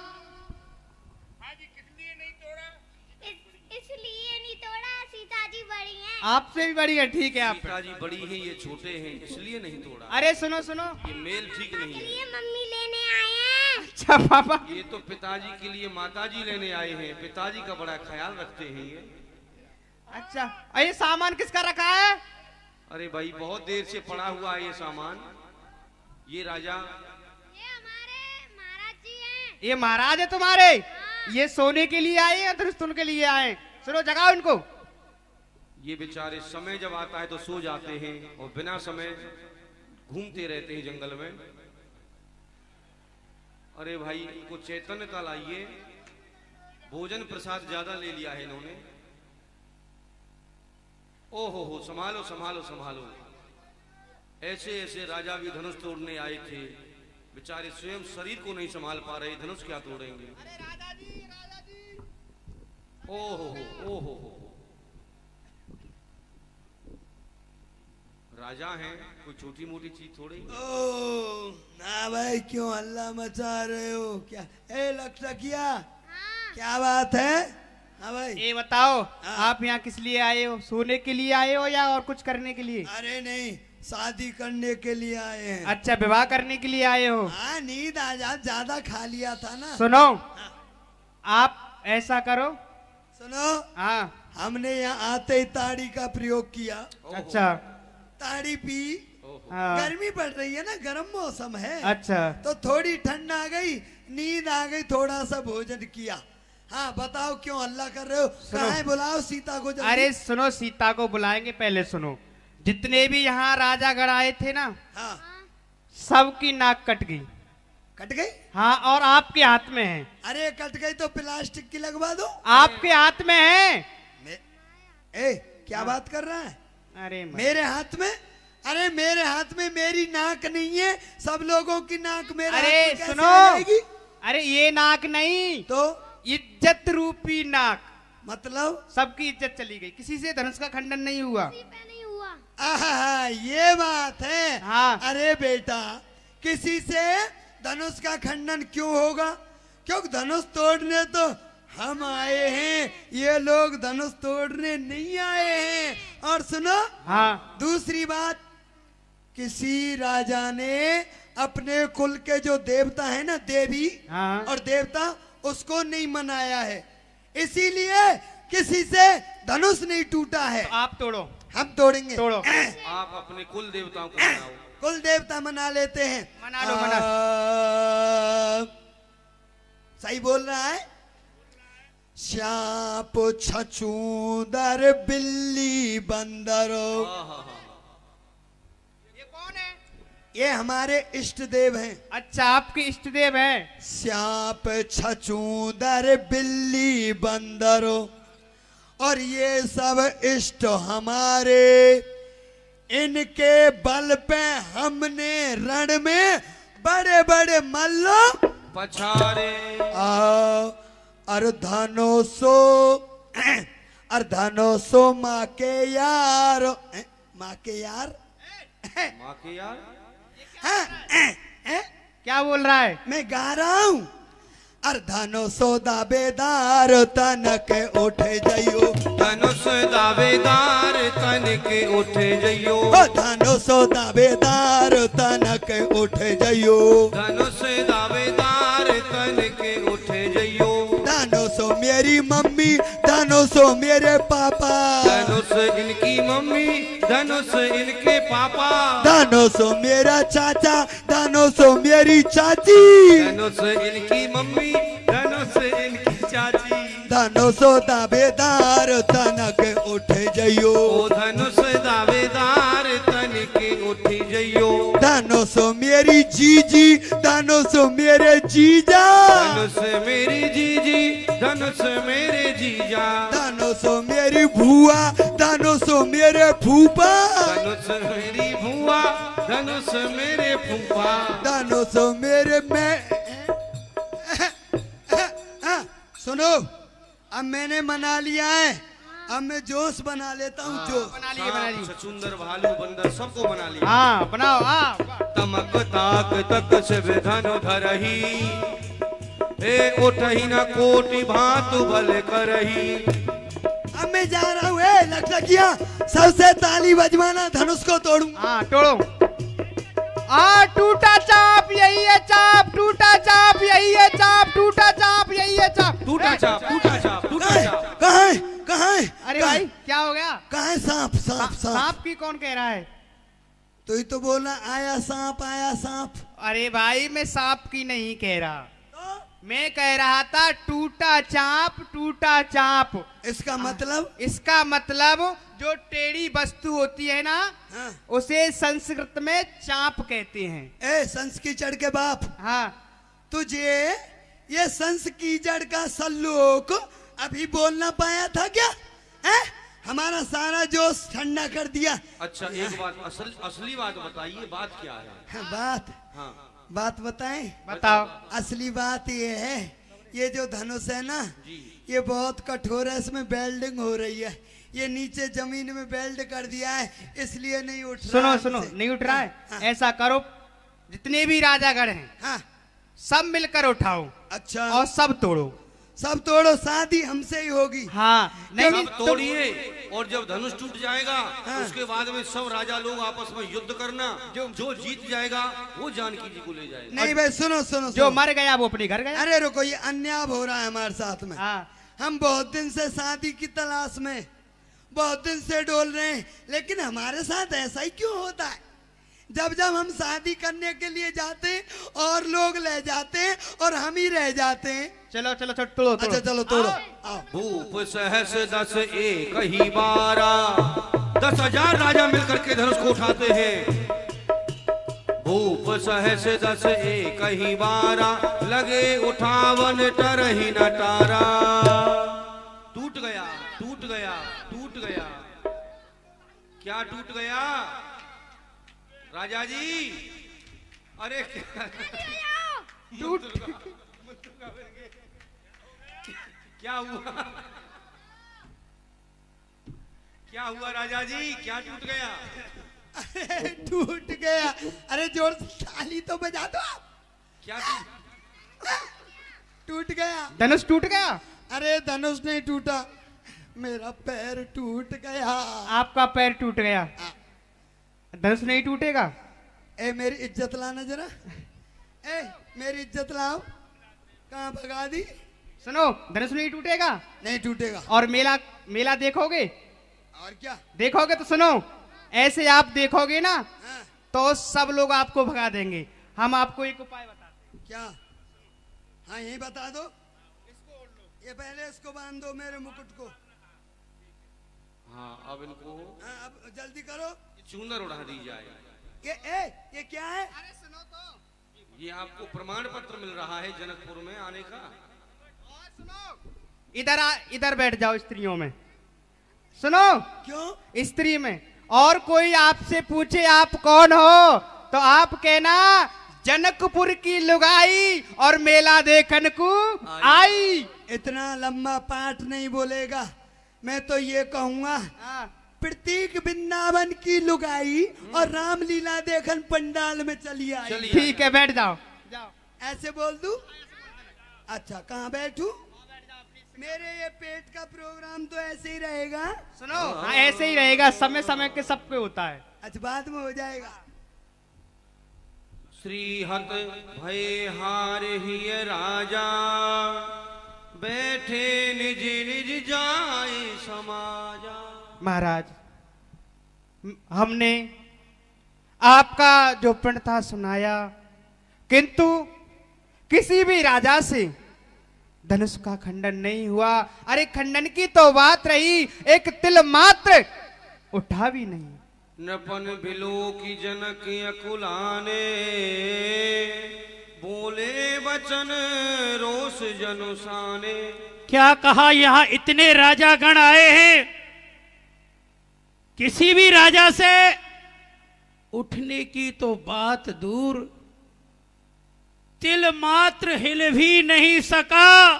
आपसे भी बड़ी है, ठीक है आप। पिताजी बड़ी है, ये छोटे हैं, इसलिए नहीं तोड़ा। अरे सुनो सुनो, ये मेल ठीक नहीं है। ये मम्मी लेने आए हैं। अच्छा पापा, ये तो पिताजी के लिए माताजी लेने आए हैं, पिताजी का बड़ा ख्याल रखते हैं ये। अच्छा ये सामान किसका रखा है? अरे भाई बहुत देर से पड़ा हुआ है ये सामान। ये राजा, ये हमारे महाराज जी हैं। ये महाराज है तुम्हारे? ये सोने के लिए आए या दुरुस्तुन के लिए आए? सुनो जगाओ इनको। ये बेचारे समय जब आता है तो सो जाते हैं और बिना समय घूमते रहते हैं जंगल में। अरे भाई इनको चैतन्यता लाइए, भोजन प्रसाद ज्यादा ले लिया है इन्होंने। ओहो हो, संभालो संभालो संभालो। ऐसे ऐसे राजा भी धनुष तोड़ने आए थे, बेचारे स्वयं शरीर को नहीं संभाल पा रहे, धनुष क्या तोड़ेंगे। ओहो हो, ओहो हो, राजा हैं, कोई छोटी मोटी चीज थोड़ी। ओ ना भाई, क्यों हल्ला मचा रहे हो? क्या ए लक्षकिया, क्या बात है? हाँ भाई, ये बताओ हाँ। आप यहाँ किस लिए आए हो? सोने के लिए आए हो या और कुछ करने के लिए? अरे नहीं, शादी करने के लिए आए हैं। अच्छा विवाह करने के लिए आए हो? हाँ, नींद आ जा, ज्यादा खा लिया था ना। सुनो आप ऐसा करो, सुनो, हाँ हमने यहाँ आते ही ताड़ी का प्रयोग किया। अच्छा ताड़ी पी, हाँ गर्मी पड़ रही है ना, गर्म मौसम है। अच्छा तो थोड़ी ठंड आ गई, नींद आ गई, थोड़ा सा भोजन किया। हाँ बताओ क्यों हल्ला कर रहे हो? कहाँ है? बुलाओ सीता को जल्दी। अरे सुनो, सीता को बुलाएंगे, पहले सुनो। जितने भी यहाँ राजागण आए थे ना, हाँ, सबकी नाक कट गई। कट गई? हाँ, और आपके हाथ में है। अरे कट गई तो प्लास्टिक की लगवा दो। आपके हाथ में है। ए क्या बात कर रहा है? अरे मेरे हाथ में? अरे मेरे हाथ में मेरी नाक नहीं है, सब लोगों की नाक मेरे हाथ अरे में कैसे सुनो, आ जाएगी? अरे ये नाक नहीं तो इज्जत रूपी नाक, मतलब सबकी इज्जत चली गई, किसी से धनुष का खंडन नहीं हुआ। नहीं हुआ। आहा, ये बात है। हाँ। अरे बेटा, किसी से धनुष का खंडन क्यों होगा? क्योंकि धनुष तोड़ने तो हम आए हैं, ये लोग धनुष तोड़ने नहीं आए हैं। और सुनो, हाँ दूसरी बात, किसी राजा ने अपने कुल के जो देवता है ना, देवी हाँ। और देवता, उसको नहीं मनाया है, इसीलिए किसी से धनुष नहीं टूटा है। तो आप तोड़ो। हम तोड़ेंगे। तोड़ो। आप अपने कुल देवताओं को मनाओ। कुल देवता मना लेते हैं। मना लो, मना। सही बोल रहा है। श्याप छछूंदर बिल्ली बंदरो। ये कौन है? ये हमारे इष्ट देव हैं। अच्छा आपके इष्ट देव हैं। श्याप छछूंदर बिल्ली बंदरो, और ये सब इष्ट हमारे, इनके बल पे हमने रण में बड़े बड़े मल्लों पछारे अर्धनोसो माँ के यार, माँ के यार, माँ के यार। क्या बोल रहा है? मैं गा रहा हूँ। अर्धनोसो दावेदार तन के उठे जइयो, धनुष दावेदार तन के उठे जइयो, धनुषो दावेदार तन के उठे जइयो, धनुष दावेदार तन के उठे जइयो, धनुषो मेरी मम्मी, धनुषो मेरे पापा, धनुष इनकी मम्मी, धनुष इनके पापा, धनुषो मेरा चाचा, धनुषो मेरी चाची, धनुष इनकी मम्मी, धनुष इनकी चाची, धनुषो दावेदार तन के उठे जइयो, ओ धनुष दावेदार तन के उठे जइयो, धनुषो मेरी जीजी, धनुषो मेरे जीजा, धनुष मेरी जीजी, धनुष मेरे जीजा, धनुषो मेरी भुआ, धनुषो मेरे फूफा, धनुष मेरी भुआ, धनुष मेरे फूफा, धनुषो मेरे मैं। सुनो, अब मैंने मना लिया है, अब मैं जोश बना लेता हूँ। जोश बना लिए, बना लिए। छछूंदर भालू बंदर सबको बना लिया। हाँ बनाओ। हाँ तमक ताक तक शिव धनु धरही, ए उठही न कोटि भांत बल करही। अब मैं मैं जा रहा हूँ। लखलखिया सबसे ताली बजवाना, धनुष को तोड़ूं। हाँ तोड़ो। टूटा चाप यही है चाप, टूटा चाप यही है चाप, टूटा चाप यही है चाप, टूटा चाप, टूटा चाप, टूटा चाप। कहाँ है, कहाँ है? अरे भाई क्या हो गया? कहाँ है सांप? सांप सांप सांप की कौन कह रहा है? तो ही तो बोला आया सांप, आया सांप। अरे भाई मैं सांप की नहीं कह रहा, मैं कह रहा था टूटा चाप, टूटा चाप। इसका मतलब? इसका मतलब जो टेढ़ी वस्तु होती है ना, हाँ। उसे संस्कृत में चाप कहते हैं। संस की जड़ के बाप। हाँ तुझे ये संस की जड़ का सल्लूक अभी बोलना पाया था क्या? हमारा सारा जोश ठंडा कर दिया। अच्छा एक बात, असली बात बताइए, बात क्या है? बात? हाँ बात बताएं? बताओ। असली बात ये है, ये जो धनुष है ना, ये बहुत कठोर है, इसमें वेल्डिंग हो रही है। ये नीचे जमीन में वेल्ड कर दिया है, इसलिए नहीं उठ रहा। सुनो सुनो, नहीं उठ रहा है? हाँ। ऐसा करो, जितने भी राजागढ़ हैं, हाँ, सब मिलकर उठाओ। अच्छा। और सब तोड़ो, सब तोड़ो, शादी हमसे ही होगी। हाँ नहीं सब तोड़िए, और जब धनुष टूट जाएगा उसके बाद में सब राजा लोग आपस में युद्ध करना, जो जीत जाएगा वो जानकी जी को ले जाएगा। नहीं भाई सुनो सुनो, जो मर गया वो अपने घर गया। अरे रुको, ये अन्याय हो रहा है हमारे साथ में। हम बहुत दिन से शादी की तलाश में, बहुत दिन से डोल रहे हैं, लेकिन हमारे साथ ऐसा ही क्यों होता है? जब जब हम शादी करने के लिए जाते हैं और लोग ले जाते हैं और हम ही रह जाते हैं। चलो चलो चलो तोड़ो। अच्छा चलो तोड़ो। भूप सहस 10 एक ही 12, 10,000 राजा मिलकर के धनुष को उठाते हैं। भूप सहस 10 एक ही 12, लगे उठावन टरहि न टारा। टूट गया, टूट गया, टूट गया। क्या टूट गया राजा जी? अरे टूट क्या हुआ? क्या हुआ राजा जी, क्या टूट गया? अरे टूट गया। अरे जोर से ताली तो बजा दो। क्या टूट गया? धनुष टूट गया? अरे धनुष नहीं टूटा, मेरा पैर टूट गया। आपका पैर टूट गया, धनुष नहीं टूटेगा। मेरी इज्जत लाना जरा, मेरी इज्जत लाओ। कहाँ भगा दी? सुनो, धनुष नहीं टूटेगा। नहीं टूटेगा। और मेला, मेला देखोगे? और क्या देखोगे? तो सुनो, ऐसे आप देखोगे ना, तो सब लोग आपको भगा देंगे। हम आपको एक उपाय बताते हैं। क्या? हाँ यही बता दो। इसको ओढ़ लो, ये पहले इसको बांध दो मेरे मुकुट को। हाँ अब इनको, हाँ अब जल्दी करो, चूनर उड़ा दी जाए। ये क्या है? अरे सुनो तो, ये आपको प्रमाण पत्र मिल रहा है जनकपुर में आने का। और सुनो, इधर बैठ जाओ स्त्रियों में। सुनो, क्यों? स्त्री में। और कोई आपसे पूछे आप कौन हो, तो आप कहना जनकपुर की लुगाई और मेला देखन को आई। इतना लंबा पाठ नहीं बोलेगा, मैं तो ये कहूंगा प्रतीक वृंदावन की लुगाई और रामलीला देखन पंडाल में चली आई। ठीक है बैठ जाओ। ऐसे बोल दूं? अच्छा कहाँ बैठूं? मेरे ये पेट का प्रोग्राम तो ऐसे ही रहेगा। सुनो, हाँ ऐसे ही रहेगा, समय समय के सब पे होता है। अच्छा बाद में हो जाएगा। श्रीहत भय हार ही राजा, बैठे निज निज जाए समाजा। महाराज, हमने आपका जो प्रण था सुनाया, किंतु किसी भी राजा से धनुष का खंडन नहीं हुआ। अरे खंडन की तो बात रही, एक तिल मात्र उठा भी नहीं। नपन बिलो की जनक अकुलाने, बोले वचन रोष जनुसाने। क्या कहा? यहाँ इतने राजा गण आए हैं, किसी भी राजा से उठने की तो बात दूर, तिल मात्र हिल भी नहीं सका।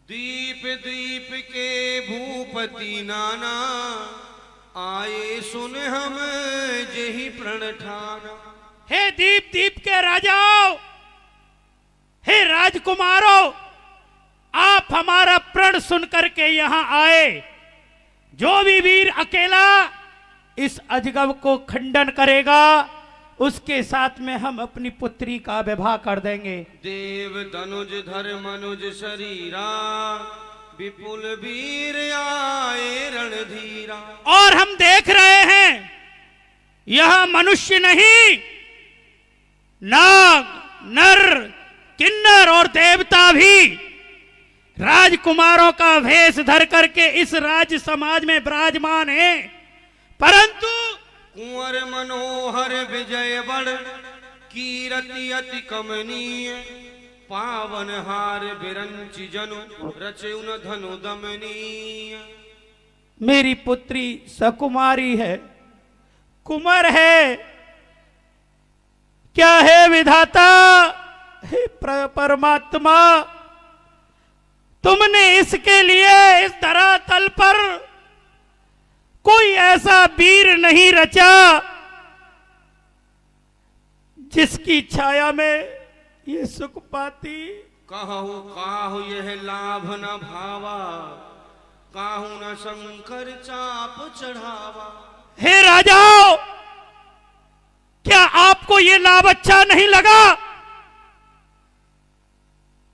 दीप दीप के भूपति नाना, आए सुन हम जेहि प्रण ठाना। हे दीप दीप के राजाओं, हे राजकुमारों, आप आप हमारा प्रण सुन करके यहां आए। जो भी वीर अकेला इस अजगब को खंडन करेगा उसके साथ में हम अपनी पुत्री का विवाह कर देंगे। देव धनुज धर मनुज शरीरा विपुल वीर आए रणधीरा। और हम देख रहे हैं यह मनुष्य नहीं, नाग नर किन्नर और देवता भी राजकुमारों का वेश धर करके इस राज्य समाज में विराजमान है। परंतु कुंवर मनोहर विजय बड़ कीरति अति कमनीय पावन हार बिरंचि जनु रचे उन धनु दमनीय। मेरी पुत्री सकुमारी है, कुंवर है। क्या है विधाता, हे परमात्मा, तुमने इसके लिए इस धरातल पर कोई ऐसा वीर नहीं रचा जिसकी छाया में ये सुख पाती। कहु काहु यह लाभ न भावा, काहु न शंकर चाप चढ़ावा। हे राजाओं, क्या आपको ये लाभ अच्छा नहीं लगा?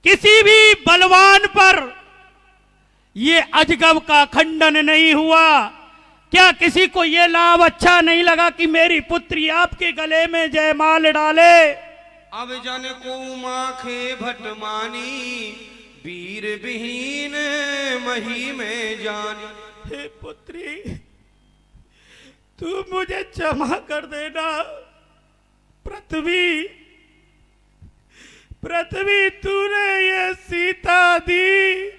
किसी भी बलवान पर ये अजगब का खंडन नहीं हुआ। क्या किसी को ये लाभ अच्छा नहीं लगा कि मेरी पुत्री आपके गले में जयमाल डाले? अब जन को माखे भटमानी वीर विहीन मही में जानी। हे पुत्री, तू मुझे क्षमा कर देना। पृथ्वी तूने ये सीता दी,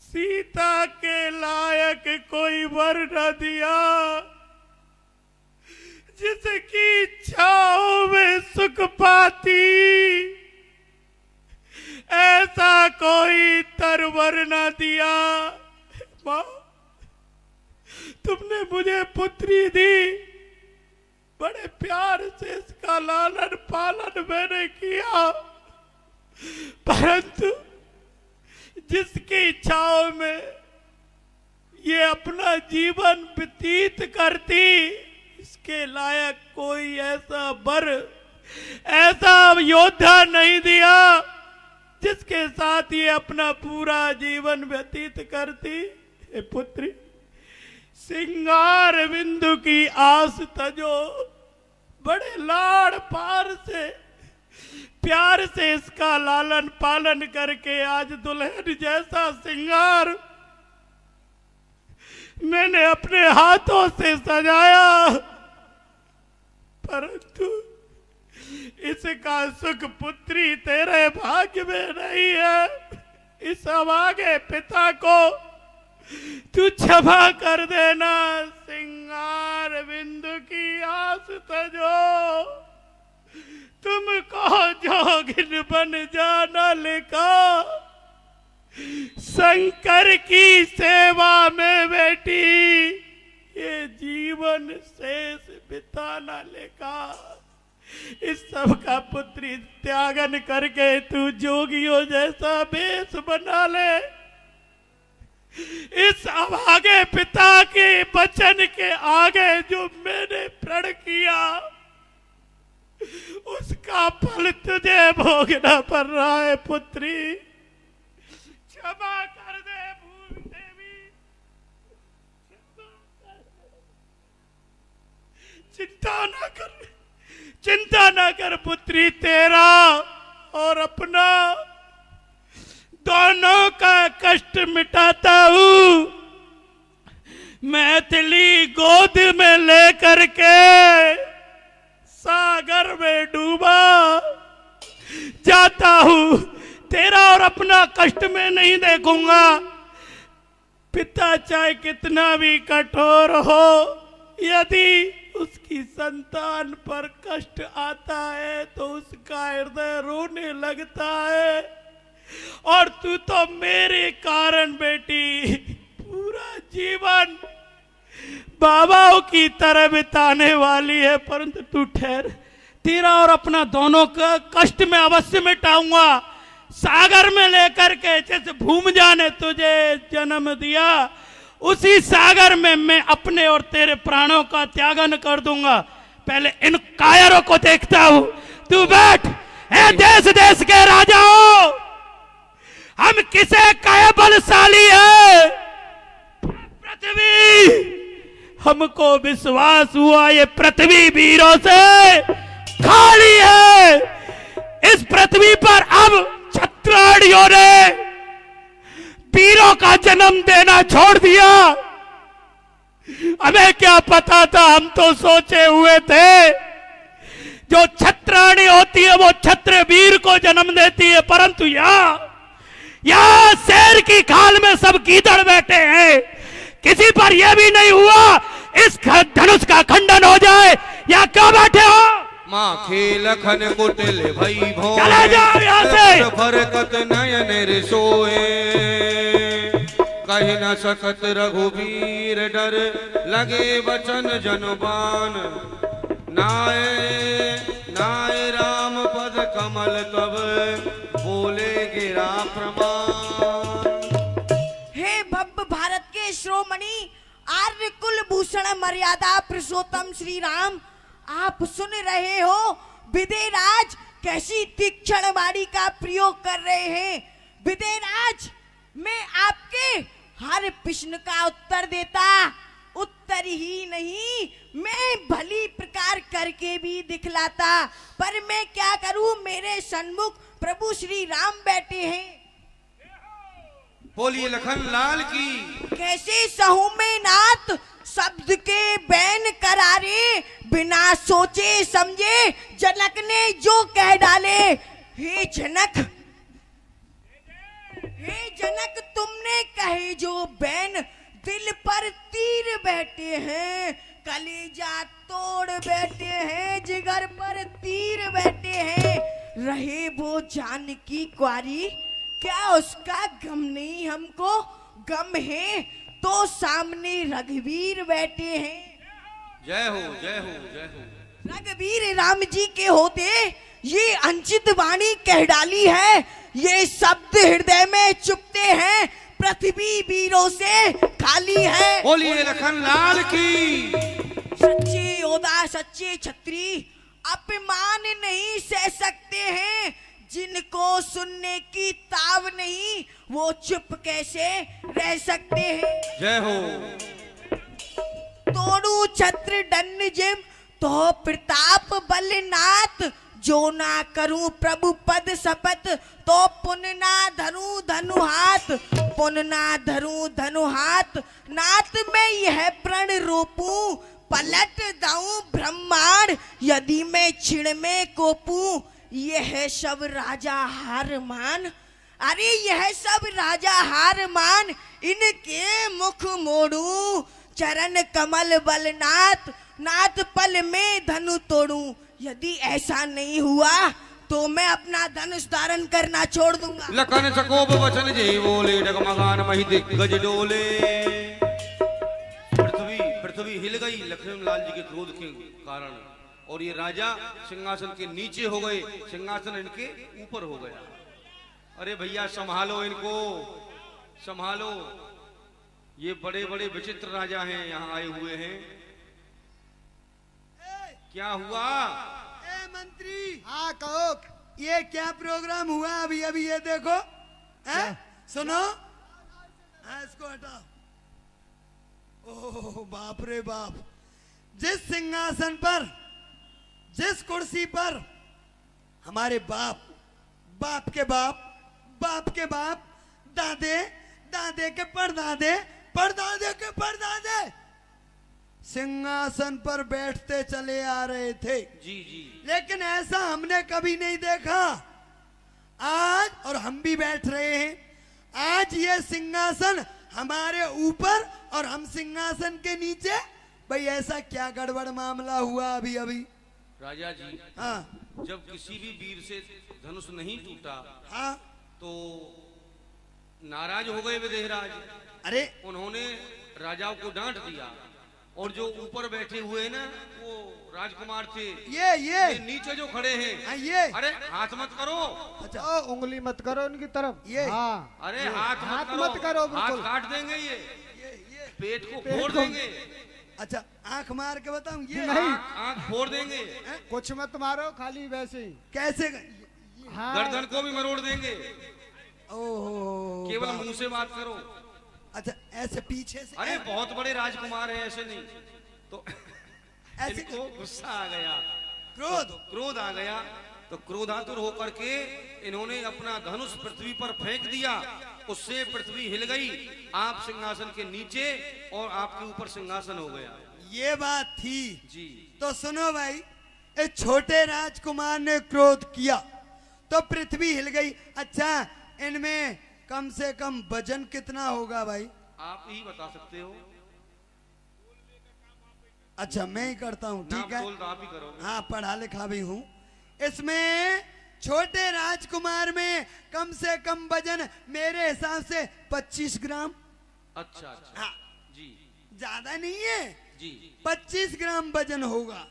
सीता के लायक कोई वर न दिया जिसकी इच्छाओं में सुख पाती। ऐसा कोई तरवर न दिया। माँ, तुमने मुझे पुत्री दी, बड़े प्यार से इसका लालन पालन मैंने किया, परंतु जिसकी इच्छाओं में ये अपना जीवन व्यतीत करती, इसके लायक कोई ऐसा वर, ऐसा योद्धा नहीं दिया जिसके साथ ये अपना पूरा जीवन व्यतीत करती। हे पुत्री, सिंगार बिंदु की आस तजो, बड़े लाड़ पार से प्यार से इसका लालन पालन करके आज दुल्हन जैसा सिंगार मैंने अपने हाथों से सजाया, परंतु इसका सुख पुत्री तेरे भाग्य में नहीं है। इस अभागे पिता को तू क्षमा कर देना। सिंगार बिंदु की आस तजो, तुमको जोगिन बन जाना लिखा, शंकर की सेवा में बेटी ये जीवन शेष बिताना लिखा। इस सब का पुत्री त्यागन करके तू जोगियों जैसा वेश बना ले। इस अभागे पिता के वचन के आगे जो मैंने प्रण किया उसका फल तुझे भोगना पड़ रहा है। पुत्री, क्षमा कर दे भूमि देवी, चिंता ना कर पुत्री, तेरा और अपना दोनों का कष्ट मिटाता हूँ। मैथिली गोद में लेकर के सागर में डूबा जाता हूँ, तेरा और अपना कष्ट में नहीं देखूंगा। पिता चाहे कितना भी कठोर हो, यदि उसकी संतान पर कष्ट आता है तो उसका हृदय रोने लगता है। और तू तो मेरे कारण बेटी पूरा जीवन बाबाओं की तरह बिताने वाली है, परंतु तू ठहर, तेरा और अपना दोनों का कष्ट मैं अवश्य मिटाऊंगा। सागर में लेकर के जिस भूमजा ने तुझे जन्म दिया, उसी सागर में मैं अपने और तेरे प्राणों का त्यागन कर दूंगा। पहले इन कायरों को देखता हूं। तू बैठ। ए देश देश के राजाओं, हम किसे कहे बलशाली है? पृथ्वी, हमको विश्वास हुआ ये पृथ्वी वीरों से खाली है। इस पृथ्वी पर अब क्षत्राणियों ने वीरों का जन्म देना छोड़ दिया। हमें क्या पता था, हम तो सोचे हुए थे जो क्षत्राणी होती है वो क्षत्रिय वीर को जन्म देती है, परंतु यहाँ शेर की खाल में सब गीदड़ बैठे हैं। किसी पर यह भी नहीं हुआ इस धनुष का खंडन हो जाए। या क्यों बैठे हो? माँ खेल खन कुटिल भई भो, चले जाओ यहाँ से। फरकत नयन रिसोए, कही न सकत रघुवीर डर, लगे वचन जनबान। नाय नाय राम पद कमल तब, बोले गिरा प्रमाण। हे भव्य भारत के श्रोमणि आर्य कुल भूषण मर्यादा पुरुषोत्तम श्री राम, आप सुन रहे हो विदेराज कैसी तीक्ष्ण वाणी का प्रयोग कर रहे हैं। विदेराज, मैं आपके हर प्रश्न का उत्तर देता, उत्तर ही नहीं मैं भली प्रकार करके भी दिखलाता, पर मैं क्या करूं, मेरे सन्मुख प्रभु श्री राम बैठे हैं। बोलिए लखन लाल की। कैसे सहू में नाथ शब्द के बैन करारे, बिना सोचे समझे जनक ने जो कह डाले। हे जनक, हे जनक, तुमने कहे जो बैन, दिल पर तीर बैठे हैं, कलेजा तोड़ बैठे हैं, जिगर पर तीर बैठे हैं। रहे वो जानकी क्वारी, क्या उसका गम नहीं हमको? गम है तो सामने रघुवीर बैठे हैं। जय हो जय हो जय हो। रघुवीर राम जी के होते ये अंचित वाणी कह डाली है, ये शब्द हृदय में चुपते हैं, पृथ्वी वीरों से खाली है। बोलिए लखन लाल की। सच्चे योद्धा सच्चे छत्री अपमान नहीं सह सकते हैं, जिनको सुनने की ताव नहीं वो चुप कैसे रह सकते हैं। जय हो। तोड़ू छत्र दंड जिम तो प्रताप बलनाथ, जो ना करूं प्रभु पद शपथ, तो पुन ना धरूं धनु हाथ, पुन ना धरूं धनु हाथ। नाथ में यह प्रण रोपूं, पलट दाऊं ब्रह्मांड, यदि मैं छिड़ में कोपूं, यह सब राजा हार मान। अरे यह सब राजा हार मान, इनके मुख मोड़ू, चरण कमल बलनाथ, नाथ पल में धनु तोड़ूं। यदि ऐसा नहीं हुआ तो मैं अपना धनुष धारण करना छोड़ दूंगा। लखन सकोप वचन जय बोले, डगमगान मही दिग्गज डोले। पृथ्वी हिल गई लक्ष्मण लाल जी के क्रोध के कारण, और ये राजा सिंहासन के नीचे हो गए, सिंहासन इनके ऊपर हो गया। अरे भैया संभालो इनको, संभालो, ये बड़े बड़े विचित्र राजा हैं यहाँ आए हुए हैं। क्या हुआ? ए मंत्री, हाँ कहो, ये क्या प्रोग्राम हुआ अभी अभी? ये देखो, सुनो, हाँ इसको हटाओ। ओह बाप रे बाप, जिस सिंहासन पर, जिस कुर्सी पर हमारे बाप, बाप के बाप, बाप के बाप, दादे, दादे के परदादे, परदादे के परदादे सिंहासन पर बैठते चले आ रहे थे। जी जी। लेकिन ऐसा हमने कभी नहीं देखा। आज, और हम भी बैठ रहे हैं, आज ये सिंहासन हमारे ऊपर और हम सिंहासन के नीचे। भाई ऐसा क्या गड़बड़ मामला हुआ अभी अभी? राजा जी, हाँ, जब किसी भी वीर से धनुष नहीं टूटा, हाँ, तो नाराज हो गए विदेहराज। अरे उन्होंने राजाओं को डांट दिया, और जो ऊपर बैठे हुए ना वो राजकुमार थे, ये नीचे जो खड़े हैं, हाँ, ये अरे हाथ मत करो, अच्छा उंगली मत करो उनकी तरफ। ये हाँ अरे हाथ मत करो हाथ बिल्कुल। काट देंगे ये पेट को पेट फोड़ को- देंगे। अच्छा आंख मार के बताऊं ये नहीं। आंख फोड़ देंगे। कुछ मत मारो, खाली वैसे ही। कैसे? हाँ गर्दन को भी मरोड़ देंगे। ओहो केवल मुंह से बात करो। अच्छा ऐसे पीछे से? अरे बहुत बड़े राजकुमार हैं, ऐसे नहीं तो ऐसे इनको गुस्सा आ गया, क्रोध आ गया, तो क्रोधातुर होकर के इन्होंने अपना धनुष पृथ्वी पर फेंक दिया। उससे पृथ्वी हिल गई, आप सिंहासन के नीचे और आपके ऊपर सिंहासन हो गया। ये बात थी जी। तो सुनो भाई, इस छोटे राजकुमार ने क्रोध किया तो पृथ्वी हिल गई। अच्छा इनमें कम से कम वजन कितना होगा भाई? आप ही बता सकते हो। अच्छा मैं ही करता हूँ, ठीक है। बोल तो आप ही करो। हाँ पढ़ा लिखा भी हूँ। इसमें छोटे राजकुमार में कम से कम वजन मेरे हिसाब से 25 ग्राम। अच्छा अच्छा। हाँ जी। ज्यादा नहीं है जी। 25 ग्राम वजन होगा।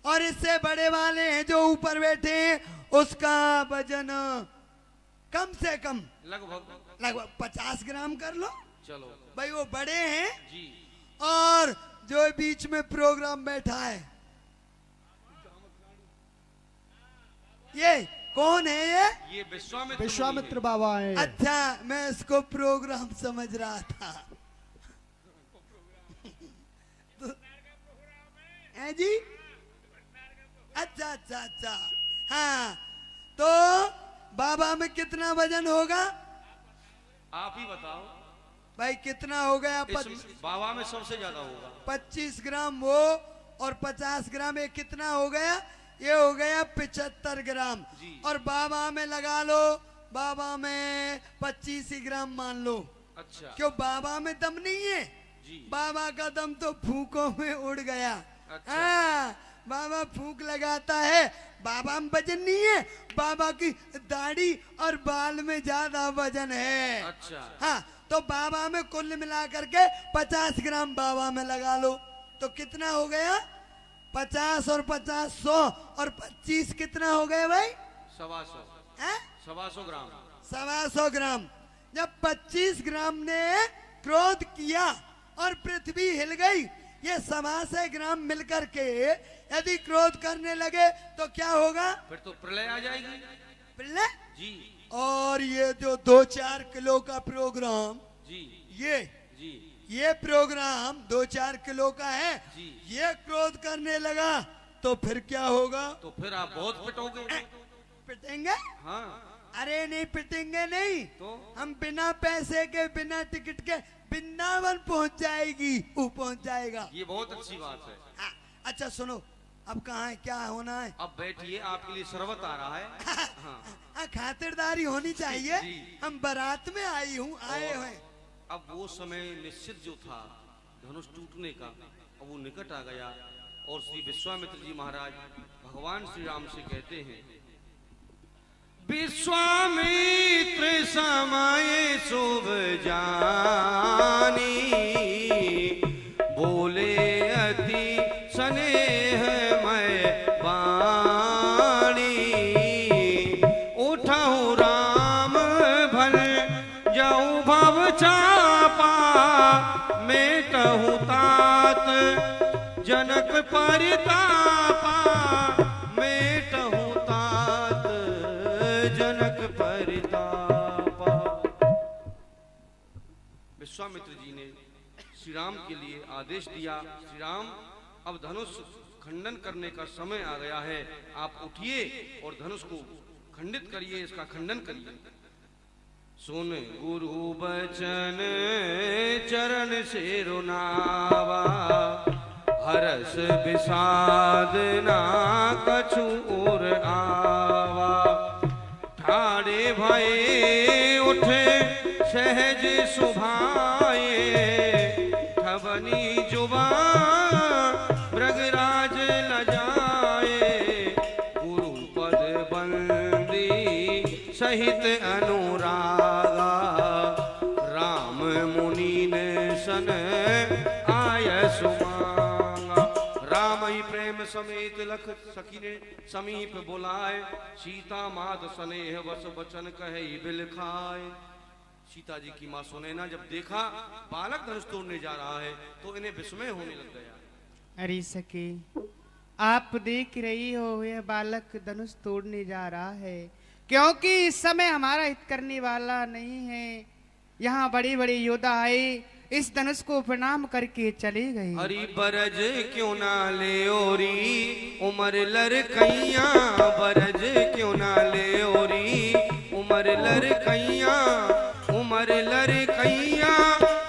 और इससे बड़े वाले हैं जो ऊपर बैठे हैं, उसका वजन कम से कम लगभग 50 ग्राम कर लो। चलो भाई वो बड़े हैं जी। और जो बीच में प्रोग्राम बैठा है ये कौन है? ये विश्वामित्र बाबा है। अच्छा मैं इसको प्रोग्राम समझ रहा था। तो, है जी? अच्छा अच्छा अच्छा। हाँ तो बाबा में कितना वजन होगा? आप ही बताओ भाई कितना हो गया? बाबा में सबसे ज्यादा होगा 25 ग्राम वो और 50 ग्राम ये कितना हो गया? ये हो गया 75 ग्राम। और बाबा में लगा लो, बाबा में 25 ही ग्राम मान लो। अच्छा। क्यों बाबा में दम नहीं है? बाबा का दम तो फूकों में उड़ गया। अच्छा। हाँ बाबा फूक लगाता है, बाबा में वजन नहीं है, बाबा की दाढ़ी और बाल में ज्यादा वजन है। अच्छा। हाँ तो बाबा में कुल मिला करके 50 ग्राम बाबा में लगा लो तो कितना हो गया? 50 और 50 100 और 25 कितना हो गया भाई? 125 ग्राम। 125 ग्राम। जब 25 ग्राम ने क्रोध किया और पृथ्वी हिल गई, ये 125 ग्राम मिलकर के यदि क्रोध करने लगे तो क्या होगा? फिर तो प्रलय आ जाएगी। प्रलय? जी। और ये जो 2-4 किलो का प्रोग्राम जी ये प्रोग्राम 2-4 किलो का है जी। ये क्रोध करने लगा तो फिर क्या होगा? तो फिर आप बहुत पिटोगे। पिटेंगे? हाँ। अरे नहीं पिटेंगे नहीं तो हम बिना पैसे के बिना टिकट के वृंदावन पहुंच जाएगी, वो पहुंच जाएगा। ये बहुत अच्छी बात है। अच्छा सुनो अब कहाँ है, क्या होना है? अब बैठिए, आपके लिए शरबत आ रहा है। हाँ खातिरदारी होनी चाहिए। हम बारात में आए हुए। अब वो समय निश्चित जो था धनुष टूटने का, अब वो निकट आ गया और श्री विश्वामित्र जी महाराज भगवान श्री राम से कहते हैं, विश्वामित्र समय शुभ जानी, बोले अति स्नेह मैं वाणी, उठहु राम भल जाऊ भव चापा, मेटहु तात जनक परितापा, मेटहु तात जनक परितापा। विश्वामित्र जी ने श्री राम के लिए आदेश दिया, श्री राम अब धनुष खंडन करने का समय आ गया है, आप उठिए और धनुष को खंडित करिए, इसका खंडन करिए। सुन गुरु बचन चरण से रुनावा, हरस विषाद ना कछु और आवा, ठाड़े भये उठे सहज सुभाए, ठबनी जुबा मृगराज लजाए, गुरु पद बंदी सहित अनुरागा, राम मुनि ने सन आय सुमांगा, राम ही प्रेम समेत लख सखी ने समीप बुलाए, सीता मात स्नेह वस बचन कहे बिल खाए। सीता जी की माँ सुनैना जब देखा बालक धनुष तोड़ने जा रहा है तो इन्हें विस्मय होने लग गया। अरे सखी, आप देख रही हो यह बालक धनुष तोड़ने जा रहा है, क्योंकि इस समय हमारा हित करने वाला नहीं है। यहाँ बड़े बड़े योद्धा आए, इस धनुष को प्रणाम करके चले गए। हरि बरज क्यों ना ले ओरी उमर लड़कैया, बरज क्यों ना ले ओरी उमर लड़कैया, उमर लड़कैया,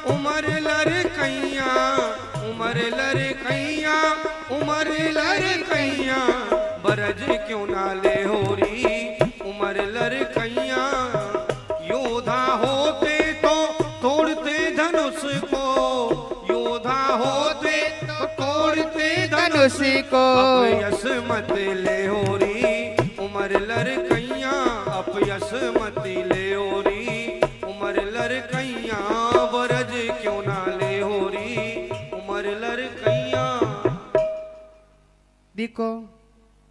उमर लड़कैया, उमर लड़कैया, उमर लड़कैया, बरज क्यों ना ले ओरी उमर लड़कैया। योद्धा होते तो तोड़ते धनुष को, योद्धा होते तो तोड़ते धनुष को, अपयस मत ले होरी उमर लड़कैया, अपयस मत ले होरी उमर लड़कैया, बरज क्यों ना ले होरी उमर लड़कैया। देखो,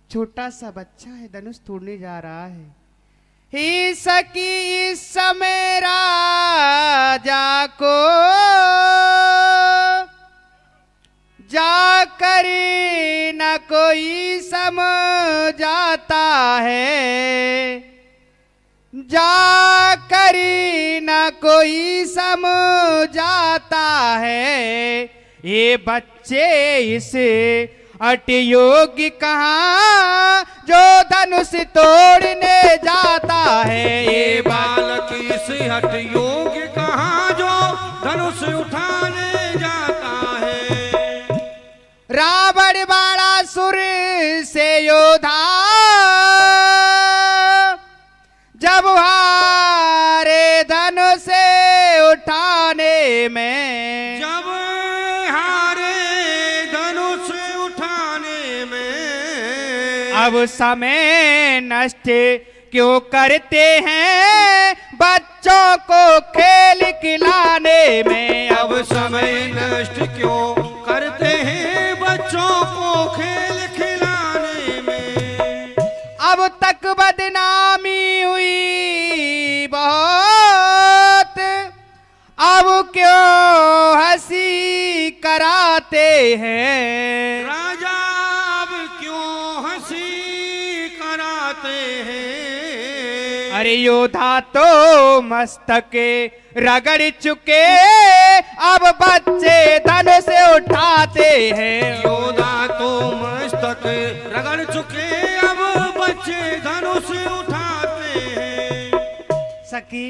छोटा सा बच्चा है, धनुष तोड़ने जा रहा है। ही सकी इस समय राजा को जाकर न कोई समझाता है, जाकर न कोई समझाता है। ये बच्चे इसे अट योग्य कहाँ जो धनुष तोड़ने जाता है। ये बालक इस हट योग्य कहाँ जो धनुष उठाने जाता है। रावण बाणासुर से योद्धा जब हारे धनुष उठाने में, जब हारे धनुष उठाने में, अब समय नष्ट क्यों करते हैं बच्चों को खेल खिलाने में। अब समय नष्ट क्यों करते हैं बच्चों को खेल खिलाने में। अब तक बदनामी हुई बहुत, अब क्यों हंसी कराते हैं। राजा अब क्यों हंसी कराते हैं। अरे योद्धा तो मस्तक रगड़ चुके, अब बच्चे धनुष उठाते हैं। योद्धा तो मस्तक रगड़ चुके, अब बच्चे धनुष उठाते हैं। सखी,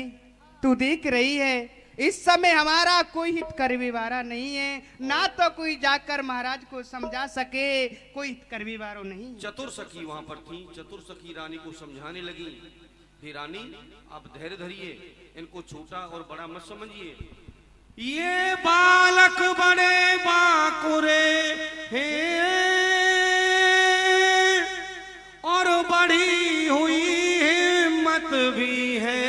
तू देख रही है इस समय हमारा कोई हित करने वाला नहीं है, ना तो कोई जाकर महाराज को समझा सके, कोई हित करने वाला नहीं। चतुर सखी वहां पर थी। चतुर सखी रानी को समझाने लगी, हे रानी आप धैर्य धरिए, इनको छोटा और बड़ा मत समझिए। ये बालक बड़े बाकुरे हैं और बड़ी हुई हिम्मत भी है।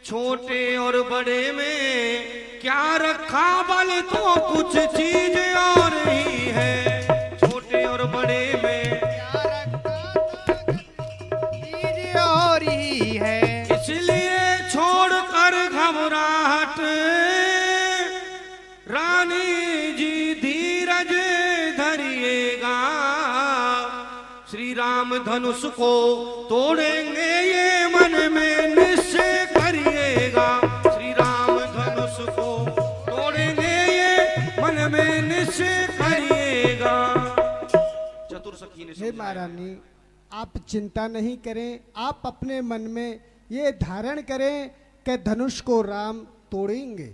छोटे और बड़े में क्या रखा बल, तो कुछ चीज और ही है। छोटे और बड़े में क्या रखा चीज और ही है। इसलिए छोड़कर घबराहट रानी जी धीरज धरिएगा। श्री राम धनुष को तोड़ेंगे ये मन में निश्चय करिएगा। श्री राम धनुष को तोड़ेंगे ये मन में निश्चय करिएगा। चतुर सखी ने हे महारानी, आप चिंता नहीं करें, आप अपने मन में ये धारण करें कि धनुष को राम तोड़ेंगे।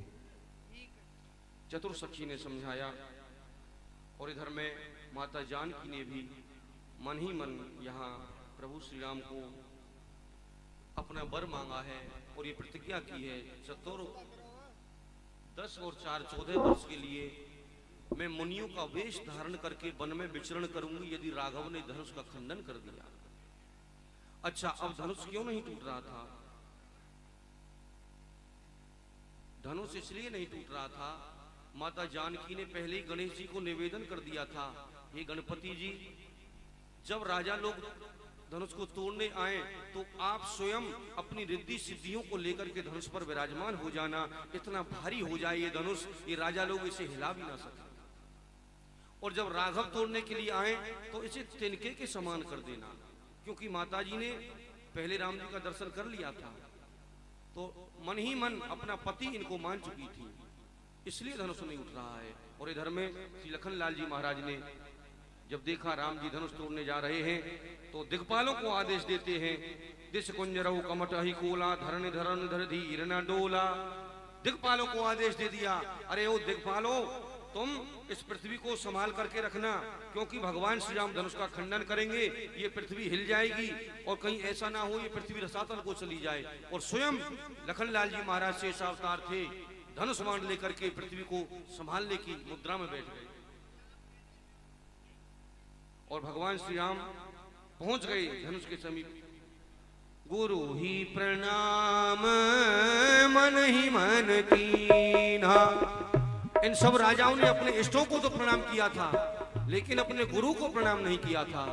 चतुर सखी ने समझाया और इधर में माता जानकी ने भी मन ही मन यहाँ प्रभु श्री राम को अपना वर मांगा है और ये प्रतिज्ञा की है, चतुर 10 और 4 14 वर्ष के लिए मैं मुनियों का वेश धारण करके वन में विचरण करूंगी यदि राघव ने धनुष का खंडन कर दिया। अच्छा, अब धनुष क्यों नहीं टूट रहा था? धनुष इसलिए नहीं टूट रहा था, माता जानकी ने पहले ही गणेश जी को निवेदन कर दिया था हे गणपति जी, जब राजा लोग धनुष को तोड़ने आए तो आप स्वयं अपनी रिद्धि सिद्धियों को लेकर के धनुष पर विराजमान हो जाना। इतना भारी हो जाए ये धनुष, ये राजा लोग इसे हिला भी ना सके। और जब राघव तोड़ने के लिए आए तो इसे तिनके के समान कर देना, क्योंकि माता जी ने पहले राम जी का दर्शन कर लिया था, तो मन ही मन अपना पति इनको मान चुकी थी, इसलिए धनुष नहीं उठ रहा है। और इधर में श्री लखनलाल जी महाराज ने जब देखा राम जी धनुष तोड़ने जा रहे हैं तो दिक्पालों को आदेश देते हैं, दिश कुंजरऊ कमट ही कोला धरण धरण धर धीर न डोला। दिक्पालों को आदेश दे दिया, अरे ओ दिक्पालो, तुम इस पृथ्वी को संभाल करके रखना, क्योंकि भगवान श्री राम धनुष का खंडन करेंगे, ये पृथ्वी हिल जाएगी और कहीं ऐसा ना हो ये पृथ्वी रसातल को चली जाए। और स्वयं लखनलाल जी महाराज शेष अवतार थे, धनुष बाण लेकर के पृथ्वी को संभालने की मुद्रा में बैठ गए और भगवान श्री राम पहुंच गए धनुष के समीप। गुरु ही प्रणाम मन ही मन कीन्हा। इन सब राजाओं ने अपने इष्टों को तो प्रणाम किया था, लेकिन अपने गुरु को प्रणाम नहीं किया था।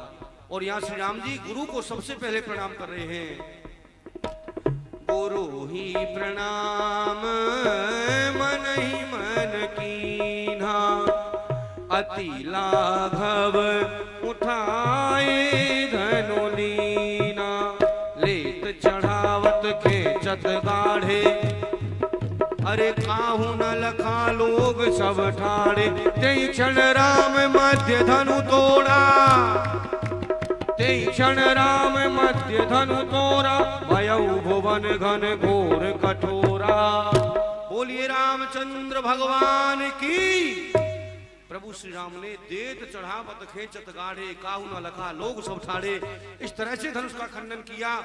और यहाँ श्री राम जी गुरु को सबसे पहले प्रणाम कर रहे हैं। गुरु ही प्रणाम मन ही मन कीन्हा, अति लाघव उठाए धनु लीना। लेत चढ़ावत खेचत गाढ़े, अरे काहू न लखा लोग सब ठाड़े। तेई क्षण राम मध्य धनु तोड़ा, तेई क्षण राम मध्य धनु तोड़ा। भयउ भुवन घन घोर कठोरा। बोलिए रामचंद्र भगवान की। प्रभु श्री राम ने देत चढ़ावत खेचत गाढ़े, काहू न लखा लोग सब ठाड़े, इस तरह से धनुष का खंडन किया।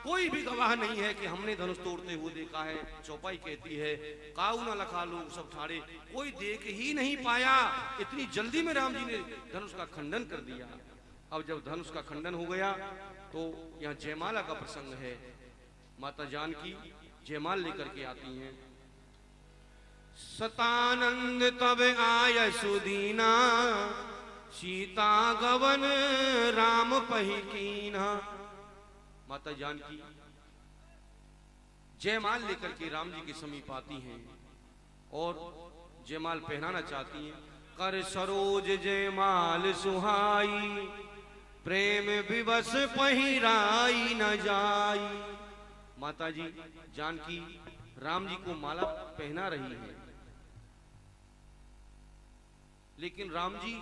कोई भी गवाह नहीं है कि हमने धनुष तोड़ते हुए देखा है। चौपाई कहती है काहू न लखा लोग सब ठाड़े, कोई देख ही नहीं पाया। इतनी जल्दी में राम जी ने धनुष का खंडन कर दिया। अब जब धनुष का खंडन हो गया तो यहाँ जयमाला का प्रसंग है। माता जानकी जयमाल लेकर के आती हैं। सतानंद तब आय सुदीना, सीता गवन राम पही कीन्हा। माता जानकी जयमाल लेकर के राम जी के समीप आती हैं और जयमाल पहनाना चाहती हैं। कर सरोज जयमाल सुहाई, प्रेम विवश पहिराई न जाई। माता जी जानकी राम जी को माला पहना रही है, लेकिन राम जी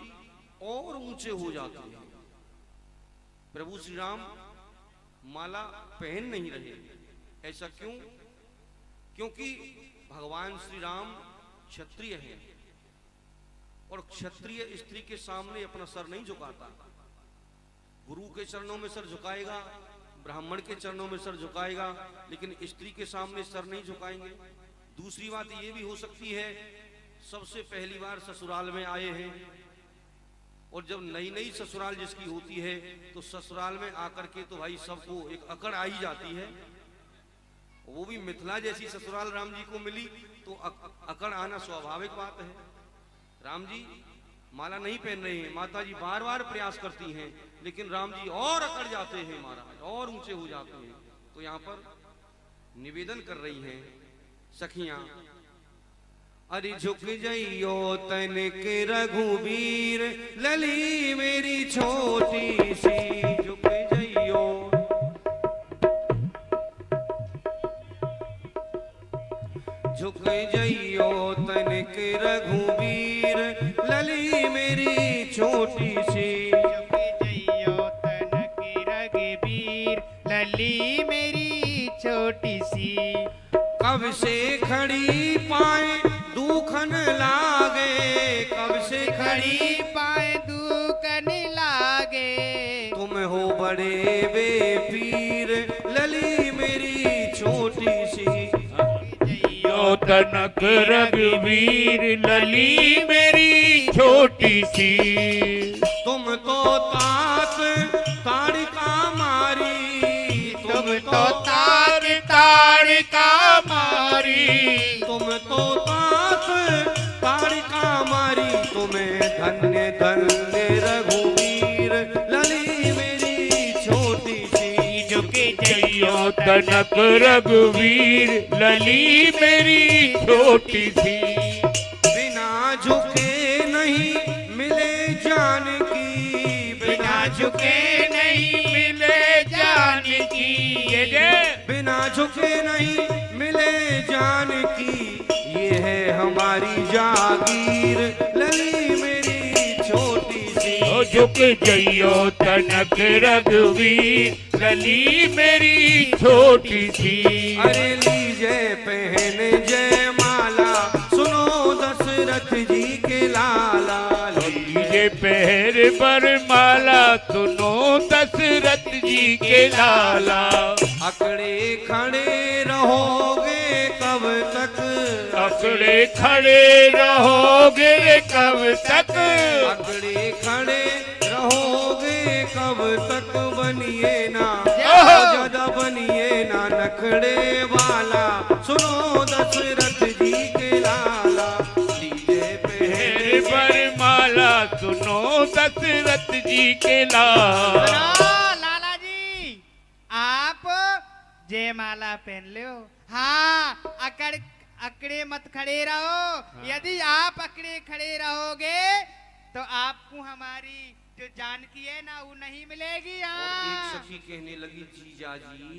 और ऊंचे हो जाते हैं। प्रभु श्री राम माला पहन नहीं रहे। ऐसा क्यों? क्योंकि भगवान श्री राम क्षत्रिय हैं और क्षत्रिय स्त्री के सामने अपना सर नहीं झुकाता। गुरु के चरणों में सर झुकाएगा, ब्राह्मण के चरणों में सर झुकाएगा, लेकिन स्त्री के सामने सर नहीं झुकाएंगे। दूसरी बात ये भी हो सकती है, सबसे पहली बार ससुराल में आए हैं और जब नई नई ससुराल जिसकी होती है तो ससुराल में आकर के तो भाई सबको एक अकड़ आ ही जाती है। वो भी मिथिला जैसी ससुराल राम जी को मिली तो अकड़ आना स्वाभाविक बात है। राम जी माला नहीं पहन रहे हैं, माता जी बार बार प्रयास करती हैं, लेकिन राम जी और अकड़ जाते हैं महाराज, और ऊंचे हो जाते हैं। तो यहाँ पर निवेदन कर रही हैं सखियां। अरे झुक जइयो तन के रघुवीर, लली मेरी छोटी सी। झुक जइयो, झुक जइयो तन के रघुवीर, लली मेरी छोटी सी। झुक जइयो तन के रघुवीर, लली मेरी छोटी सी। कब से खड़ी पाए दुखन लागे, कब से खड़ी पाए दुखन लागे। तुम हो बड़े बेपीर, लली मेरी छोटी सी। जइयो तनक रघुवीर, लली मेरी छोटी सी। तुम तो तात ताड़िका मारी, तुम तो तार ताड़िका मारी। तुम तो तात ताड़िका मारी। तुम्हें धन्य धन्य रघुवीर लली मेरी छोटी सी झुके जइयो तनक रघुवीर लली मेरी छोटी सी। बिना झुके नहीं मिले जानकी, बिना झुके नहीं मिले जानकी, ये बिना झुके नहीं मिले जानकी, ये है हमारी जागीर लली मेरी छोटी सी। ओ झुक जइयो तनक रघुवीर लली मेरी छोटी सी। अरे लीजे पहने जय माला सुनो दशरथ जी के लाला, लीजे पहर पर माला सुनो दशरथ जी के लाला। अकड़े खड़े रहोगे कब तक, अकड़े खड़े रहोगे कब तक, अकड़े खड़े रहोगे कब तक, बनिए ना ज्यादा बनिए ना नखड़े वाला सुनो दशरथ जी के लाला। लीजे पहरे पर माला सुनो दशरथ जी के लाला। लाला जी आप जयमाला पहन लो। हाँ अकड़े मत खड़े रहो। यदि आप अकड़े खड़े रहोगे तो आपको हमारी जो जानकी है ना वो नहीं मिलेगी। एक सखी कहने लगी जीजा जी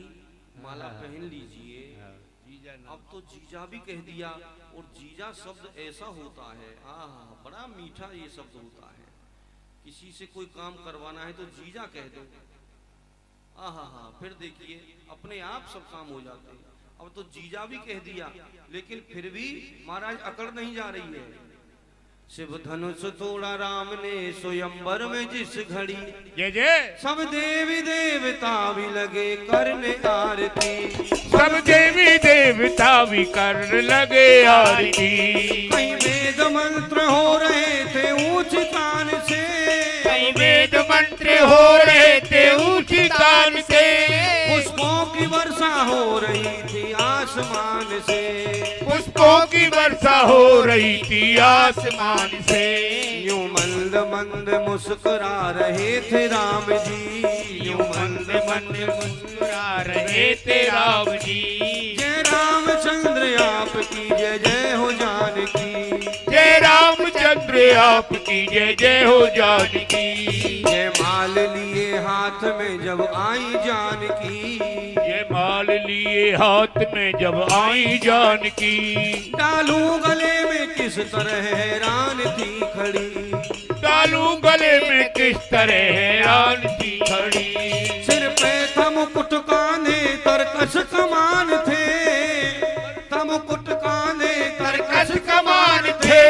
माला पहन लीजिए। अब तो जीजा भी कह दिया, और जीजा शब्द ऐसा होता है, बड़ा मीठा ये शब्द होता है। किसी से कोई काम करवाना है तो जीजा कह दो, फिर देखिए अपने आप सब काम हो जाते हैं। अब तो जीजा भी कह दिया, लेकिन फिर भी महाराज अकड़ नहीं जा रही है। शिव धनुष तोड़ा राम ने स्वयंवर में जिस घड़ी, जय सब देवी देवता भी लगे करने आरती, सब देवी देवता भी करने लगे आरती। कहीं वेद मंत्र हो रहे थे ऊंच तान से, कहीं वेद मंत्र हो रहे थे ऊंच तान से, पुष्पों की वर्षा हो रही थी आसमान से, पुष्पों की वर्षा हो रही थी आसमान से। यूं मंद मंद मुस्कुरा रहे थे राम जी, यूं मंद मंद मुस्कुरा रहे थे राम जी। जय रामचंद्र आपकी जय जय हो जानकी, जय रामचंद्र आपकी जय जय हो जानकी। जय माल लिए हाथ में जब आई जानकी, ये माल लिए हाथ में जब आई जानकी, डालू गले में किस तरह हैरान थी खड़ी, डालू गले में किस तरह हैरान थी खड़ी। सिर पे था मुकुट कांधे तरकश कमान थे, मुकुट कांधे तरकश कमान थे,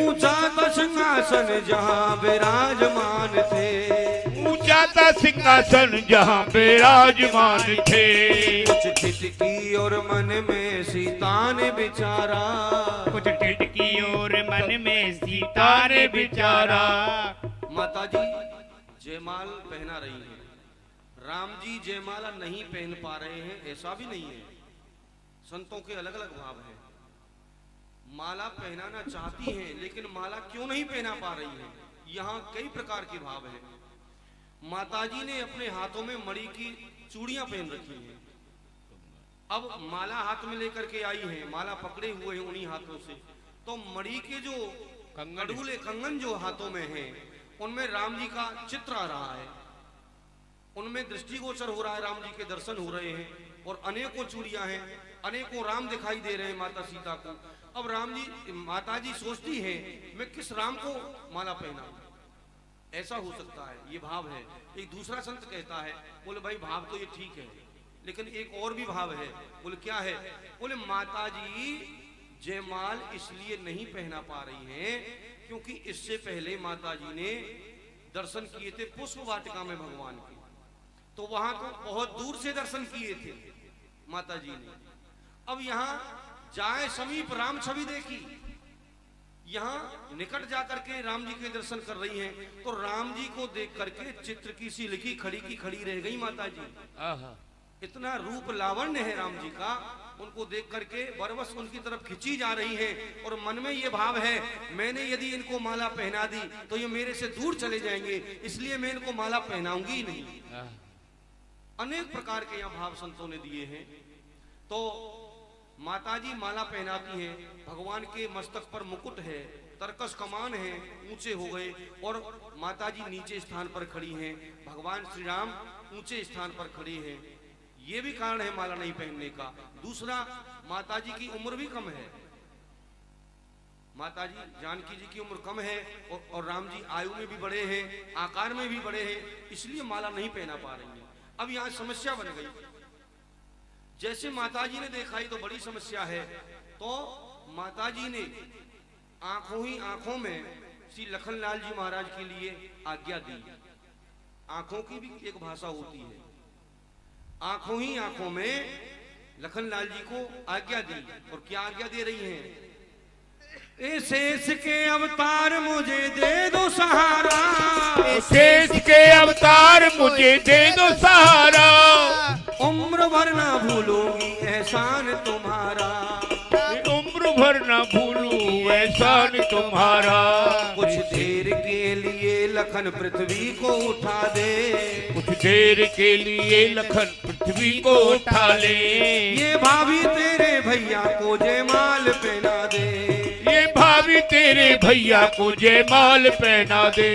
ऊंचा था सिंहासन जहाँ विराजमान थे, ऊंचा था सिंहासन जहाँ विराजमान थे। कुछ ठिठकी और मन में सीता ने बिचारा, कुछ ठिठकी और मन में सीता ने बिचारा। माता जी जयमाल पहना रही है, राम जी जयमाला नहीं पहन पा रहे हैं, ऐसा भी नहीं है। संतों के अलग अलग भाव है। माला पहनाना चाहती हैं लेकिन माला क्यों नहीं पहना पा रही है, यहाँ कई प्रकार के भाव है। माताजी ने अपने हाथों में मणि की चूड़ियां पहन रखी हैं, अब माला हाथ में लेकर के आई है, माला पकड़े हुए हैं उन्हीं हाथों से, तो मणि के जो कंगन कंगन जो हाथों में हैं उनमें राम जी का चित्र आ रहा है, उनमें दृष्टिगोचर हो रहा है, राम जी के दर्शन हो रहे हैं, और अनेकों चूड़ियां हैं, अनेकों राम दिखाई दे रहे हैं माता सीता को। अब राम जी माता जी सोचती है मैं किस राम को माला पहना, ऐसा हो सकता है, ये भाव है। एक दूसरा संत कहता है, बोले भाई भाव तो ये ठीक है लेकिन एक और भी भाव है। बोले क्या है? बोले माता जी जयमाल इसलिए नहीं पहना पा रही हैं क्योंकि इससे पहले माता जी ने दर्शन किए थे पुष्प वाटिका में भगवान के, तो वहां तो बहुत दूर से दर्शन किए थे माता जी ने। अब यहाँ जाए समीप राम छवि देखी, यहाँ निकट जाकर के राम जी के दर्शन कर रही हैं, तो राम जी को देख करके चित्र की सी लिखी खड़ी की खड़ी रह गई माता जी। इतना रूप लावण्य है राम जी का उनको देख करके बरबस उनकी तरफ खिंची जा रही हैं और मन में ये भाव है, मैंने यदि इनको माला पहना दी तो ये मेरे से दूर चले जाएंगे, इसलिए मैं इनको माला पहनाऊंगी ही नहीं। अनेक प्रकार के यहाँ भाव संतों ने दिए हैं। तो माताजी माला पहनाती हैं, भगवान के मस्तक पर मुकुट है, तरकस कमान है, ऊंचे हो गए, और माताजी नीचे स्थान पर खड़ी हैं, भगवान श्री राम ऊंचे स्थान पर खड़े हैं। ये भी कारण है माला नहीं पहनने का। दूसरा, माताजी की उम्र भी कम है, माताजी जानकी जी की उम्र कम है और राम जी आयु में भी बड़े हैं, आकार में भी बड़े हैं, इसलिए माला नहीं पहना पा रही है। अब यहाँ समस्या बन गई, जैसे माताजी ने देखा ही तो बड़ी समस्या है, तो माताजी ने आंखों ही आंखों में श्री लखनलाल जी महाराज के लिए आज्ञा दी। आंखों की भी एक भाषा होती है, आंखों ही आंखों में लखनलाल जी को आज्ञा दी। और क्या आज्ञा दे रही हैं? शेष के अवतार मुझे दे दो सहारा, शेष के अवतार मुझे दे दो सहारा, उम्र भर ना भूलूंगी एहसान तुम्हारा, उम्र भर ना भूलूं एहसान तुम्हारा। कुछ देर के लिए लखन पृथ्वी को उठा दे, कुछ देर के लिए लखन पृथ्वी को उठा ले, ये भाभी तेरे भैया को जयमाल पहना दे, ये भाभी तेरे भैया को जयमाल पहना दे।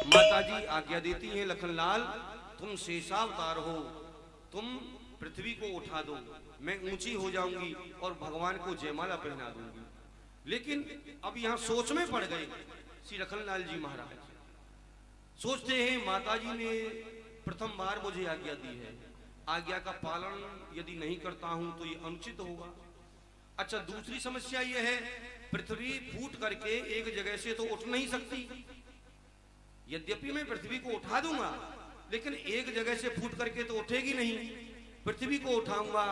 माताजी आज्ञा देती हैं, लखनलाल तुम शेषावतार हो, तुम पृथ्वी को उठा दो, मैं ऊंची हो जाऊंगी और भगवान को जयमाला पहना दूंगी। लेकिन अब यहाँ सोच में पड़ गए श्री लखनलाल जी महाराज। सोचते हैं माताजी ने प्रथम बार मुझे आज्ञा दी है, आज्ञा का पालन यदि नहीं करता हूं तो ये अनुचित होगा। अच्छा, दूसरी समस्या ये है, पृथ्वी फूट करके एक जगह से तो उठ नहीं सकती। यद्यपि मैं पृथ्वी को उठा दूंगा, लेकिन एक जगह से फूट करके तो उठेगी नहीं। पृथ्वी को उठाऊंगा,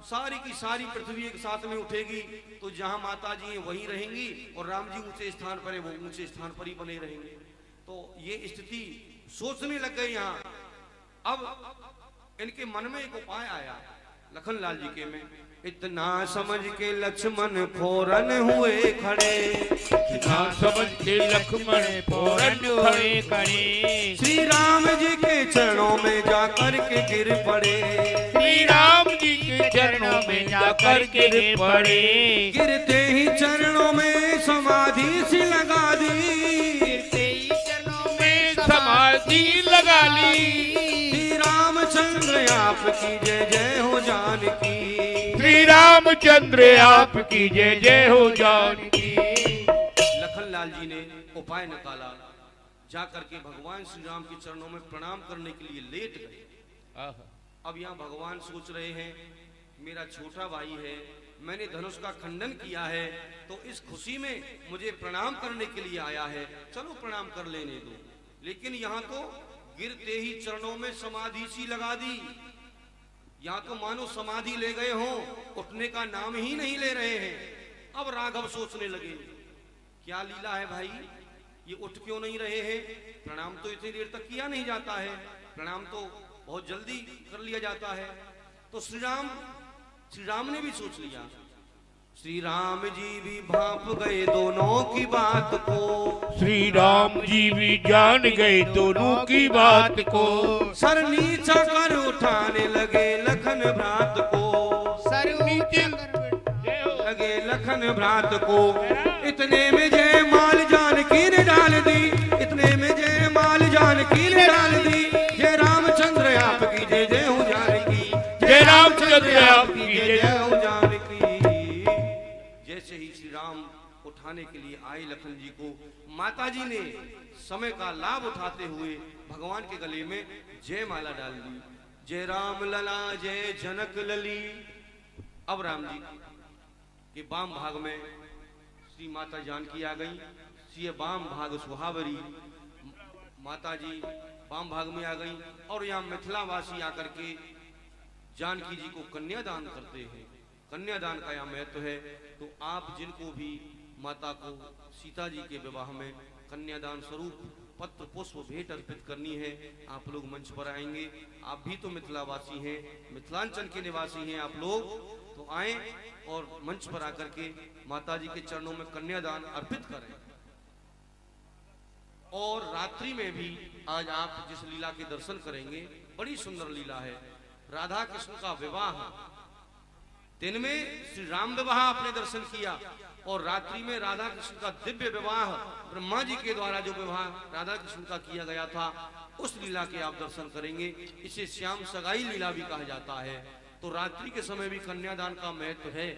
सारी की सारी पृथ्वी एक साथ में उठेगी, तो जहां माता जी हैं वहीं रहेंगी और राम जी ऊंचे स्थान पर है, वो ऊंचे स्थान पर ही बने रहेंगे। तो ये स्थिति सोचने लग गए यहाँ। अब इनके मन में एक उपाय आया लखनलाल जी के में। इतना समझ के लक्ष्मण फौरन हुए खड़े, इतना समझ के लक्ष्मण फौरन खड़े खड़े, श्री राम जी के चरणों में जाकर के गिर पड़े, श्री राम जी के चरणों में जाकर के गिर पड़े, गिरते ही चरणों में समाधि सी लगा दी, गिरते ही चरणों में समाधि लगा ली। श्री रामचंद्र आपकी जय जय हो जानकी, श्री रामचंद्र आपकी जय जय हो जानकी। लखनलाल जी ने उपाय निकाला, जाकर के भगवान श्री राम के चरणों में प्रणाम करने के लिए लेट गए। अब यहाँ भगवान सोच रहे हैं, मेरा छोटा भाई है, मैंने धनुष का खंडन किया है, तो इस खुशी में मुझे प्रणाम करने के लिए आया है, चलो प्रणाम कर लेने दो। लेकिन यहाँ तो गिरते ही चरणों में समाधि सी लगा दी, यहाँ तो मानो समाधि ले गए हों, उठने का नाम ही नहीं ले रहे हैं। अब राघव सोचने लगे, क्या लीला है भाई, ये उठ क्यों नहीं रहे हैं? प्रणाम तो इतनी देर तक किया नहीं जाता है, प्रणाम तो बहुत जल्दी कर लिया जाता है। तो श्री राम ने भी सोच लिया। श्री राम जी भी भांप गए दोनों की बात को, श्री राम जी भी जान गए दोनों की बात को, सर नीचा कर उठाने लगे लखन भ्रात को, सर नीचे लगे लखन भ्रात को। इतने में जय माल जानकी ने डाल दी, इतने में जय माल जानकी ने डाल दी, जय रामचंद्र आपकी जय जय हो जानकी, जय रामचंद्र आपकी जय जय हो जानकी। जैसे ही श्री राम उठाने के लिए आए लखन जी को, माताजी ने समय का लाभ उठाते हुए भगवान के गले में जय माला डाल दी। जय राम लला जय जनक लली। अब राम जी के वाम भाग में श्री माता जानकी आ गई, श्री वाम भाग सुहावरी माता जी वाम भाग में आ गई। और यहाँ मिथिलावासी आकर के जानकी जी को कन्यादान करते हैं। कन्यादान का यहाँ महत्व है, तो आप जिनको भी माता को सीता जी के विवाह में कन्यादान स्वरूप पत्र पुष्प भेंट अर्पित करनी है, आप लोग मंच पर आएंगे। आप भी तो मिथिलावासी हैं, मिथिलांचल के निवासी हैं आप लोग, तो आए और मंच पर आकर के माता जी के चरणों में कन्यादान अर्पित करें। और रात्रि में भी आज आप जिस लीला के दर्शन करेंगे, बड़ी सुंदर लीला है, राधा कृष्ण का विवाह। दिन में श्री राम विवाह आपने दर्शन किया और रात्रि में राधा कृष्ण का दिव्य विवाह, ब्रह्मा जी के द्वारा जो विवाह राधा कृष्ण का किया गया था, उस लीला के आप दर्शन करेंगे। इसे श्याम सगाई लीला भी कहा जाता है। तो रात्रि के समय भी कन्यादान का महत्व है।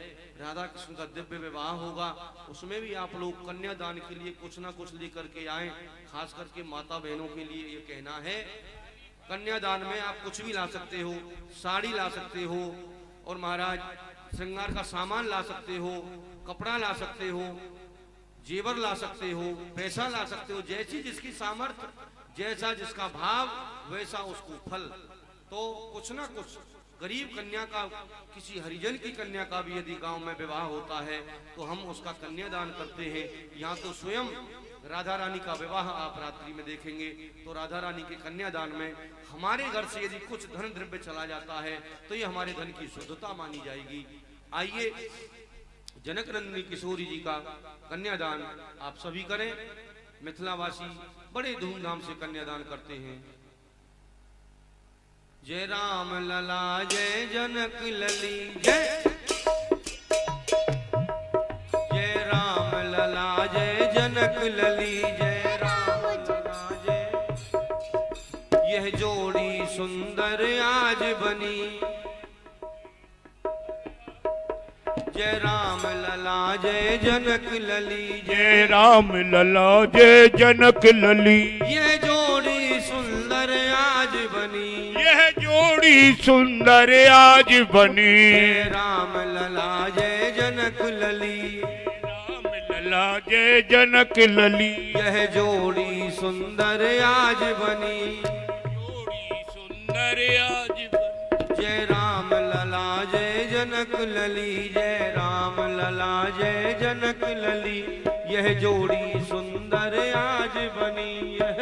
राधा कृष्ण का दिव्य विवाह होगा, उसमें भी आप लोग कन्यादान के लिए कुछ ना कुछ लेकर के आए। खास करके माता बहनों के लिए ये कहना है, कन्यादान में आप कुछ भी ला सकते हो, साड़ी ला सकते हो और महाराज श्रृंगार का सामान ला सकते हो, कपड़ा ला सकते हो, जेवर ला सकते हो, पैसा ला सकते हो, जैसी जिसकी सामर्थ्य, जैसा जिसका भाव वैसा उसको फल। तो कुछ ना कुछ गरीब कन्या का, किसी हरिजन की कन्या का भी यदि गांव में विवाह होता है तो हम उसका कन्यादान करते हैं। यहाँ तो स्वयं राधा रानी का विवाह आप रात्रि में देखेंगे। तो राधा रानी के कन्यादान में हमारे घर से यदि कुछ धन द्रव्य चला जाता है तो ये हमारे धन की शुद्धता मानी जाएगी। आइए जनक नंदिनी किशोरी जी का कन्यादान आप सभी करें। मिथिलावासी बड़े धूमधाम से कन्यादान करते हैं। जय राम लला जय जनक लली जय, जय राम लला जय जनक लली, जय राम लला जय। यह जोड़ी सुंदर आज बनी, जय राम लला जय जनक लली, जय राम लला जय जनक लली। यह जोड़ी सुंदर आज बनी, यह जोड़ी सुंदर आज बनी। जय राम लला जय जनक लली, राम लला जय जनक लली। यह जोड़ी सुंदर आज बनी, जोड़ी सुंदर आज बनी। जय राम लला जय जनक लली, जय राम लला जय जनक लली। यह जोड़ी सुंदर आज बनी, यह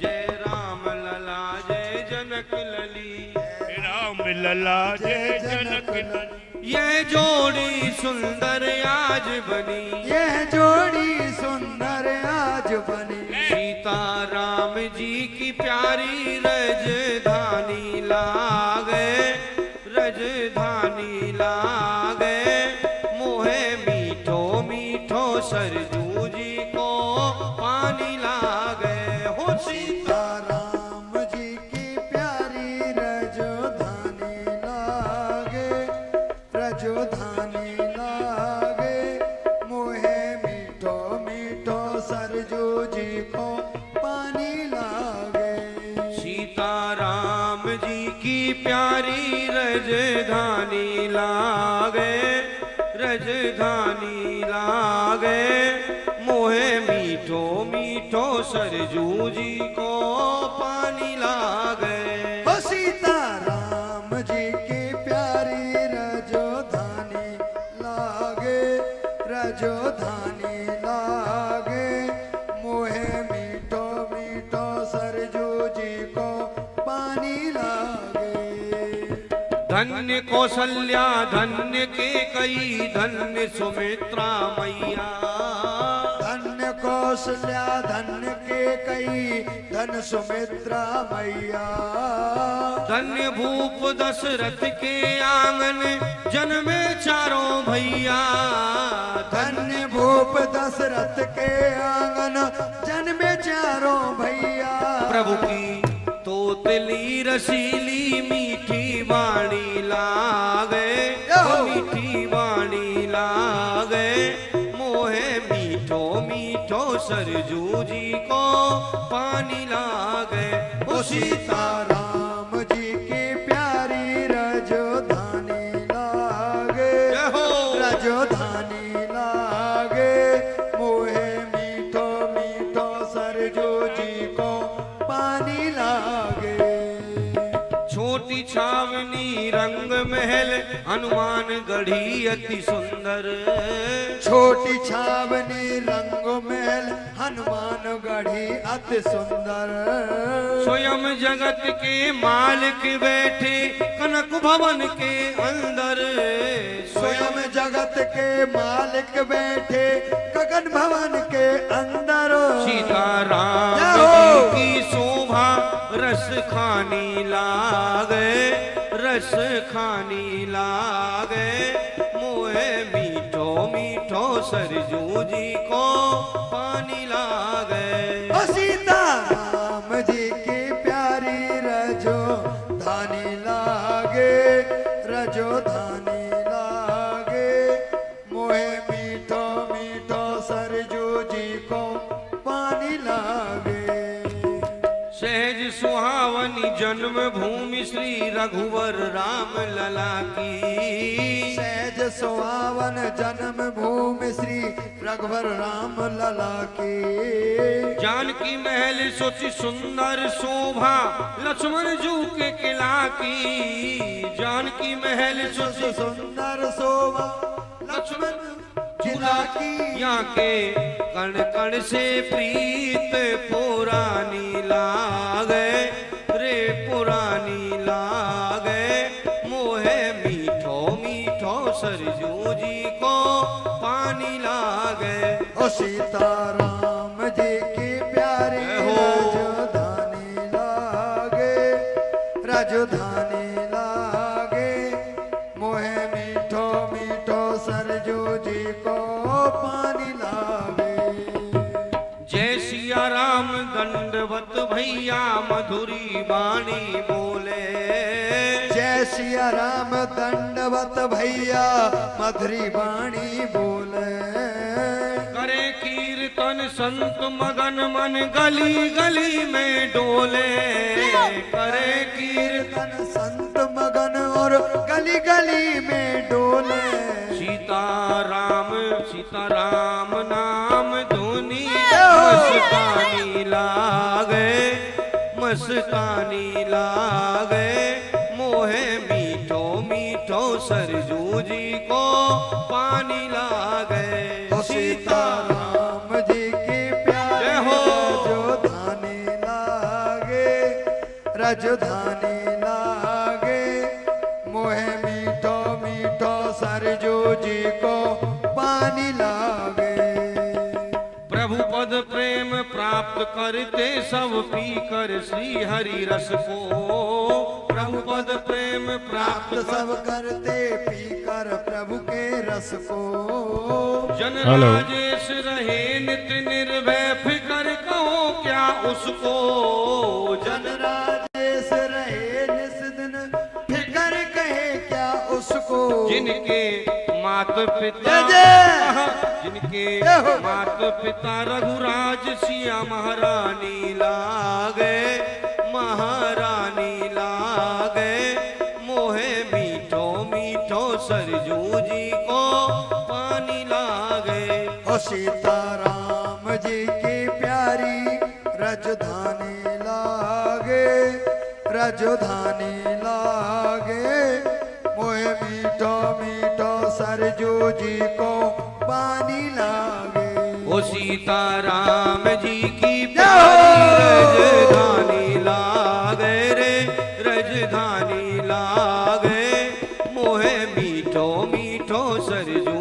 जय राम लला जय जनक लली, राम लला जय जनक लली। यह जोड़ी सुंदर आज बनी, यह जोड़ी सुंदर आज बनी। सीता राम जी की प्यारी रजधानी लागे, रजधानी लागे। मोहे मीठो मीठो सरजू जी को पानी लागे। हो सीता राम जी की प्यारी रजधानी लागे, रजधानी लागे। मोहे मीठो मीठो सरजू जी को पानी लागे। सीता राम जी की प्यारी रजधानी लागे, रजधानी लागे। मोहे मीठो मीठो सरजू जी को पानी लागे। हो सीता राम जी की प्यारी रजधानी लागे, रजधानी लागे। मोहे मीठो मीठो सरजू जी को पानी लागे। धन्य कौशल्या धन्य केकई, धन्य सुमित्रा मैया। धन्य कौशल्या धन्य केकई, धन सुमित्रा मैया। धन्य भूप दशरथ के आंगन जन्मे चारों भैया। धन्य भूप दशरथ के आंगन जन्मे चारों भैया। प्रभु की तोतली रसीली मीठी वाणी लागे, मीठी वाणी लागे। मोहे मीठो मीठो सरजू जी को पानी लागे। ओ सीता राम जी की प्यारी रजधानी लागे, रजधानी लागे। मोहे मीठो मीठो सरजू जी को पानी लागे। छोटी छावनी रंग महल हनुमान गढ़ी अति सुंदर। छोटी छावनी रंग महल हनुमान गढ़ी अति सुंदर। स्वयं जगत के मालिक बैठे कनक भवन के अंदर। स्वयं जगत के मालिक बैठे गगन भवन के अंदर। सीताराम जी की शोभा रस खानी लागे, रस खानी लागे। मोहे मीठो मीठो सरजू जी को पानी लागे। सीताराम जी की प्यारी रजो धानी लागे, रजो धानी लागे। मोहे मीठो मीठो सरजू जी को पानी लागे। सहज सुहावनी जन्म भूमि श्री रघुवर राम लला की। सहज सुहावन जन्म भूमि श्री रघुवर राम लला की। जानकी महल सोची सुंदर शोभा लक्ष्मण जू के किला की। जानकी महल सोची सुंदर शोभा लक्ष्मण जिला की। यहाँ के कण कण से प्रीत पुरानी लागे रे, पुरानी लागे। मोहे मीठो मीठो सरजू जी को पानी लागे। ओ सीताराम जी की प्यारी राजधानी लागे, राजधानी लागे। मोहे मीठो मीठो सरजू जी को पानी लागे। जय सिया राम दंडवत भैया मधुरी वाणी बोले। जय सिया राम दंडवत भैया मधुरी वाणी बोले। करे कीर्तन संत मगन मन गली गली में डोले। करे कीर्तन संत मगन और गली गली में डोले। सीताराम सीताराम नाम धुनी मस्तानी लागे, मस्तानी लागे। मोहे मीठो मीठो सरजू जी को पानी लागे। सीताराम जी की प्यारी राजधानी लागे, राजधानी लागे। मोहे मीठो मीठो सरजू जी को पानी लागे। प्रभु पद प्रेम प्राप्त करते सब पी कर श्री हरि रस को। प्रभु पद प्रेम प्राप्त सब करते पी कर प्रभु के रस को। जन राजेश रहे नित निर्भय फिकर कहो क्या उसको। जन राजेश रहे निस दिन फिकर कहे क्या उसको। जिनके मात पिता जिनके मात पिता रघुराज सिया महारानी लागे, महारानी लागे। मोहे मीठो मीठो सरजू जी को पानी लागे। ओ सीताराम जी की प्यारी राजधानी लागे, राजधानी लागे। मोहे मीठो मीठो सरजू जी को पानी लागे। ओ सीताराम जी की प्यारी राजधानी लागे रे, राजधानी लागे। मोहे मीठो मीठो सरजू